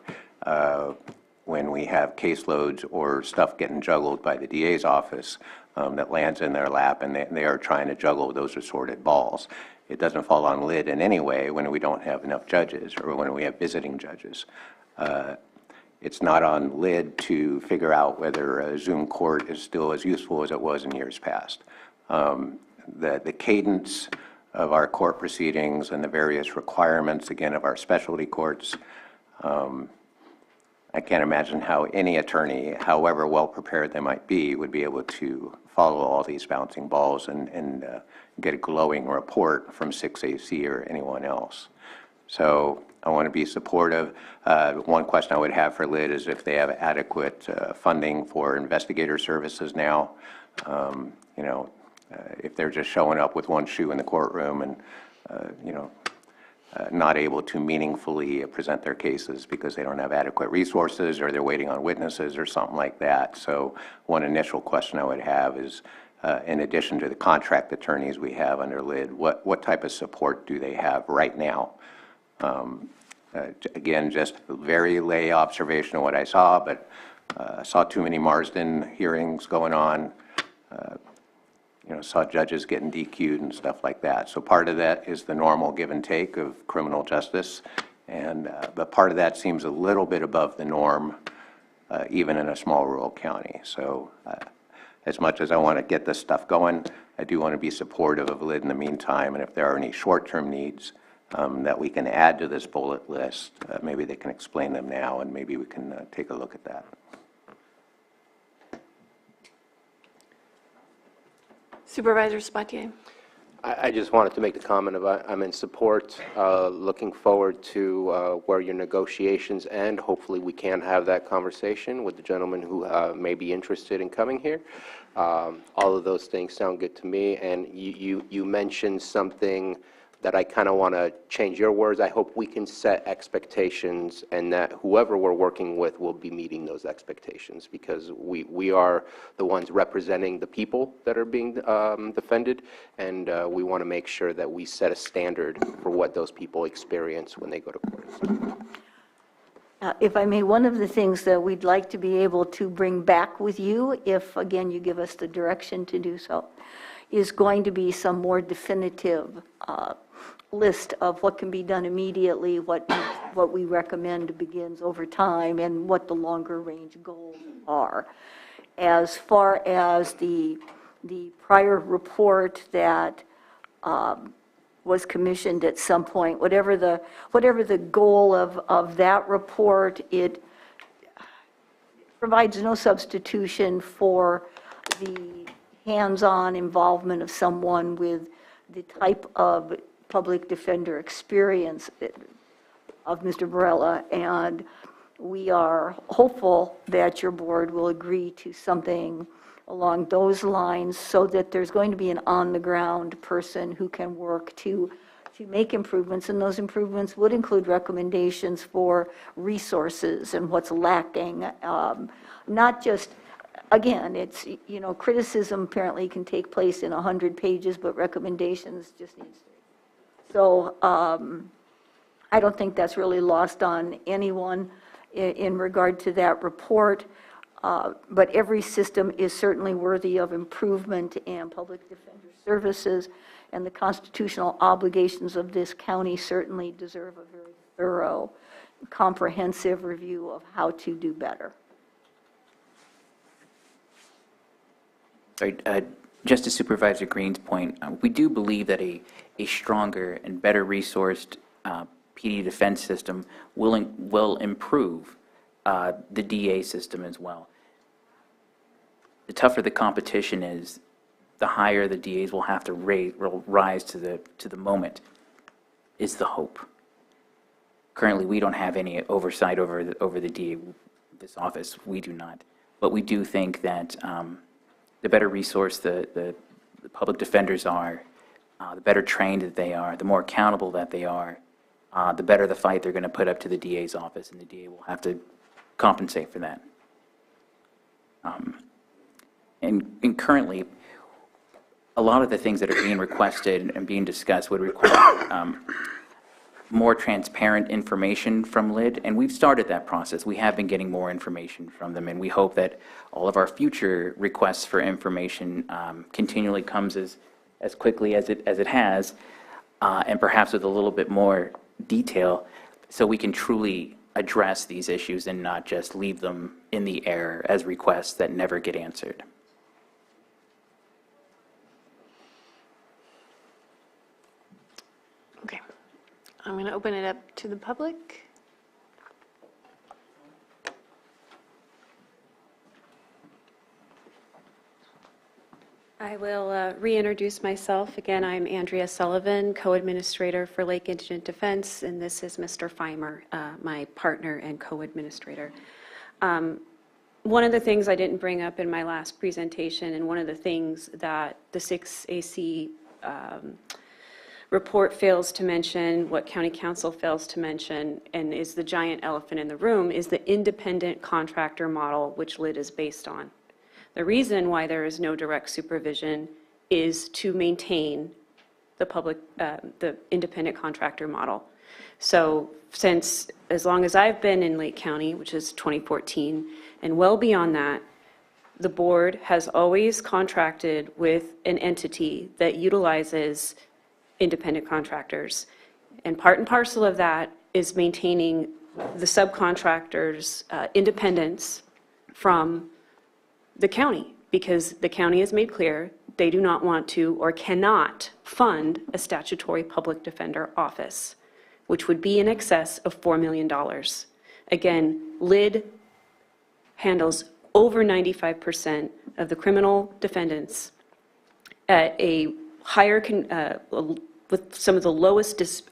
when we have caseloads or stuff getting juggled by the DA's office that lands in their lap and they are trying to juggle those assorted balls. It doesn't fall on LID in any way when we don't have enough judges or when we have visiting judges. It's not on LID to figure out whether a Zoom court is still as useful as it was in years past. The cadence of our court proceedings and the various requirements, again, of our specialty courts, I can't imagine how any attorney, however well prepared they might be, would be able to follow all these bouncing balls and get a glowing report from 6AC or anyone else. So I want to be supportive. One question I would have for LID is if they have adequate funding for investigator services now. If they're just showing up with one shoe in the courtroom and, not able to meaningfully present their cases because they don't have adequate resources or they're waiting on witnesses or something like that. So one initial question I would have is, in addition to the contract attorneys we have under LID, what type of support do they have right now? Again, just very lay observation of what I saw, but I saw too many Marsden hearings going on. Saw judges getting DQ'd and stuff like that. So part of that is the normal give and take of criminal justice, but part of that seems a little bit above the norm, even in a small rural county. So as much as I want to get this stuff going, I do want to be supportive of LID in the meantime, and if there are any short-term needs that we can add to this bullet list, maybe they can explain them now, and maybe we can take a look at that. Supervisor Sabatier? I just wanted to make the comment about I'm in support, looking forward to where your negotiations end. Hopefully we can have that conversation with the gentleman who may be interested in coming here. All of those things sound good to me, and you mentioned something that I kind of want to change your words. I hope we can set expectations and that whoever we're working with will be meeting those expectations, because we are the ones representing the people that are being defended, and we want to make sure that we set a standard for what those people experience when they go to court. If I may, one of the things that we'd like to be able to bring back with you, if again you give us the direction to do so, is going to be some more definitive list of what can be done immediately, what we recommend begins over time, and what the longer range goals are. As far as the prior report that was commissioned at some point, whatever the goal of that report, it provides no substitution for the hands-on involvement of someone with the type of public defender experience of Mr. Barella, and we are hopeful that your board will agree to something along those lines so that there's going to be an on-the-ground person who can work to make improvements, and those improvements would include recommendations for resources and what's lacking. Not just, again, it's, criticism apparently can take place in 100 pages, but recommendations just needs to. So I don't think that's really lost on anyone in regard to that report. But every system is certainly worthy of improvement, and public defender services and the constitutional obligations of this county certainly deserve a very thorough, comprehensive review of how to do better. Sorry, just to Supervisor Green's point, we do believe that a stronger and better resourced PD defense system will improve the DA system as well. The tougher the competition is, the higher the DAs will have to rise to the moment, is the hope. Currently, we don't have any oversight over the DA, this office. We do not. But we do think that the better resourced the public defenders are, the better trained that they are, the more accountable that they are, the better the fight they're going to put up to the DA's office, and the DA will have to compensate for that. And currently, a lot of the things that are being requested and being discussed would require more transparent information from LID, and we've started that process. We have been getting more information from them, and we hope that all of our future requests for information continually comes as quickly as it has, and perhaps with a little bit more detail, so we can truly address these issues and not just leave them in the air as requests that never get answered. Okay. I'm going to open it up to the public. I will reintroduce myself. Again, I'm Andrea Sullivan, co-administrator for Lake Indigent Defense, and this is Mr. Feimer, my partner and co-administrator. One of the things I didn't bring up in my last presentation, and one of the things that the 6AC report fails to mention, what County Council fails to mention, and is the giant elephant in the room, is the independent contractor model which LID is based on. The reason why there is no direct supervision is to maintain the independent contractor model. So since, as long as I've been in Lake County, which is 2014, and well beyond that, the board has always contracted with an entity that utilizes independent contractors. And part and parcel of that is maintaining the subcontractors' independence from the county, because the county has made clear they do not want to or cannot fund a statutory public defender office, which would be in excess of $4 million. Again, LID handles over 95% of the criminal defendants at a higher, with some of the lowest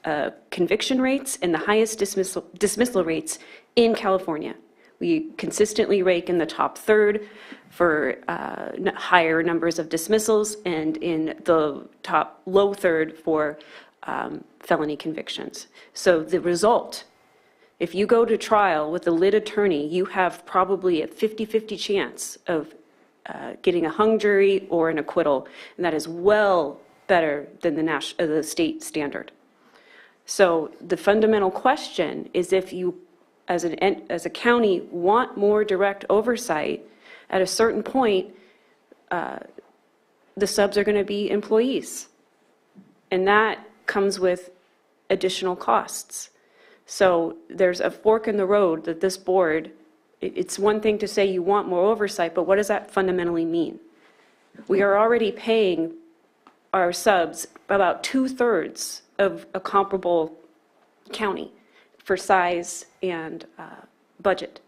conviction rates and the highest dismissal rates in California. We consistently rank in the top third for higher numbers of dismissals, and in the top low third for felony convictions. So the result, if you go to trial with a LID attorney, you have probably a 50-50 chance of getting a hung jury or an acquittal, and that is well better than the state standard. So the fundamental question is, if you, as a county, want more direct oversight, at a certain point, the subs are going to be employees. And that comes with additional costs. So there's a fork in the road that this board, it's one thing to say you want more oversight, but what does that fundamentally mean? We are already paying our subs about 2/3 of a comparable county for size and budget.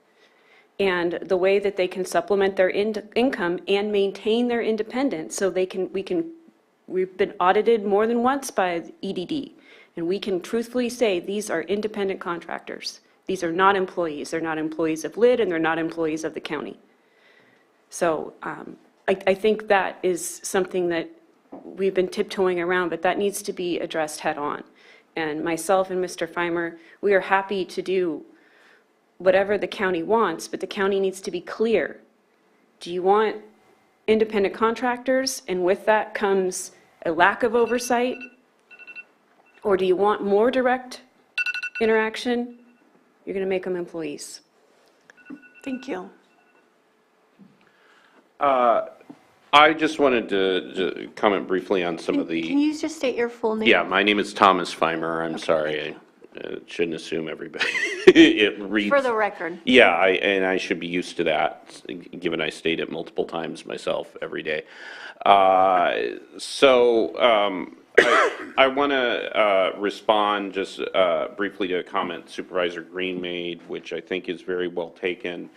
And the way that they can supplement their income and maintain their independence, so we've been audited more than once by the EDD, and we can truthfully say these are independent contractors. These are not employees. They're not employees of LID, and they're not employees of the county. So I think that is something that we've been tiptoeing around, but that needs to be addressed head on. And myself and Mr. Feimer, we are happy to do whatever the county wants, but the county needs to be clear. Do you want independent contractors, and with that comes a lack of oversight? Or do you want more direct interaction? You're going to make them employees. Thank you. I just wanted to comment briefly on some of the. Can you just state your full name? Yeah, my name is Thomas Feimer. I'm sorry. I shouldn't assume everybody. It reads. For the record. Yeah, and I should be used to that, given I state it multiple times myself every day. I want to respond just briefly to a comment Supervisor Green made, which I think is very well taken.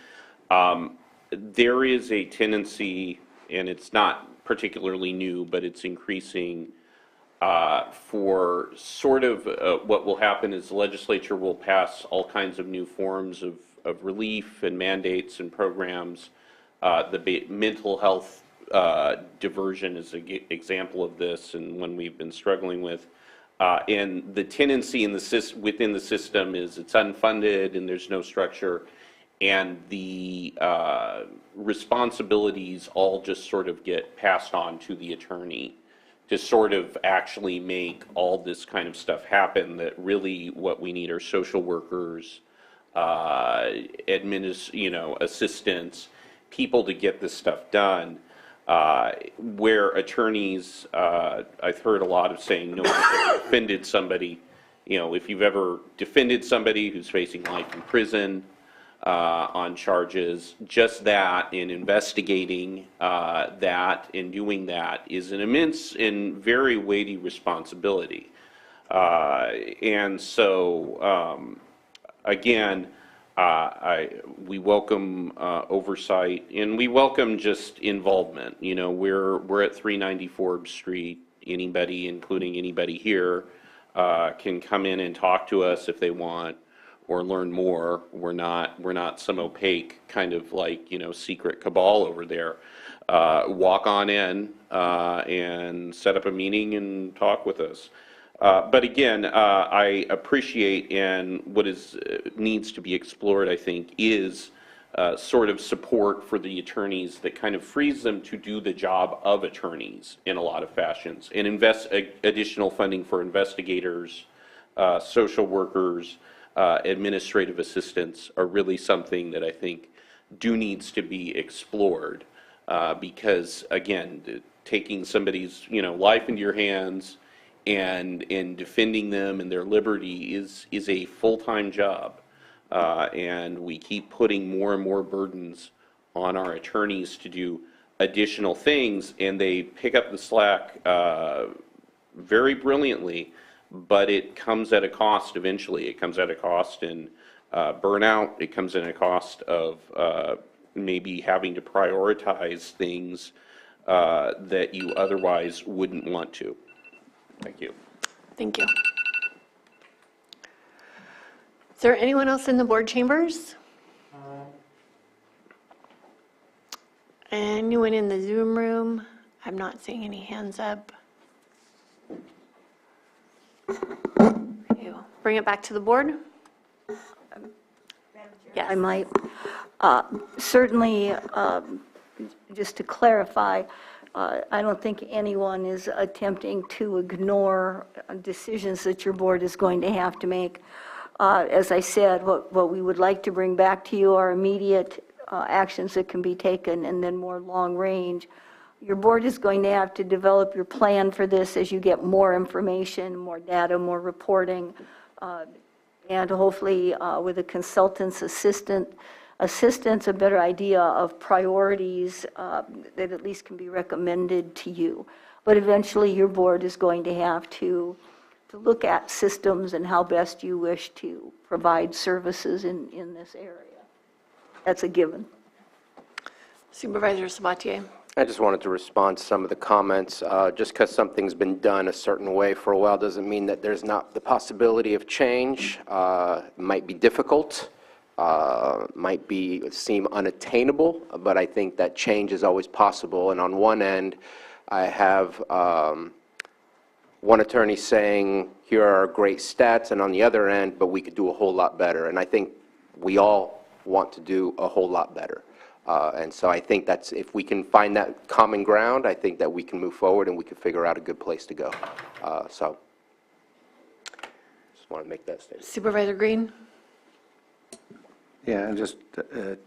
There is a tendency, and it's not particularly new, but it's increasing, for sort of what will happen is the legislature will pass all kinds of new forms of relief and mandates and programs. The mental health diversion is an example of this, and one we've been struggling with. And the tendency within the system is it's unfunded and there's no structure, and the responsibilities all just sort of get passed on to the attorney to sort of actually make all this kind of stuff happen. That really what we need are social workers, assistants, people to get this stuff done. Where attorneys, I've heard a lot of saying, no one's defended somebody. If you've ever defended somebody who's facing life in prison on charges, just that in investigating that and doing that is an immense and very weighty responsibility. And so, again, we welcome oversight, and we welcome just involvement. We're at 390 Forbes Street. Anybody, including anybody here, can come in and talk to us if they want or learn more. We're not some opaque kind of secret cabal over there. Walk on in and set up a meeting and talk with us. But again, I appreciate, and what needs to be explored, I think, is sort of support for the attorneys that kind of frees them to do the job of attorneys in a lot of fashions, and invest additional funding for investigators, social workers, administrative assistants are really something that I think needs to be explored, because again, taking somebody's life into your hands and defending them and their liberty is a full-time job, and we keep putting more and more burdens on our attorneys to do additional things, and they pick up the slack very brilliantly, but it comes at a cost eventually. It comes at a cost in burnout. It comes at a cost of maybe having to prioritize things that you otherwise wouldn't want to. Thank you. Thank you. Is there anyone else in the board chambers? Anyone in the Zoom room? I'm not seeing any hands up. Okay, we'll bring it back to the board. I might. Certainly, just to clarify, I don't think anyone is attempting to ignore decisions that your board is going to have to make. As I said, what we would like to bring back to you are immediate actions that can be taken, and then more long range Your board is going to have to develop your plan for this as you get more information, more data, more reporting, and hopefully with a consultant's assistance, a better idea of priorities that at least can be recommended to you. But eventually your board is going to have to look at systems and how best you wish to provide services in this area. That's a given. Supervisor Sabatier. I just wanted to respond to some of the comments. Just because something's been done a certain way for a while doesn't mean that there's not the possibility of change. It might be difficult, might seem unattainable, but I think that change is always possible. And on one end, I have one attorney saying, here are our great stats, and on the other end, but we could do a whole lot better. And I think we all want to do a whole lot better. And so I think that's, if we can find that common ground, I think that we can move forward and we can figure out a good place to go. So just want to make that statement. Supervisor Green. Yeah, and just to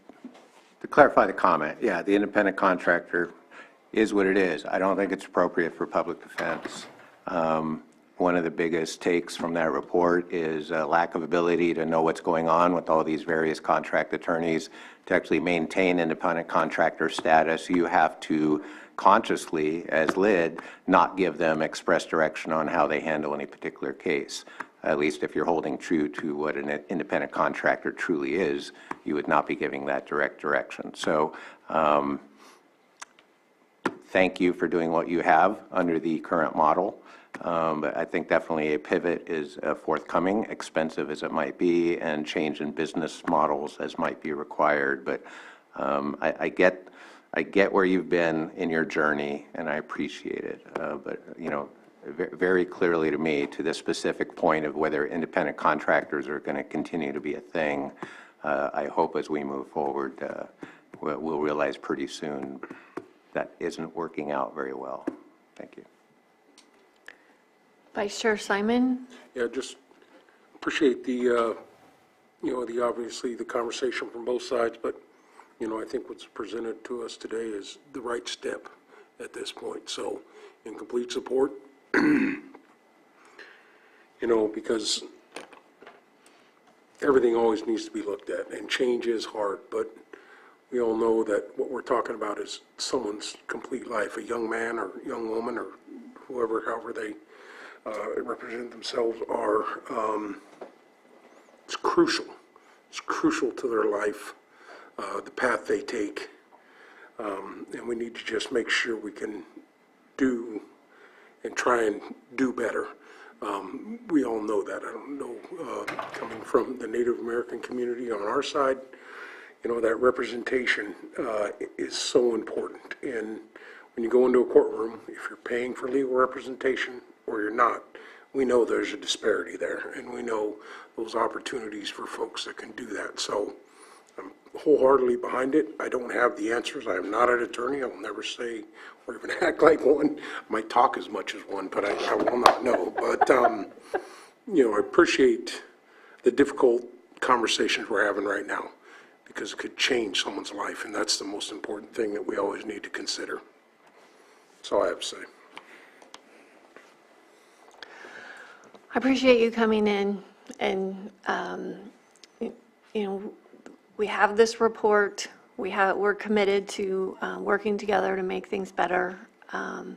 clarify the comment, yeah, the independent contractor is what it is. I don't think it's appropriate for public defense. One of the biggest takes from that report is a lack of ability to know what's going on with all these various contract attorneys. To actually maintain independent contractor status, you have to consciously, as LID, not give them express direction on how they handle any particular case. At least if you're holding true to what an independent contractor truly is, you would not be giving that direct direction. So thank you for doing what you have under the current model. But I think definitely a pivot is forthcoming, expensive as it might be, and change in business models as might be required. But I get where you've been in your journey, and I appreciate it. But you know, very clearly to me, to the specific point of whether independent contractors are going to continue to be a thing, I hope as we move forward, we'll realize pretty soon that isn't working out very well. Thank you. Vice Chair Simon. Yeah, just appreciate the, obviously the conversation from both sides, but, I think what's presented to us today is the right step at this point. So, in complete support, because everything always needs to be looked at, and change is hard, but we all know that what we're talking about is someone's complete life, a young man or young woman or whoever, however they represent themselves are, it's crucial. It's crucial to their life, the path they take, and we need to just make sure we can do and try and do better. We all know that. I don't know, coming from the Native American community on our side, that representation is so important. And when you go into a courtroom, if you're paying for legal representation or you're not, we know there's a disparity there, and we know those opportunities for folks that can do that. So I'm wholeheartedly behind it. I don't have the answers. I am not an attorney. I will never say or even act like one. I might talk as much as one, but I will not know. But, I appreciate the difficult conversations we're having right now, because it could change someone's life, and that's the most important thing that we always need to consider. That's all I have to say. I appreciate you coming in, and we have this report. We're committed to working together to make things better, and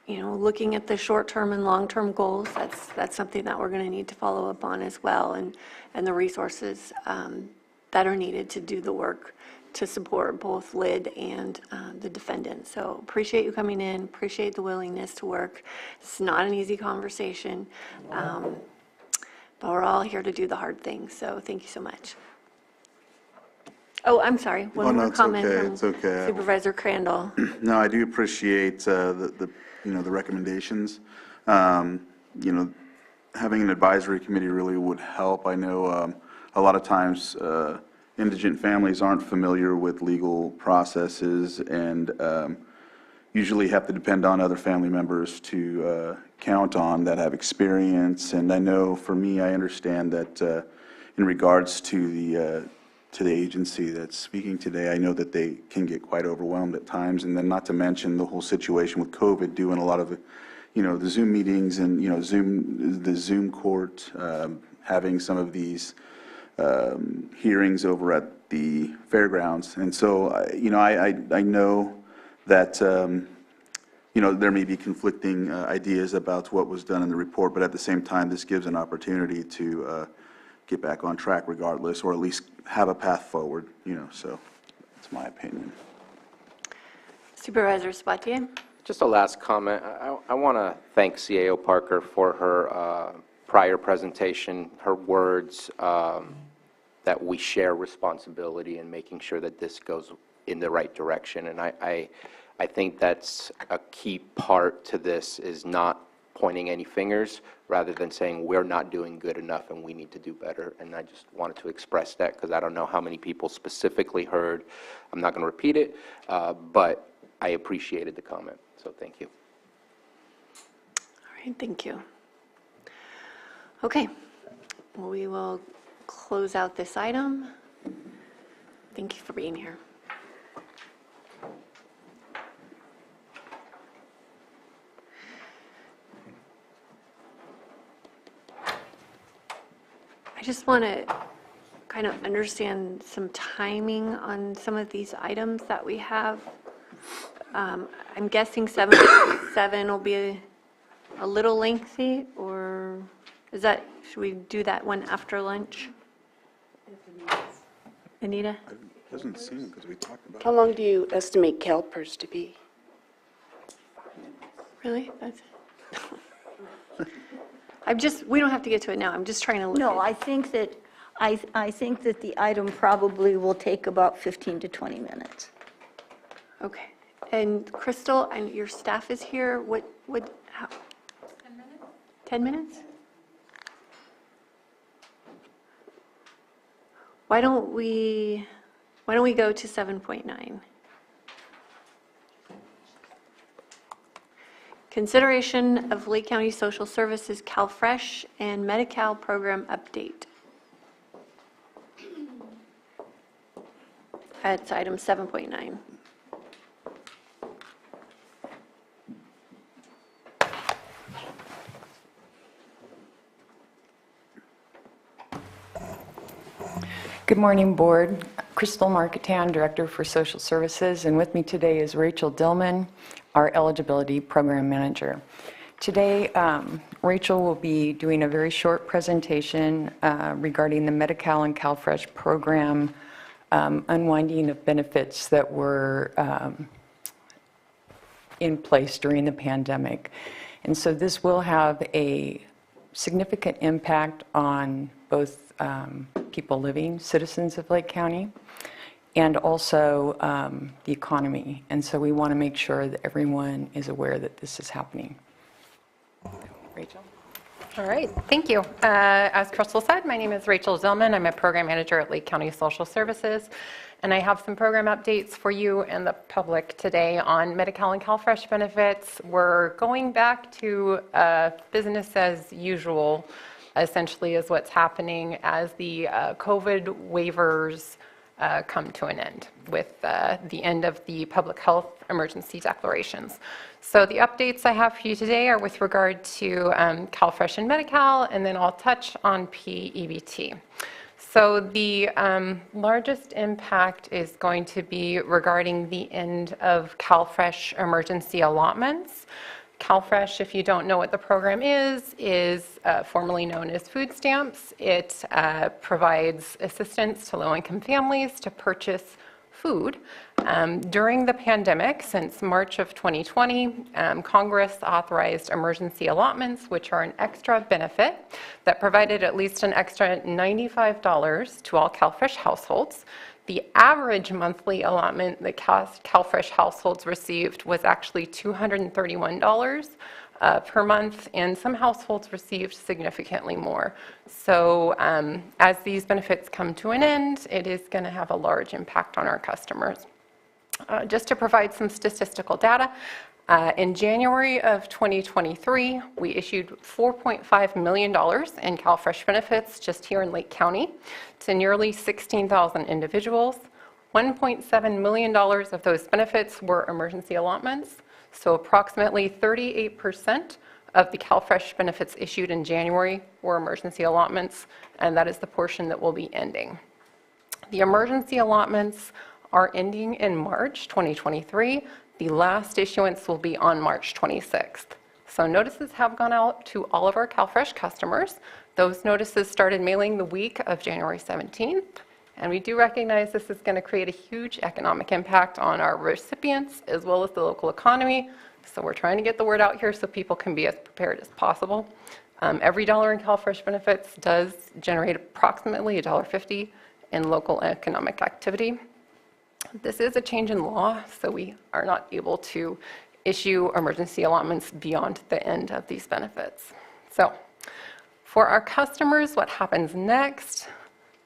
looking at the short-term and long-term goals. That's something that we're going to need to follow up on as well, and the resources that are needed to do the work to support both LID and the defendant. So appreciate you coming in, appreciate the willingness to work. It's not an easy conversation, but we're all here to do the hard things, so thank you so much. Oh, I'm sorry, one more comment from Supervisor Crandall. No, I do appreciate the recommendations. Having an advisory committee really would help. I know a lot of times indigent families aren't familiar with legal processes and usually have to depend on other family members to count on that have experience. And I know for me, I understand that in regards to the to the agency that's speaking today. I know that they can get quite overwhelmed at times, and then not to mention the whole situation with COVID, doing a lot of, the Zoom meetings and, the Zoom court, having some of these hearings over at the fairgrounds. And so, I know that, there may be conflicting ideas about what was done in the report, but at the same time, this gives an opportunity to get back on track regardless, or at least have a path forward, so that's my opinion. Supervisor Sabatier? Just a last comment. I want to thank CAO Parker for her prior presentation, her words that we share responsibility in making sure that this goes in the right direction. And I think that's a key part to this, is not pointing any fingers, rather than saying we're not doing good enough and we need to do better. And I just wanted to express that, because I don't know how many people specifically heard. I'm not going to repeat it, but I appreciated the comment, so thank you. All right, thank you. Okay, well, we will close out this item. Thank you for being here. I just want to kind of understand some timing on some of these items that we have. I'm guessing 7 will be a little lengthy, or should we do that one after lunch? Anita? It doesn't seem, because we talked about. How long do you estimate CalPERS to be? Really? We don't have to get to it now. I'm just trying to look. No, I think that the item probably will take about 15 to 20 minutes. Okay. And Crystal, and your staff is here. How? 10 minutes? 10 minutes? Why don't we go to 7.9? Consideration of Lake County Social Services CalFresh and Medi-Cal program update. That's item 7.9. Good morning, Board. Crystal Marketan, Director for Social Services, and with me today is Rachel Dillman, our Eligibility Program Manager. Today, Rachel will be doing a very short presentation regarding the Medi-Cal and CalFresh program unwinding of benefits that were in place during the pandemic. And so this will have a significant impact on both people living, citizens of Lake County, and also the economy. And so we want to make sure that everyone is aware that this is happening. Rachel? All right, thank you. As Crystal said, my name is Rachel Zillman. I'm a program manager at Lake County Social Services, and I have some program updates for you and the public today on Medi-Cal and CalFresh benefits. We're going back to business as usual, essentially, is what's happening as the COVID waivers come to an end with the end of the public health emergency declarations. So the updates I have for you today are with regard to CalFresh and Medi-Cal, and then I'll touch on PEBT. So the largest impact is going to be regarding the end of CalFresh emergency allotments. CalFresh, if you don't know what the program is formerly known as food stamps. It provides assistance to low-income families to purchase food. During the pandemic, since March of 2020, Congress authorized emergency allotments, which are an extra benefit that provided at least an extra $95 to all CalFresh households. The average monthly allotment that CalFresh households received was actually $231 per month, and some households received significantly more. So as these benefits come to an end, it is going to have a large impact on our customers. Just to provide some statistical data, In January of 2023, we issued $4.5 million in CalFresh benefits just here in Lake County to nearly 16,000 individuals. $1.7 million of those benefits were emergency allotments, so approximately 38% of the CalFresh benefits issued in January were emergency allotments, and that is the portion that will be ending. The emergency allotments are ending in March 2023. The last issuance will be on March 26th. So notices have gone out to all of our CalFresh customers. Those notices started mailing the week of January 17th, and we do recognize this is going to create a huge economic impact on our recipients as well as the local economy. So we're trying to get the word out here so people can be as prepared as possible. Every dollar in CalFresh benefits does generate approximately $1.50 in local economic activity. This is a change in law, so we are not able to issue emergency allotments beyond the end of these benefits. So for our customers, what happens next?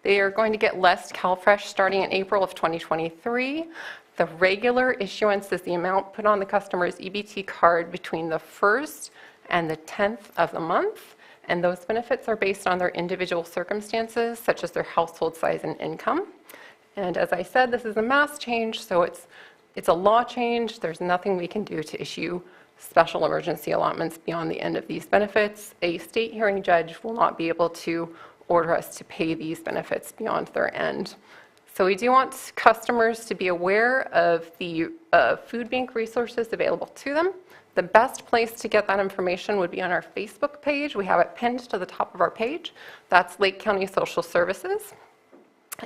They are going to get less CalFresh starting in April of 2023. The regular issuance is the amount put on the customer's EBT card between the 1st and the 10th of the month, and those benefits are based on their individual circumstances, such as their household size and income. And as I said, this is a mass change, so it's a law change. There's nothing we can do to issue special emergency allotments beyond the end of these benefits. A state hearing judge will not be able to order us to pay these benefits beyond their end. So we do want customers to be aware of the food bank resources available to them. The best place to get that information would be on our Facebook page. We have it pinned to the top of our page. That's Lake County Social Services.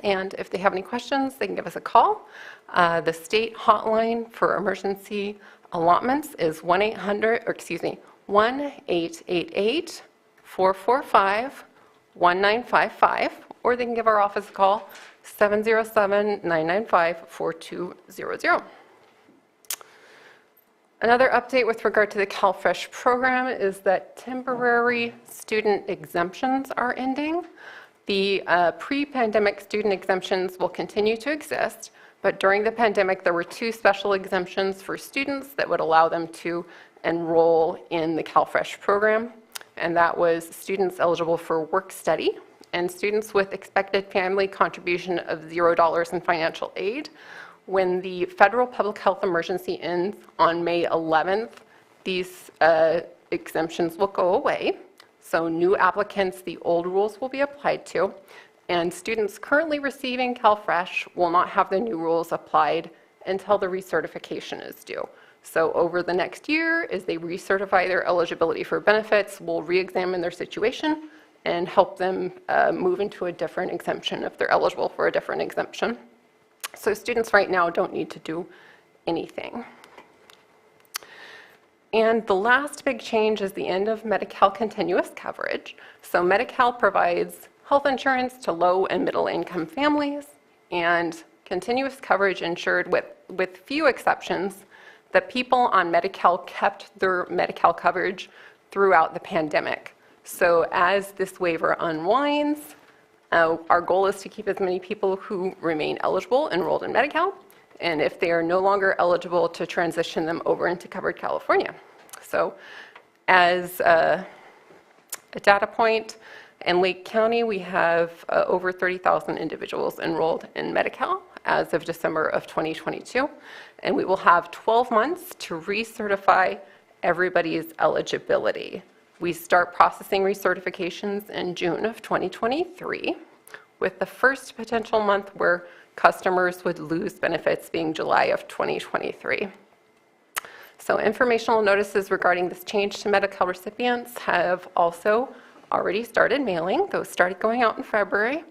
And if they have any questions, they can give us a call. The state hotline for emergency allotments is 1-888-445-1955, or they can give our office a call, 707-995-4200. Another update with regard to the CalFresh program is that temporary student exemptions are ending. The pre-pandemic student exemptions will continue to exist, but during the pandemic, there were 2 special exemptions for students that would allow them to enroll in the CalFresh program, and that was students eligible for work study and students with expected family contribution of $0 in financial aid. When the federal public health emergency ends on May 11th, these exemptions will go away. So new applicants, the old rules will be applied to, and students currently receiving CalFresh will not have the new rules applied until the recertification is due. So over the next year, as they recertify their eligibility for benefits, we'll re-examine their situation and help them move into a different exemption if they're eligible for a different exemption. So students right now don't need to do anything. And the last big change is the end of Medi-Cal continuous coverage. So Medi-Cal provides health insurance to low and middle income families, and continuous coverage ensured with few exceptions that people on Medi-Cal kept their Medi-Cal coverage throughout the pandemic. So as this waiver unwinds, our goal is to keep as many people who remain eligible enrolled in Medi-Cal, and if they are no longer eligible, to transition them over into Covered California. So as a data point, in Lake County, we have over 30,000 individuals enrolled in Medi-Cal as of December of 2022, and we will have 12 months to recertify everybody's eligibility. We start processing recertifications in June of 2023, with the first potential month where customers would lose benefits being July of 2023. So informational notices regarding this change to Medi-Cal recipients have also already started mailing. Those started going out in February.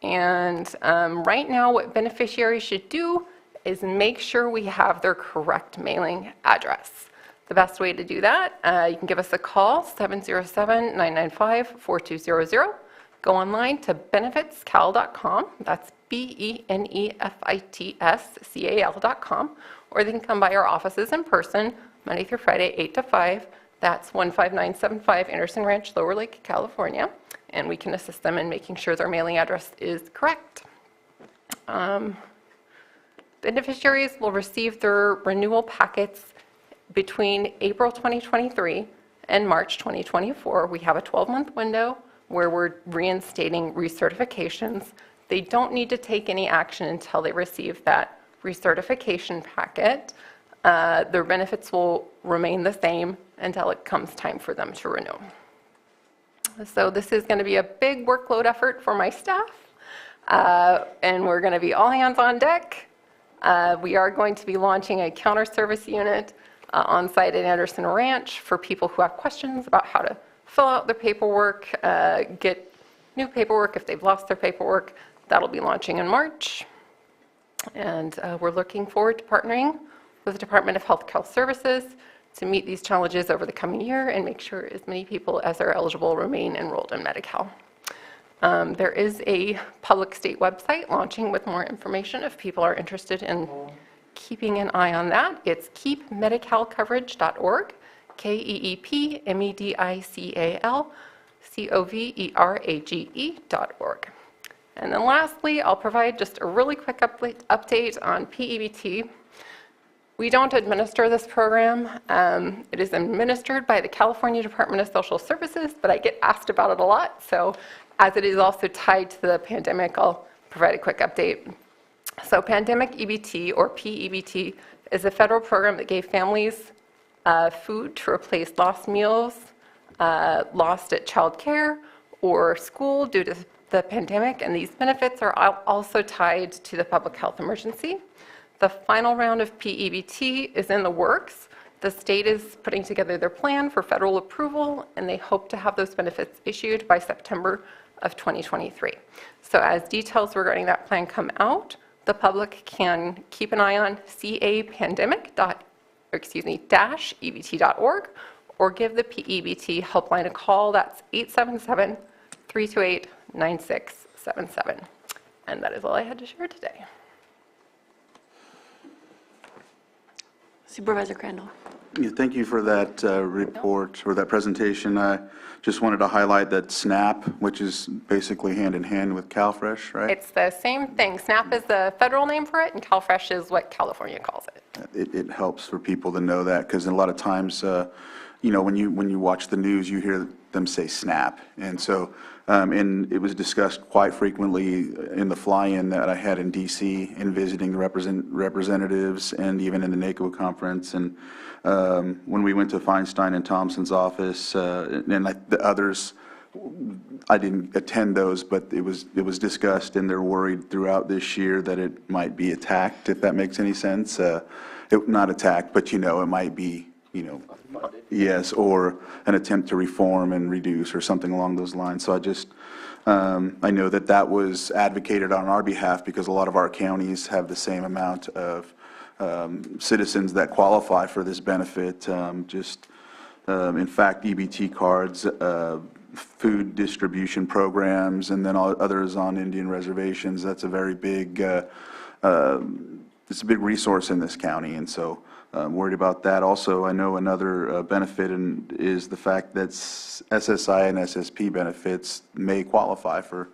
And right now, what beneficiaries should do is make sure we have their correct mailing address. The best way to do that, you can give us a call, 707-995-4200. Go online to benefitscal.com. That's benefitscal.com. Or they can come by our offices in person, Monday through Friday, 8 to 5. That's 15975 Anderson Ranch, Lower Lake, California. And we can assist them in making sure their mailing address is correct. Beneficiaries will receive their renewal packets between April 2023 and March 2024, we have a 12-month window where we're reinstating recertifications. They don't need to take any action until they receive that recertification packet. Their benefits will remain the same until it comes time for them to renew. So this is going to be a big workload effort for my staff, and we're going to be all hands on deck. We are going to be launching a counter service unit on site at Anderson Ranch for people who have questions about how to fill out their paperwork, get new paperwork if they've lost their paperwork. That'll be launching in March. And we're looking forward to partnering with the Department of Health Care Services to meet these challenges over the coming year and make sure as many people as are eligible remain enrolled in Medi-Cal. There is a public state website launching with more information if people are interested in keeping an eye on that. It's keepmedicalcoverage.org, keepmedicalcoverage.org. And then lastly, I'll provide just a really quick update on PEBT. We don't administer this program. It is administered by the California Department of Social Services, but I get asked about it a lot. So as it is also tied to the pandemic, I'll provide a quick update. So Pandemic EBT, or PEBT, is a federal program that gave families food to replace lost meals, lost at child care or school due to the pandemic, and these benefits are also tied to the public health emergency. The final round of PEBT is in the works. The state is putting together their plan for federal approval, and they hope to have those benefits issued by September of 2023. So as details regarding that plan come out, the public can keep an eye on -ebt.org or give the PEBT helpline a call. That's 877-328-9677. And that is all I had to share today. Supervisor Crandall. Yeah, thank you for that report, or that presentation. I just wanted to highlight that SNAP, which is basically hand in hand with CalFresh, right? It's the same thing. SNAP is the federal name for it, and CalFresh is what California calls it. It helps for people to know that, because a lot of times, you know, when you watch the news, you hear them say SNAP. And so, and it was discussed quite frequently in the fly-in that I had in DC in visiting the representatives and even in the NACO conference. And when we went to Feinstein and Thompson's office, and the others, I didn't attend those, but it was discussed, and they're worried throughout this year that it might be attacked, if that makes any sense. Not attacked, but, you know, it might be, you know, yes, or an attempt to reform and reduce or something along those lines. So I just, I know that that was advocated on our behalf because a lot of our counties have the same amount of citizens that qualify for this benefit. In fact, EBT cards, food distribution programs, and then others on Indian reservations. That's a very big, it's a big resource in this county, and so I'm worried about that. Also, I know another benefit is the fact that SSI and SSP benefits may qualify for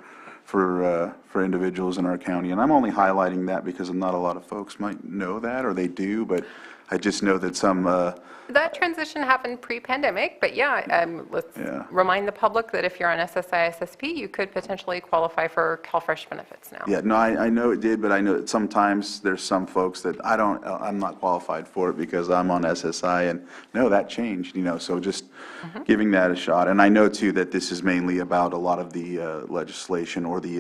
individuals in our county. And I'm only highlighting that because not a lot of folks might know that, or they do, but I just know that some that transition happened pre-pandemic, but let's remind the public that if you're on SSI, SSP, you could potentially qualify for CalFresh benefits now. Yeah, no, I know it did, but I know that sometimes there's some folks that I'm not qualified for it because I'm on SSI, and no, that changed, you know, so just giving that a shot. And I know too that this is mainly about a lot of the legislation, or the,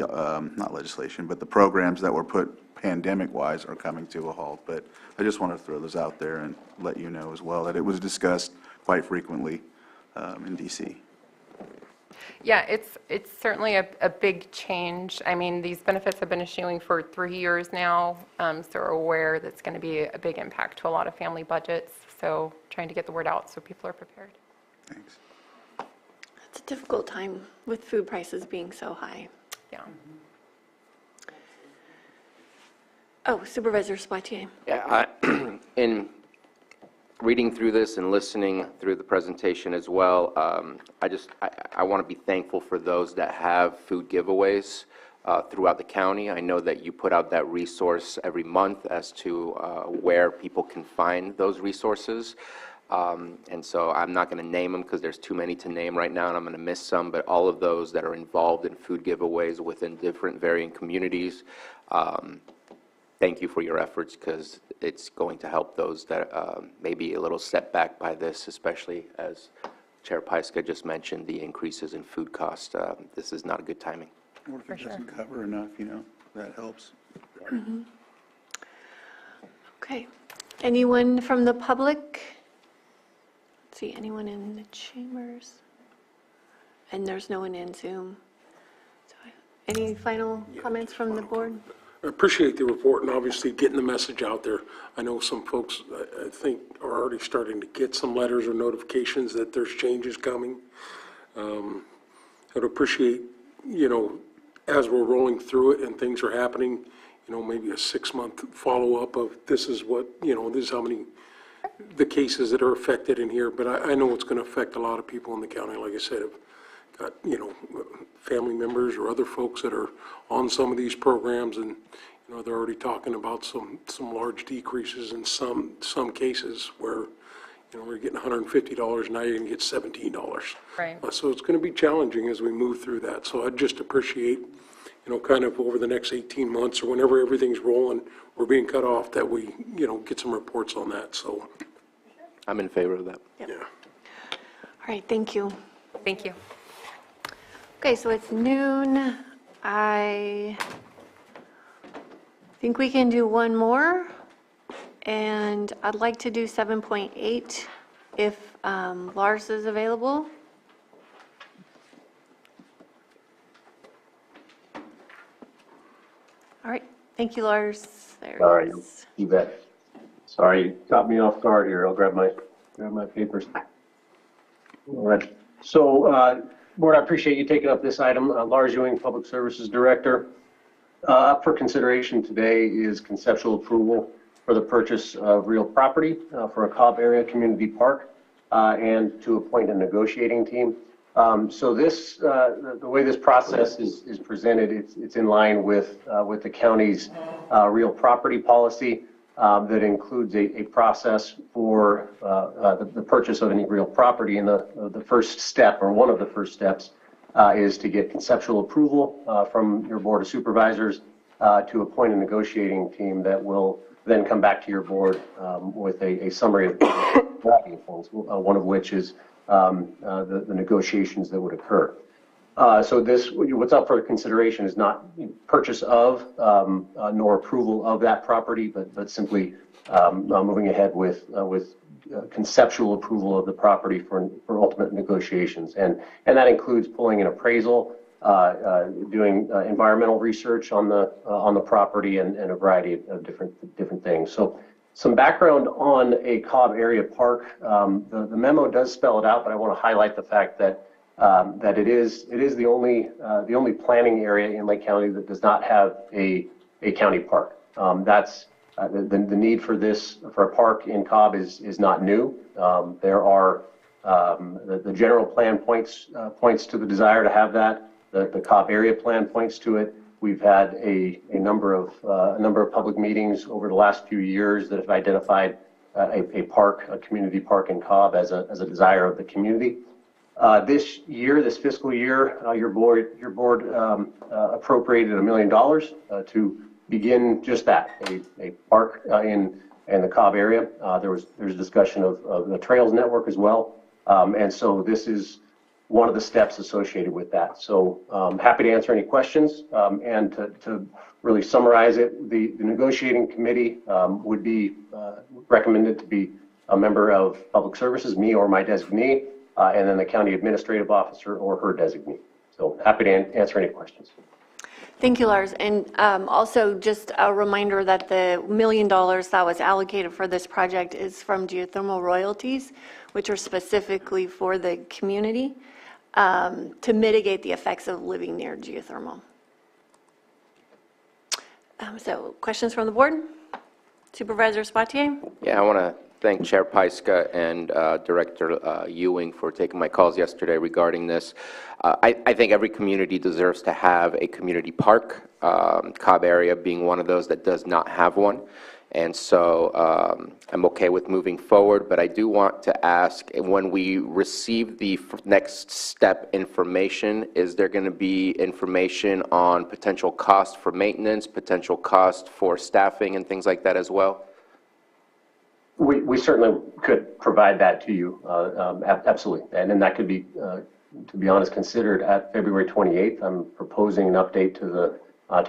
not legislation, but the programs that were put pandemic-wise are coming to a halt. But I just wanted to throw those out there and let you know as well that it was discussed quite frequently in DC. Yeah, it's certainly a big change. I mean, these benefits have been issuing for 3 years now, so we're aware that's going to be a big impact to a lot of family budgets. So trying to get the word out so people are prepared. Thanks. It's a difficult time with food prices being so high. Yeah. Oh, Supervisor Spatier. Yeah, in reading through this and listening through the presentation as well, I want to be thankful for those that have food giveaways. throughout the county. I know that you put out that resource every month as to where people can find those resources. And so I'm not going to name them because there's too many to name right now, and I'm going to miss some, but all of those that are involved in food giveaways within different varying communities, thank you for your efforts, because it's going to help those that may be a little set back by this, especially as Chair Pyska just mentioned, the increases in food costs. This is not a good timing. Or if it doesn't cover enough, that helps. Okay. Anyone from the public? Let's see, anyone in the chambers? And there's no one in Zoom. So, any final comments from the board? I appreciate the report and obviously getting the message out there. I know some folks, I think, are already starting to get some letters or notifications that there's changes coming. I'd appreciate, as we're rolling through it and things are happening, maybe a 6-month follow-up of this is what, this is how many, the cases that are affected in here. But I know it's going to affect a lot of people in the county. Like I said, I've got, family members or other folks that are on some of these programs, and they're already talking about some large decreases in some cases where we're getting $150, now you're going to get $17. Right. So it's going to be challenging as we move through that. So I'd just appreciate, kind of over the next 18 months or whenever everything's rolling, we're being cut off, that we, get some reports on that. So I'm in favor of that. Yep. Yeah. All right, thank you. Thank you. Okay, so it's noon. I think we can do one more. And I'd like to do 7.8 if Lars is available. All right, thank you, Lars. There All he right, is. you bet. Sorry, you caught me off guard here. I'll grab my papers. All right. So, Board, I appreciate you taking up this item. Lars Ewing, Public Services Director. Up for consideration today is conceptual approval for the purchase of real property for a Cobb Area Community Park and to appoint a negotiating team. So this, the way this process is presented, it's in line with the county's real property policy that includes a process for the purchase of any real property. And the first step, or one of the first steps, is to get conceptual approval from your Board of Supervisors to appoint a negotiating team that will then come back to your board with a summary of a variety of things, one of which is the negotiations that would occur. So this, what's up for consideration is not purchase of nor approval of that property, but simply moving ahead with conceptual approval of the property for ultimate negotiations. And that includes pulling an appraisal, doing environmental research on the property, and a variety of different things. So some background on a Cobb Area Park. The memo does spell it out, but I want to highlight the fact that it is the only planning area in Lake County that does not have a county park. That's the need for a park in Cobb is not new. There are the general plan points to the desire to have that. The Cobb Area Plan points to it. We've had a number of public meetings over the last few years that have identified a community park in Cobb as a desire of the community. This fiscal year, your board appropriated $1 million to begin just that, a park in the Cobb area. There's discussion of the trails network as well, and so this is one of the steps associated with that. So happy to answer any questions, and to really summarize it, the negotiating committee would be recommended to be a member of Public Services, me or my designee, and then the county administrative officer or her designee. So happy to answer any questions. Thank you, Lars. And also just a reminder that the $1 million that was allocated for this project is from geothermal royalties, which are specifically for the community to mitigate the effects of living near geothermal. So questions from the board? Supervisor Spatier? Yeah, I want to thank Chair Pyska and Director Ewing for taking my calls yesterday regarding this. I think every community deserves to have a community park, Cobb area being one of those that does not have one. And so I'm okay with moving forward, but I do want to ask, when we receive the next step information, is there going to be information on potential cost for maintenance, potential cost for staffing and things like that as well? We certainly could provide that to you, absolutely. And then that could be, to be honest, considered at February 28th. I'm proposing an update to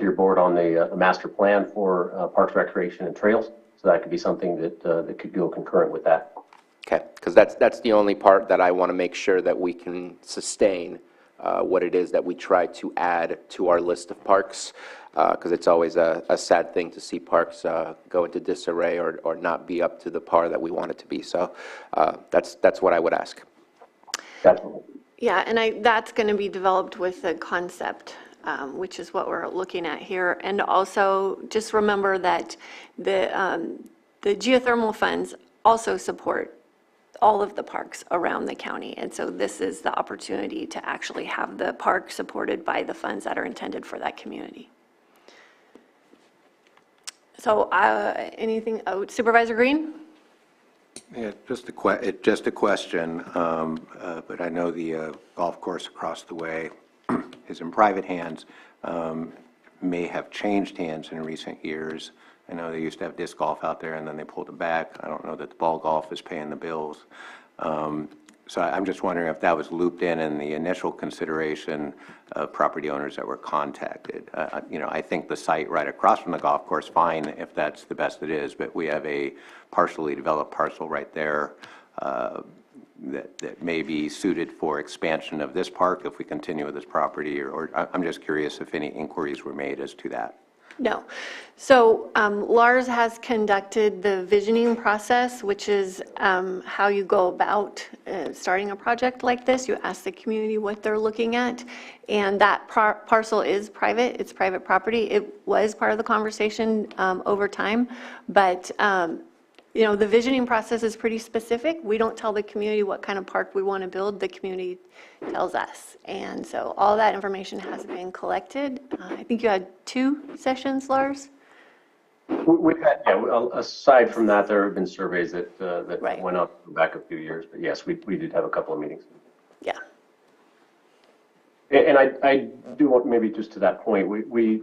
your board on the master plan for Parks, Recreation, and Trails. So that could be something that could go concurrent with that. Okay, because that's the only part that I want to make sure that we can sustain what it is that we try to add to our list of parks, because it's always a sad thing to see parks go into disarray or not be up to the par that we want it to be. So that's what I would ask. Definitely. Yeah, and that's going to be developed with the concept, which is what we're looking at here. And also, just remember that the geothermal funds also support all of the parks around the county. And so this is the opportunity to actually have the park supported by the funds that are intended for that community. So anything, Supervisor Green? Yeah, just a question, but I know the golf course across the way is in private hands, may have changed hands in recent years. I know they used to have disc golf out there, and then they pulled it back. I don't know that the ball golf is paying the bills. So I'm just wondering if that was looped in the initial consideration of property owners that were contacted. I think the site right across from the golf course, fine, if that's the best it is, but we have a partially developed parcel right there that may be suited for expansion of this park if we continue with this property, or I'm just curious if any inquiries were made as to that. No. So Lars has conducted the visioning process, which is how you go about starting a project like this. You ask the community what they're looking at, and that parcel is private. It's private property. It was part of the conversation over time, but the visioning process is pretty specific. We don't tell the community what kind of park we want to build. The community tells us. And so all that information has been collected. I think you had 2 sessions, Lars? We've had, aside from that, there have been surveys that Right. went up back a few years. But yes, we did have a couple of meetings. Yeah. And I do want, maybe just to that point, we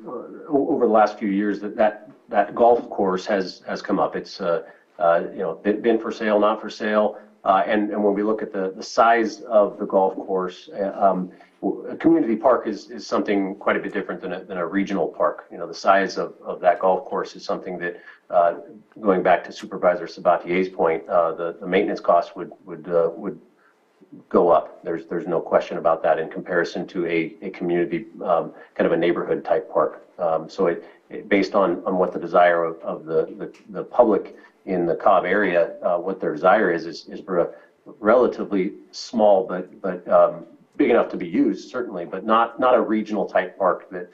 over the last few years, that golf course has come up. It's been for sale, not for sale. And when we look at the size of the golf course, a community park is something quite a bit different than a regional park. The size of that golf course is something that, going back to Supervisor Sabatier's point, the maintenance costs would go up. There's no question about that in comparison to a community, kind of a neighborhood type park. So it based on what the desire of the public in the Cobb area, what their desire is for a relatively small but big enough to be used, certainly, but not a regional type park that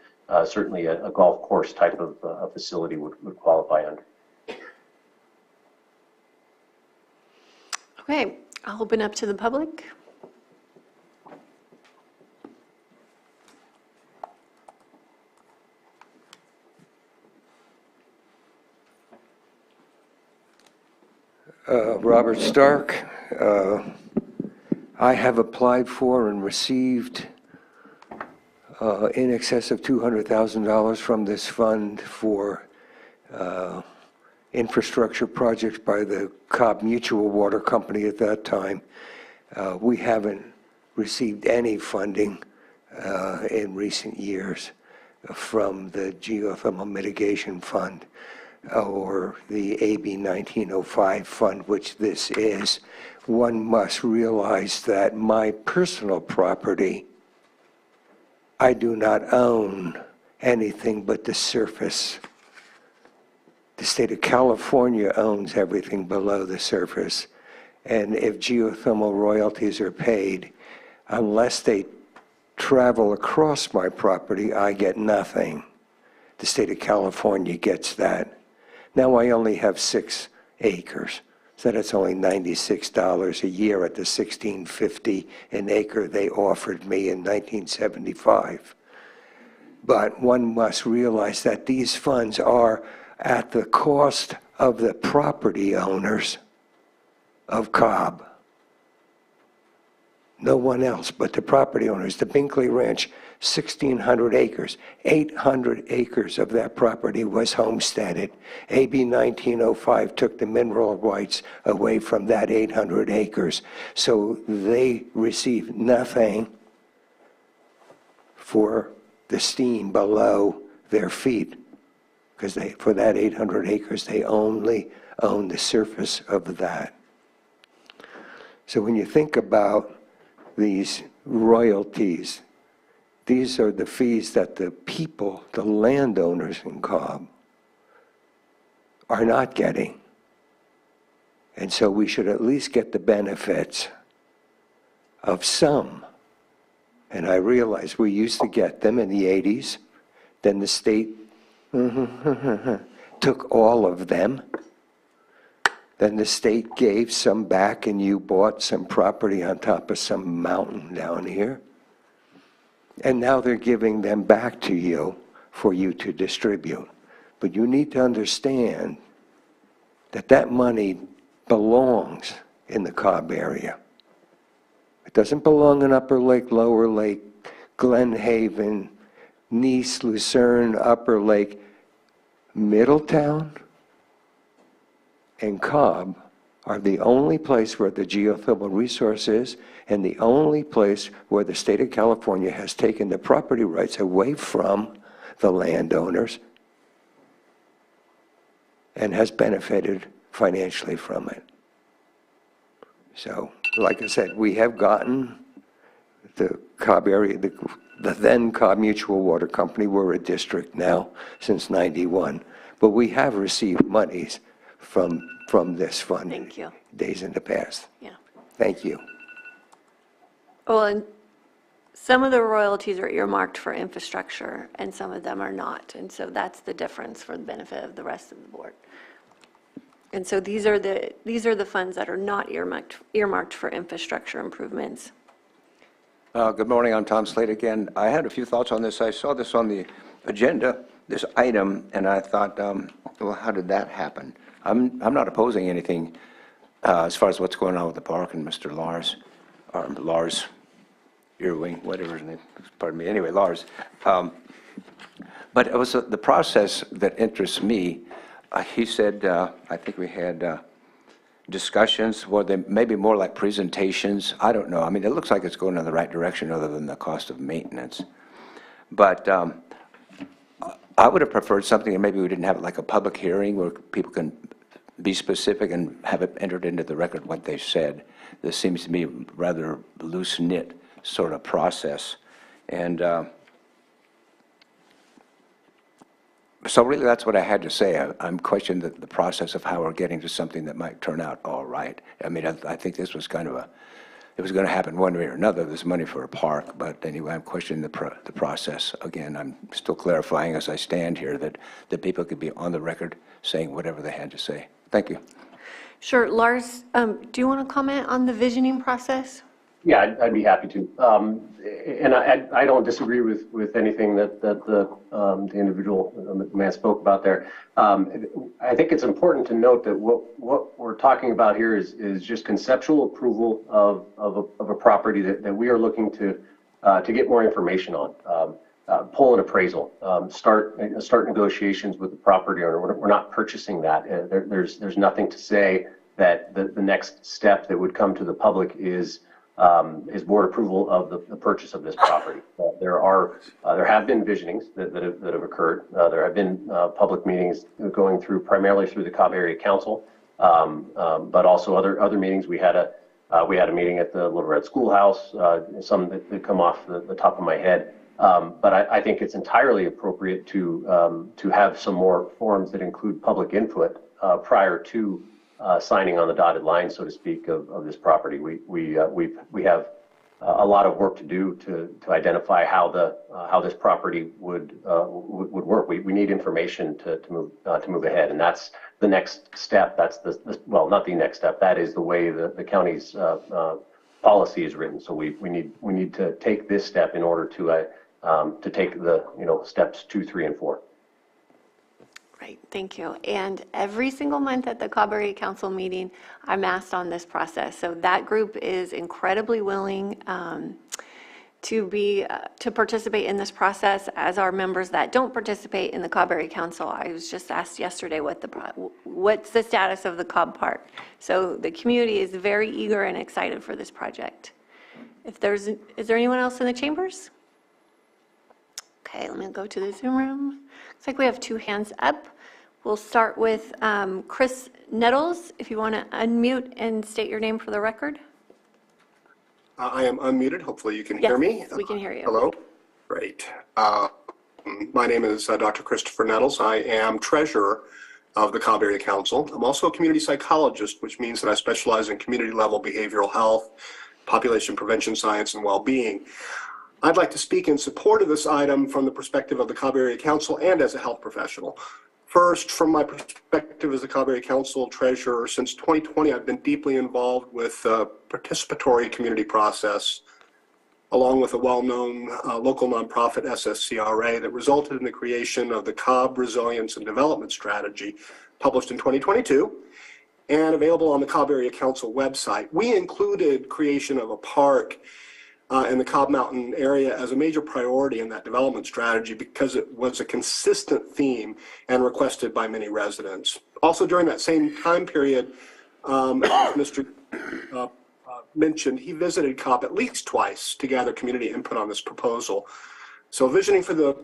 certainly a golf course type of facility would qualify under. Okay, I'll open up to the public. Robert Stark. I have applied for and received in excess of $200,000 from this fund for infrastructure projects by the Cobb Mutual Water Company at that time. We haven't received any funding in recent years from the Geothermal Mitigation Fund or the AB 1905 fund, which this is. One must realize that my personal property, I do not own anything but the surface. The state of California owns everything below the surface. And if geothermal royalties are paid, unless they travel across my property, I get nothing. The state of California gets that. Now I only have 6 acres, So that's only $96 a year at the $16.50 an acre they offered me in 1975. But one must realize that these funds are at the cost of the property owners of Cobb. No one else but the property owners. The Binkley Ranch, 1,600 acres. 800 acres of that property was homesteaded. AB 1905 took the mineral rights away from that 800 acres. So they received nothing for the steam below their feet, because for that 800 acres, they only own the surface of that. So when you think about these royalties, these are the fees that the people, the landowners in Cobb, are not getting. And so we should at least get the benefits of some. And I realize we used to get them in the 80s. Then the state took all of them. Then the state gave some back and you bought some property on top of some mountain down here. And now they're giving them back to you for you to distribute. But you need to understand that that money belongs in the Cobb area. It doesn't belong in Upper Lake, Lower Lake, Glen Haven, Nice, Lucerne, Upper Lake. Middletown and Cobb are the only place where the geothermal resource is, and the only place where the state of California has taken the property rights away from the landowners and has benefited financially from it. So, like I said, we have gotten the Cobb area, the then Cobb Mutual Water Company, we're a district now since '91, but we have received monies from this fund. Thank you. Days in the past. Yeah. Thank you. Well, and some of the royalties are earmarked for infrastructure and some of them are not. And so that's the difference for the benefit of the rest of the board. And so these are the funds that are not earmarked for infrastructure improvements. Good morning, I'm Tom Slade again. I had a few thoughts on this. I saw this on the agenda, this item, and I thought, well, how did that happen? I'm not opposing anything as far as what's going on with the park and Mr. Lars, or Lars Earwing, whatever his name, pardon me, anyway, Lars. But it was the process that interests me. He said, I think we had discussions, well, they maybe more like presentations. I don't know. I mean, it looks like it's going in the right direction other than the cost of maintenance. But I would have preferred something that maybe we didn't have like a public hearing where people can be specific and have it entered into the record what they said. This seems to me rather loose-knit sort of process. And so really that's what I had to say. I'm questioning the process of how we're getting to something that might turn out all right. I mean, I think this was kind of it was going to happen one way or another. There's money for a park, but anyway, I'm questioning the process. Again, I'm still clarifying as I stand here that people could be on the record saying whatever they had to say. Thank you. Sure. Lars, do you want to comment on the visioning process? Yeah, I'd be happy to. And I don't disagree with anything that the individual the man spoke about there. I think it's important to note that what we're talking about here is just conceptual approval of a property that we are looking to get more information on. Pull an appraisal, start negotiations with the property owner. We're not purchasing that. There's nothing to say that the next step that would come to the public is board approval of the purchase of this property. There have been visionings that have occurred. There have been public meetings going through primarily through the Cobb Area Council, but also other meetings. We had a meeting at the Little Red Schoolhouse. Some that come off the top of my head. But I think it's entirely appropriate to have some more forums that include public input prior to signing on the dotted line, so to speak, of this property. We have a lot of work to do to identify how this property would work. We need information to move ahead, and that's the next step. That's well, not the next step. That is the way the county's policy is written. So we need to take this step in order to take the steps 2, 3, and 4. Right, thank you. And every single month at the Cobb Area Council meeting, I'm asked on this process. So that group is incredibly willing to participate in this process, as are members that don't participate in the Cobb Area Council. I was just asked yesterday what's the status of the Cobb Park. So the community is very eager and excited for this project. Is there anyone else in the chambers? Okay, let me go to the Zoom room. Looks like we have 2 hands up. We'll start with Chris Nettles, if you want to unmute and state your name for the record. I am unmuted. Hopefully you can hear me. Yes, we can hear you. Hello. Great. My name is Dr. Christopher Nettles. I am treasurer of the Cobb Area Council. I'm also a community psychologist, which means that I specialize in community level behavioral health, population prevention science, and well-being. I'd like to speak in support of this item from the perspective of the Cobb Area Council and as a health professional. First, from my perspective as the Cobb Area Council treasurer, since 2020, I've been deeply involved with the participatory community process, along with a well-known local nonprofit SSCRA that resulted in the creation of the Cobb Resilience and Development Strategy, published in 2022 and available on the Cobb Area Council website. We included creation of a park in the Cobb Mountain area as a major priority in that development strategy because it was a consistent theme and requested by many residents. Also during that same time period, as Mr. mentioned, he visited Cobb at least twice to gather community input on this proposal. So visioning for the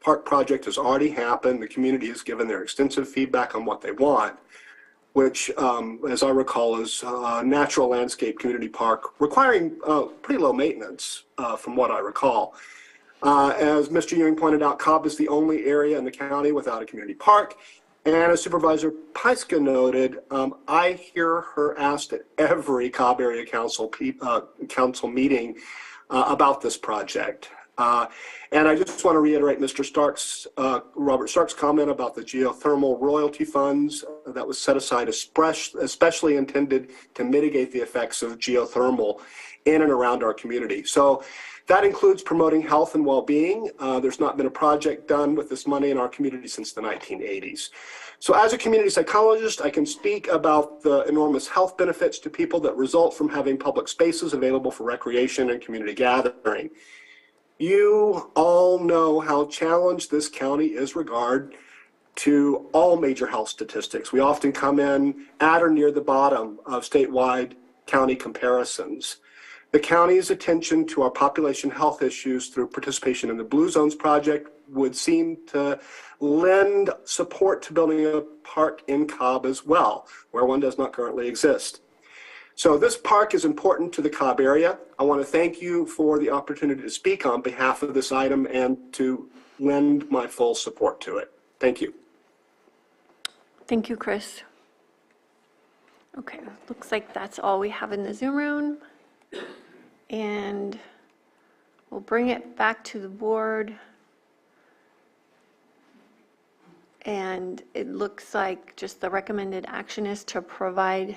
park project has already happened. The community has given their extensive feedback on what they want, which, as I recall, is a natural landscape community park requiring pretty low maintenance, from what I recall. As Mr. Ewing pointed out, Cobb is the only area in the county without a community park. And as Supervisor Pyska noted, I hear her asked at every Cobb Area Council meeting about this project. And I just want to reiterate Mr. Robert Stark's comment about the geothermal royalty funds that was set aside especially intended to mitigate the effects of geothermal in and around our community. So that includes promoting health and well-being. There's not been a project done with this money in our community since the 1980s. So as a community psychologist, I can speak about the enormous health benefits to people that result from having public spaces available for recreation and community gathering. You all know how challenged this county is regard to all major health statistics. We often come in at or near the bottom of statewide county comparisons. The county's attention to our population health issues through participation in the Blue Zones project would seem to lend support to building a park in Cobb as well, where one does not currently exist. So this park is important to the Cobb area. I want to thank you for the opportunity to speak on behalf of this item and to lend my full support to it. Thank you. Thank you, Chris. Okay, looks like that's all we have in the Zoom room. And we'll bring it back to the board. And it looks like just the recommended action is to provide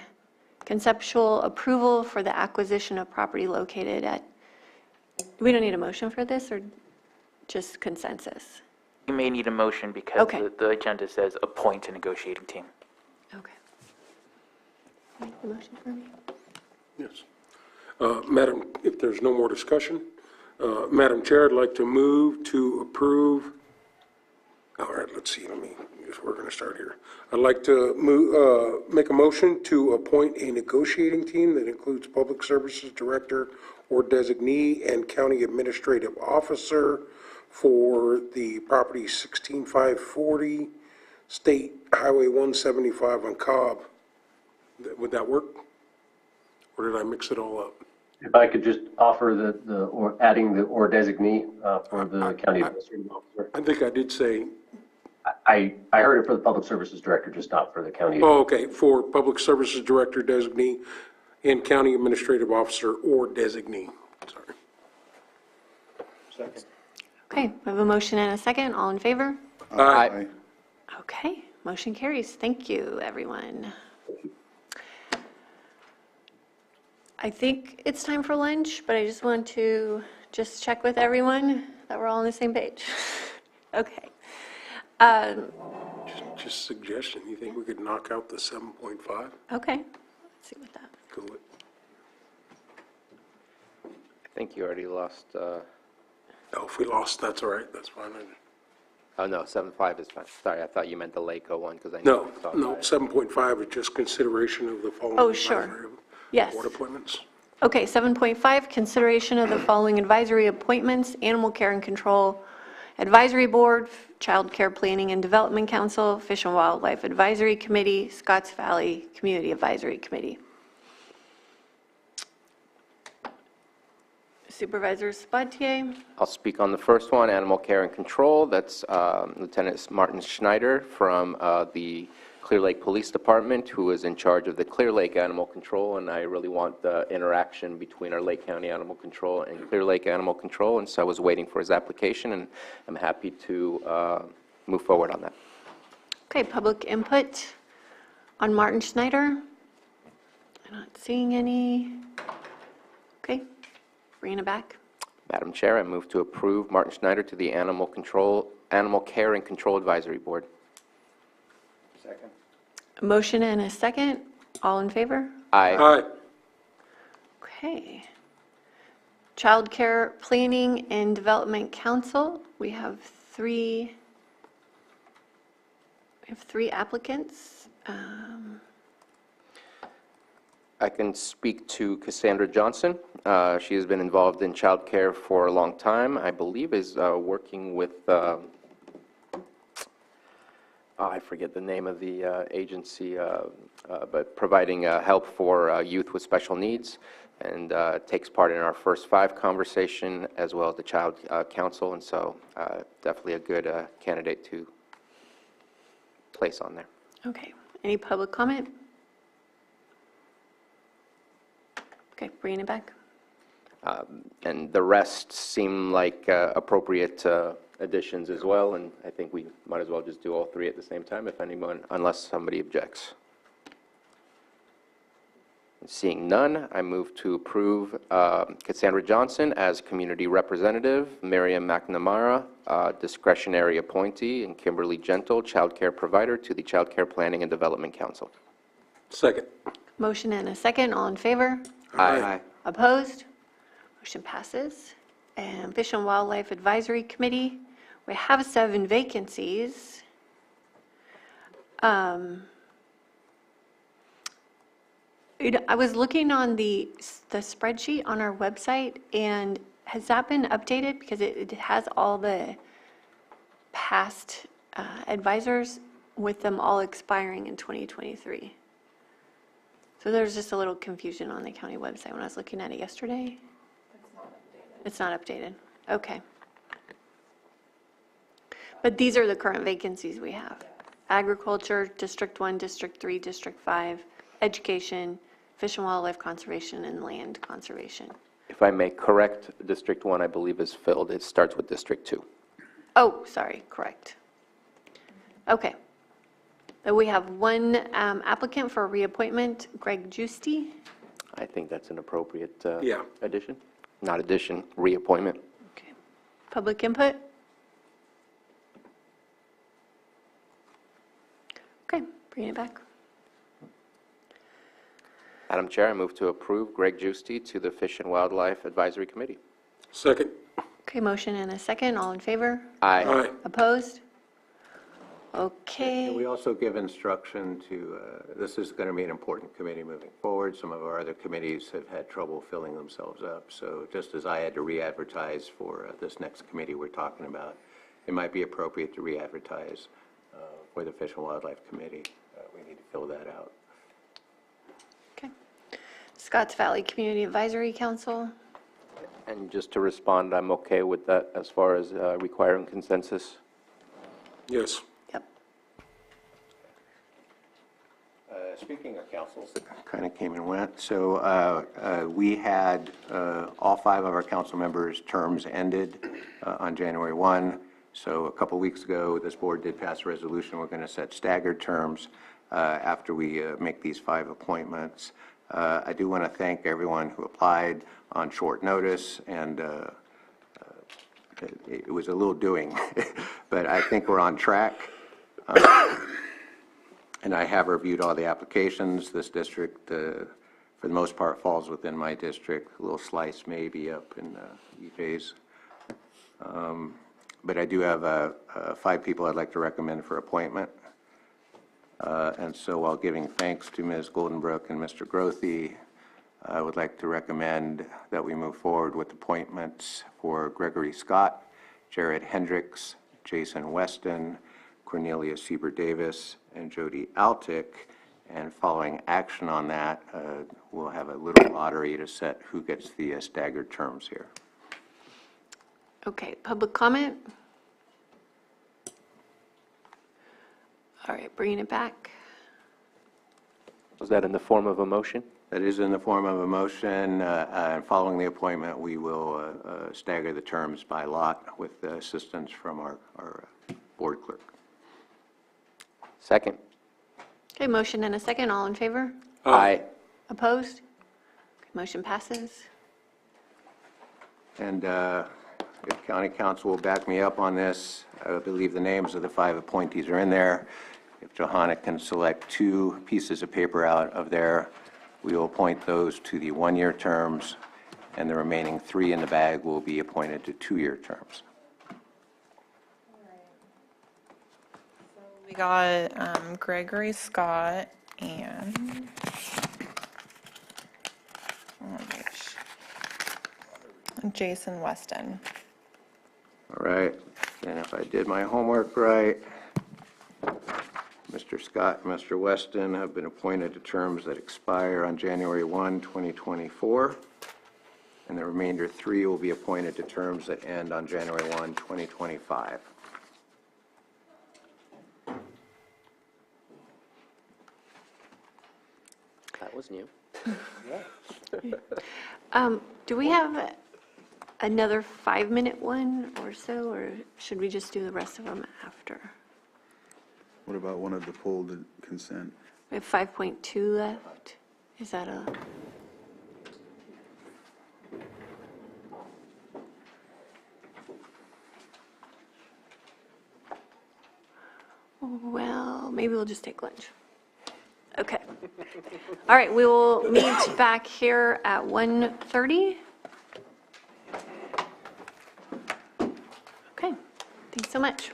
conceptual approval for the acquisition of property located at, we don't need a motion for this or just consensus? You may need a motion because Okay. the agenda says appoint a negotiating team. Okay. Make the motion for me. Yes. Madam, if there's no more discussion, Madam Chair, I'd like to move to approve. All right, let's see, we're going to start here. I'd like to make a motion to appoint a negotiating team that includes Public Services Director or designee and County Administrative Officer for the property 16540 State Highway 175 on Cobb. Would that work? Or did I mix it all up? If I could just offer or adding the or designee for the county administrative officer. I think I did say. I heard it for the Public Services Director, just not for the county. Oh, okay, for Public Services Director designee and county administrative officer or designee. Sorry. Second. Okay, we have a motion and a second. All in favor? Aye. Okay, motion carries. Thank you, everyone. I think it's time for lunch, but I just want to check with everyone that we're all on the same page. Okay. Just suggestion, you think we could knock out the 7.5? Okay, let's see what that. Cool. I think you already lost, Oh, if we lost, that's all right, that's fine. oh, no, 7.5 is fine. Sorry, I thought you meant the LACO one, because I No, know we talked no, about it. 7.5 is just consideration of the following. Oh, sure. advisory Yes. Board appointments. Okay, 7.5, consideration of the following advisory appointments: Animal Care and Control Advisory Board, Child Care Planning and Development Council, Fish and Wildlife Advisory Committee, Scotts Valley Community Advisory Committee. Supervisor Sabatier? I'll speak on the first one, Animal Care and Control. That's Lieutenant Martin Schneider from the Clear Lake Police Department, who is in charge of the Clear Lake Animal Control, and I really want the interaction between our Lake County Animal Control and Clear Lake Animal Control, and so I was waiting for his application, and I'm happy to move forward on that. Okay, public input on Martin Schneider? I'm not seeing any. Okay, bringing it back. Madam Chair, I move to approve Martin Schneider to the Animal Care and Control Advisory Board. Second. A motion and a second. All in favor? Aye. Aye. Okay. Child Care Planning and Development Council, we have three applicants. I can speak to Cassandra Johnson. She has been involved in child care for a long time. I believe is working with, I forget the name of the agency, but providing help for youth with special needs, and takes part in our first 5 conversation as well as the Child Council, and so definitely a good candidate to place on there. Okay, any public comment? Okay, bringing it back. And the rest seem like appropriate additions as well, and I think we might as well just do all 3 at the same time, if anyone, unless somebody objects. Seeing none, I move to approve Cassandra Johnson as community representative, Miriam McNamara, discretionary appointee, and Kimberly Gentle, child care provider to the Child Care Planning and Development Council. Second. Motion and a second. All in favor? Aye. Opposed? Motion passes. And Fish and Wildlife Advisory Committee, we have 7 vacancies. I was looking on the spreadsheet on our website, and has that been updated? Because it has all the past advisors with them all expiring in 2023. So there's just a little confusion on the county website when I was looking at it yesterday. It's not updated. Okay. But these are the current vacancies we have. Agriculture, District 1, District 3, District 5, Education, Fish and Wildlife Conservation, and Land Conservation. If I may correct, District 1, I believe, is filled. It starts with District 2. Oh, sorry, correct. Okay. We have 1 applicant for reappointment, Greg Giusti. I think that's an appropriate Yeah. addition. Not addition, reappointment. Okay. Public input? Okay, bring it back. Madam Chair, I move to approve Greg Giusti to the Fish and Wildlife Advisory Committee. Second. Okay, motion and a second. All in favor? Aye. Aye. Opposed? And Okay. we also give instruction to, this is going to be an important committee moving forward. Some of our other committees have had trouble filling themselves up. So just as I had to re-advertise for this next committee we're talking about, it might be appropriate to re-advertise for the Fish and Wildlife Committee. We need to fill that out. Okay. Scotts Valley Community Advisory Council. And just to respond, I'm okay with that as far as requiring consensus. Yes. Yep. Speaking of councils that kind of came and went, so we had all 5 of our council members' terms ended on January 1. So a couple weeks ago, this board did pass a resolution. We're going to set staggered terms after we make these 5 appointments. I do want to thank everyone who applied on short notice, and it was a little doing, but I think we're on track. And I have reviewed all the applications. This district, for the most part, falls within my district. A little slice maybe up in EJ's. But I do have 5 people I'd like to recommend for appointment. And so while giving thanks to Ms. Goldenbrook and Mr. Grothy, I would like to recommend that we move forward with appointments for Gregory Scott, Jared Hendricks, Jason Weston, Cornelia Sieber-Davis, and Jody Altick. And following action on that, we'll have a little lottery to set who gets the staggered terms here. Okay, public comment? All right, bringing it back. Was that in the form of a motion? That is in the form of a motion. And following the appointment, we will stagger the terms by lot with assistance from our board clerk. Second. Okay, motion and a second. All in favor? Aye. Opposed? Okay, motion passes. And if county council will back me up on this, I believe the names of the 5 appointees are in there. If Johanna can select 2 pieces of paper out of there, we will appoint those to the 1-year terms, and the remaining 3 in the bag will be appointed to 2-year terms. We got Gregory Scott and Jason Weston. All right, and if I did my homework right, Mr. Scott and Mr. Weston have been appointed to terms that expire on January 1, 2024, and the remainder 3 will be appointed to terms that end on January 1, 2025. That was new. Do we have another 5-minute one or so, or should we just do the rest of them after? What about one of the pulled consent? We have 5.2 left. Is that a? Well, maybe we'll just take lunch. Okay. All right, we will meet back here at 1:30. Okay, thanks so much.